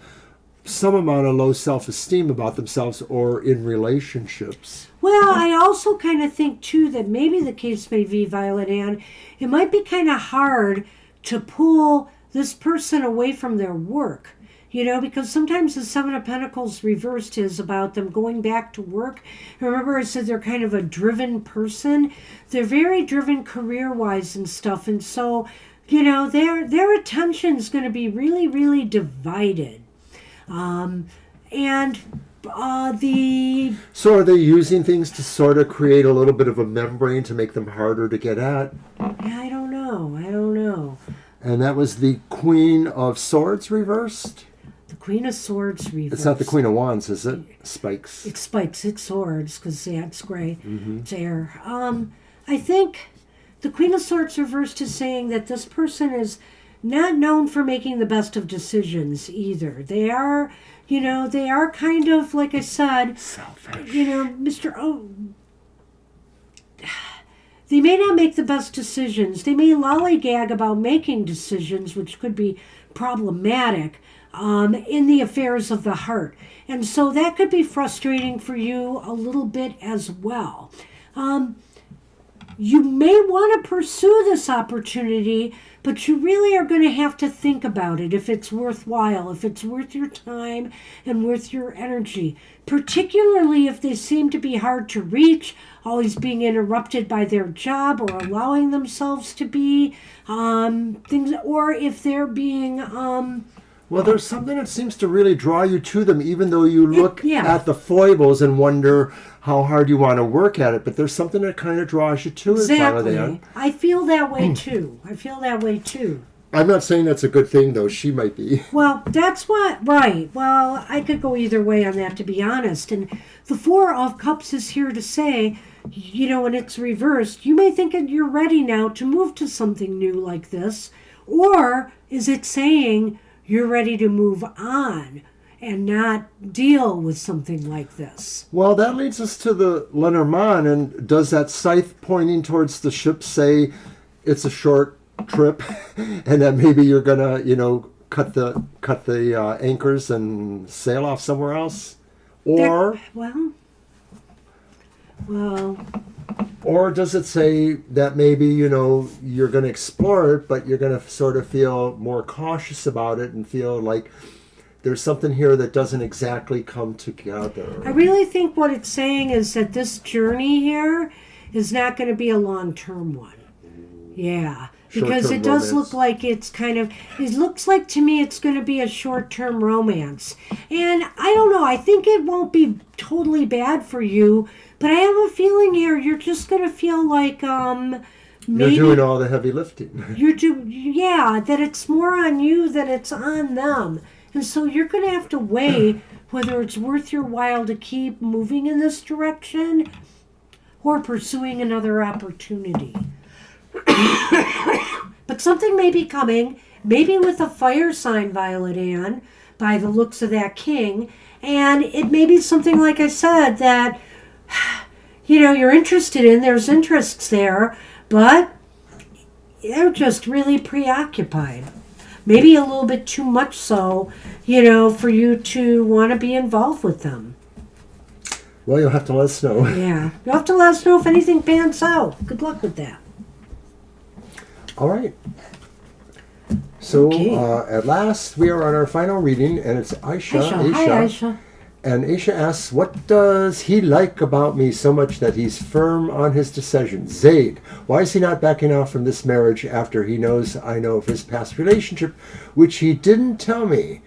some amount of low self-esteem about themselves or in relationships. Well, I also kind of think too that maybe the case may be, Violet Ann, it might be kind of hard to pull this person away from their work. You know, because sometimes the Seven of Pentacles reversed is about them going back to work. Remember, I said they're kind of a driven person. They're very driven career-wise and stuff. And so, you know, their attention's going to be really, really divided. So are they using things to sort of create a little bit of a membrane to make them harder to get at? Yeah, I don't know. And that was the Queen of Swords reversed? The Queen of Swords reversed. It's not the Queen of Wands, is it? Spikes. It's spikes. It's swords, because that's gray. Mm-hmm. It's air. I think the Queen of Swords reversed is saying that this person is not known for making the best of decisions either. They are kind of, like I said, selfish. You know, they may not make the best decisions. They may lollygag about making decisions, which could be problematic in the affairs of the heart. And so that could be frustrating for you a little bit as well. You may want to pursue this opportunity, but you really are going to have to think about it if it's worthwhile, if it's worth your time and worth your energy, particularly if they seem to be hard to reach, always being interrupted by their job or allowing themselves to be things, or if they're being... well, there's something that seems to really draw you to them, even though you look Yeah. at the foibles and wonder how hard you want to work at it. But there's something that kind of draws you to it. Exactly. I feel that way too. I'm not saying that's a good thing, though. She might be. Well, that's what, right. Well, I could go either way on that, to be honest. And the Four of Cups is here to say, you know, when it's reversed, you may think that you're ready now to move to something new like this. Or is it saying you're ready to move on and not deal with something like this? Well, that leads us to the Lenormand. And does that scythe pointing towards the ship say it's a short trip and that maybe you're gonna, you know, cut the anchors and sail off somewhere else? Or or does it say that maybe, you know, you're going to explore it, but you're going to sort of feel more cautious about it and feel like there's something here that doesn't exactly come together? I really think what it's saying is that this journey here is not going to be a long-term one. Yeah. Because Short-term it does romance. look like it looks like to me it's going to be a short-term romance. And I don't know, I think it won't be totally bad for you, but I have a feeling here you're just going to feel like maybe You're doing all the heavy lifting. that it's more on you than it's on them. And so you're going to have to weigh whether it's worth your while to keep moving in this direction or pursuing another opportunity. But something may be coming, maybe with a fire sign, Violet Ann, by the looks of that king. And it may be something, like I said, that, you're interested in. There's interests there, but they're just really preoccupied. Maybe a little bit too much so, for you to want to be involved with them. Well, you'll have to let us know. Yeah. You'll have to let us know if anything pans out. Good luck with that. All right. So Okay. at last, we are on our final reading, and it's Aisha. Hi, Aisha. And Aisha asks, what does he like about me so much that he's firm on his decision? Zaid, why is he not backing off from this marriage after he knows I know of his past relationship, which he didn't tell me?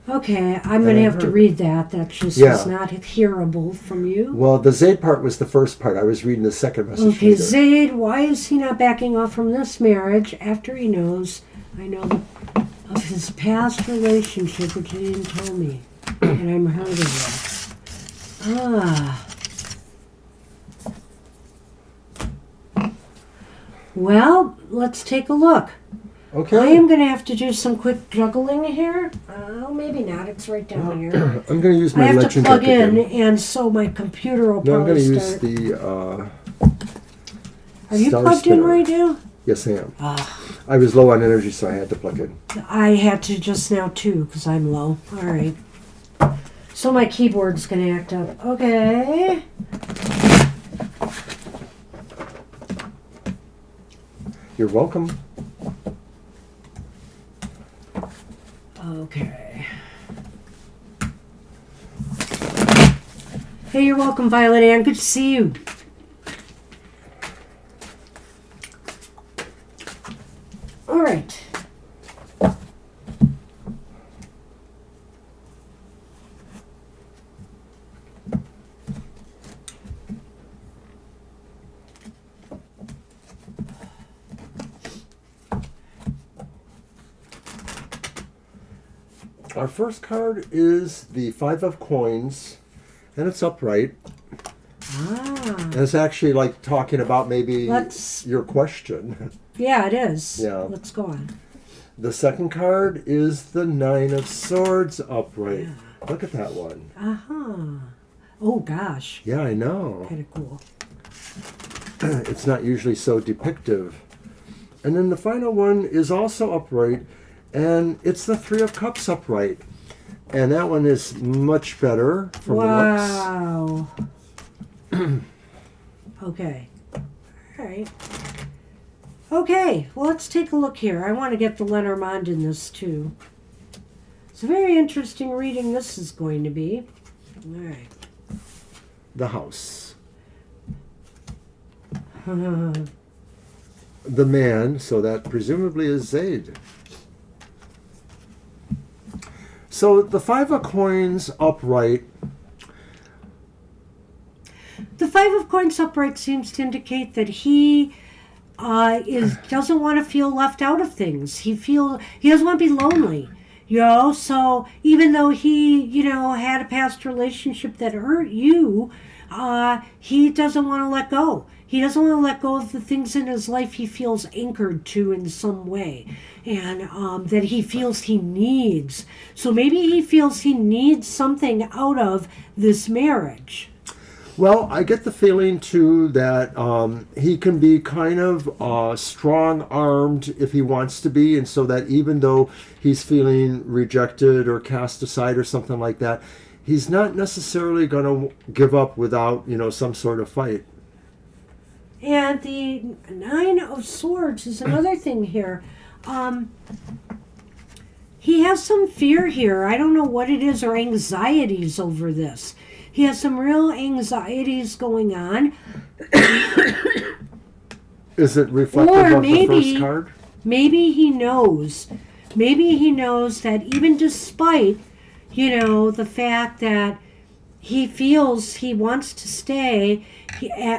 Okay, I'm going to have to read that. That just is not hearable from you. Well, the Zaid part was the first part. I was reading the second message. Okay, later. Zaid, why is he not backing off from this marriage after he knows I know of his past relationship, which he didn't tell me, and I'm hurting him? Well, let's take a look. Okay. I am going to have to do some quick juggling here. Maybe not. It's right down here. I'm going to use I my have to legend plug deck in, again. and so my computer will No, I'm probably going to start. use the Are you Star plugged in Spinner. right now? Yes, I am. I was low on energy, so I had to plug in. I had to just now too, because I'm low. All right. So my keyboard's going to act up. Okay. You're welcome. Okay. Hey, you're welcome, Violet Ann. Good to see you. All right. Our first card is the Five of Coins, and it's upright. And it's actually like talking about maybe your question. Yeah, it is. Yeah. Let's go on. The second card is the Nine of Swords upright. Yeah. Look at that one. Oh, gosh. Yeah, I know. Kind of cool. It's not usually so depictive. And then the final one is also upright, and it's the Three of Cups upright. And that one is much better from the looks. Wow. Okay. All right. Okay, well, let's take a look here. I want to get the Lenormand in this, too. It's a very interesting reading this is going to be. All right. The House. The Man, so that presumably is Zaid. So the Five of Coins upright. The Five of Coins upright seems to indicate that he doesn't want to feel left out of things. He doesn't want to be lonely, So even though he, had a past relationship that hurt you, he doesn't want to let go. He doesn't want to let go of the things in his life he feels anchored to in some way, and that he feels he needs. So maybe he feels he needs something out of this marriage. Well, I get the feeling, too, that he can be kind of strong-armed if he wants to be, and so that even though he's feeling rejected or cast aside or something like that, he's not necessarily going to give up without, some sort of fight. And the Nine of Swords is another thing here. He has some fear here. I don't know what it is, or anxieties over this. He has some real anxieties going on. Is it reflective Or of the first card? maybe he knows. Maybe he knows that even despite, the fact that he feels he wants to stay,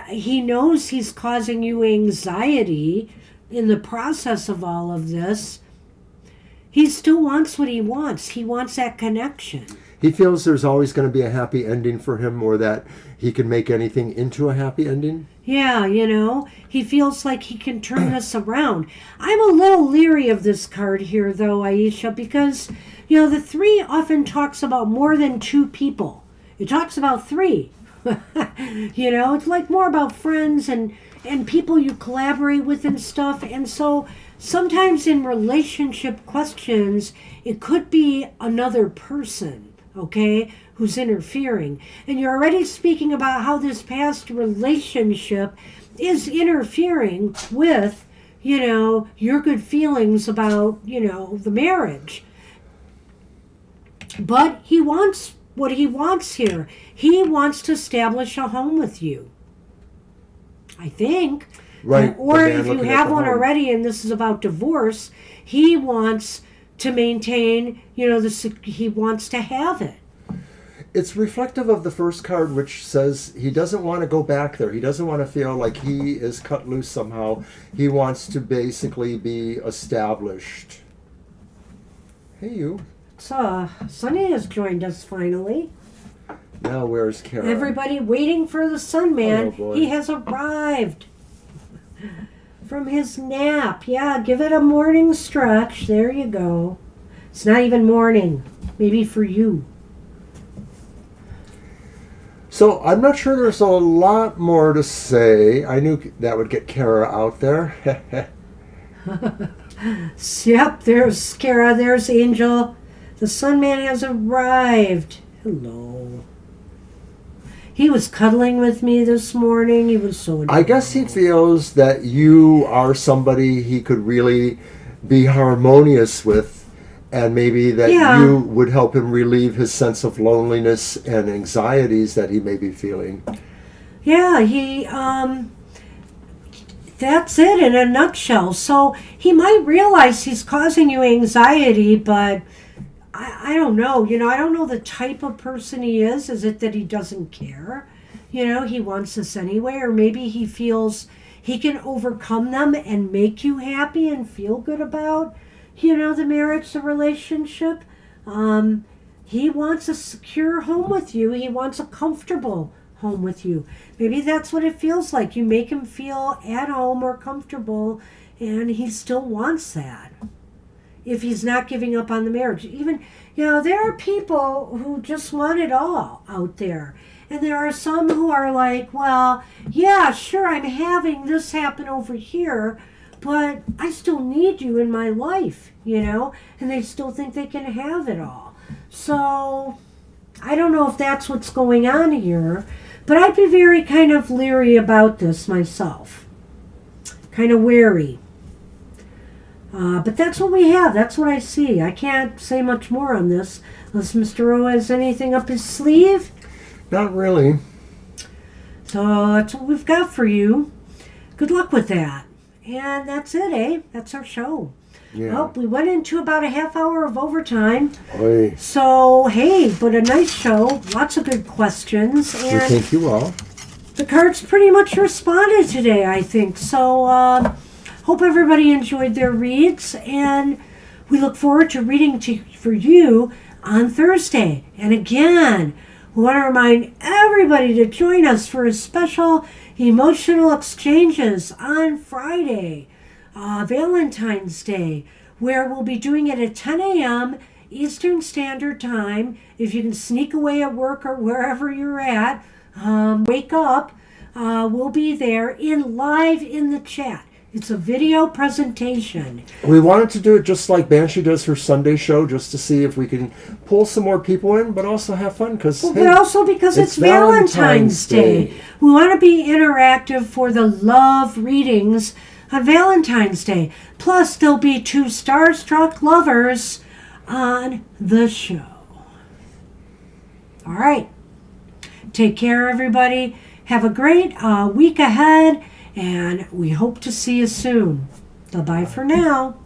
he knows he's causing you anxiety in the process of all of this. He still wants what he wants. He wants that connection. He feels there's always going to be a happy ending for him, or that he can make anything into a happy ending. Yeah, he feels like he can turn this around. I'm a little leery of this card here, though, Aisha, because, the 3 often talks about more than 2 people. It talks about 3. It's like more about friends and people you collaborate with and stuff. And so sometimes in relationship questions, it could be another person, okay, who's interfering. And you're already speaking about how this past relationship is interfering with, your good feelings about, the marriage. But he wants what he wants here. He wants to establish a home with you, I think. Right. Or if you have one already and this is about divorce, he wants to maintain, he wants to have it. It's reflective of the first card, which says he doesn't want to go back there. He doesn't want to feel like he is cut loose somehow. He wants to basically be established. Hey, you. So, Sunny has joined us finally. Now, where's Kara? Everybody waiting for the Sun Man. Oh, boy. He has arrived from his nap. Yeah, give it a morning stretch. There you go. It's not even morning. Maybe for you. So I'm not sure there's a lot more to say. I knew that would get Kara out there. Yep, there's Kara, there's Angel. The Sun Man has arrived. Hello. He was cuddling with me this morning. He was so adorable. I guess he feels that you are somebody he could really be harmonious with, and maybe that you would help him relieve his sense of loneliness and anxieties that he may be feeling. Yeah, that's it in a nutshell. So he might realize he's causing you anxiety, but I don't know. I don't know the type of person he is. Is it that he doesn't care? He wants this anyway, or maybe he feels he can overcome them and make you happy and feel good about the marriage, the relationship. He wants a secure home with you. He wants a comfortable home with you. Maybe that's what it feels like. You make him feel at home or comfortable, and he still wants that. If he's not giving up on the marriage. Even, there are people who just want it all out there. And there are some who are like, well, yeah, sure, I'm having this happen over here, but I still need you in my life, and they still think they can have it all. So I don't know if that's what's going on here, but I'd be very kind of leery about this myself. Kind of wary. But that's what we have. That's what I see. I can't say much more on this unless Mr. O has anything up his sleeve. Not really. So that's what we've got for you. Good luck with that. And that's it, eh? That's our show. Yeah. Well, we went into about a half hour of overtime. Oy. So, hey, but a nice show. Lots of good questions. And thank you all. The cards pretty much responded today, I think. So, hope everybody enjoyed their reads. And we look forward to reading for you on Thursday. And again, we want to remind everybody to join us for a special emotional exchanges on Friday, Valentine's Day, where we'll be doing it at 10 a.m. Eastern Standard Time. If you can sneak away at work or wherever you're at, wake up. We'll be there live in the chat. It's a video presentation. We wanted to do it just like Banshee does her Sunday show, just to see if we can pull some more people in, but also have fun. But also because it's Valentine's Day. We want to be interactive for the love readings on Valentine's Day. Plus, there'll be 2 starstruck lovers on the show. All right. Take care, everybody. Have a great week ahead. And we hope to see you soon. Bye-bye for now.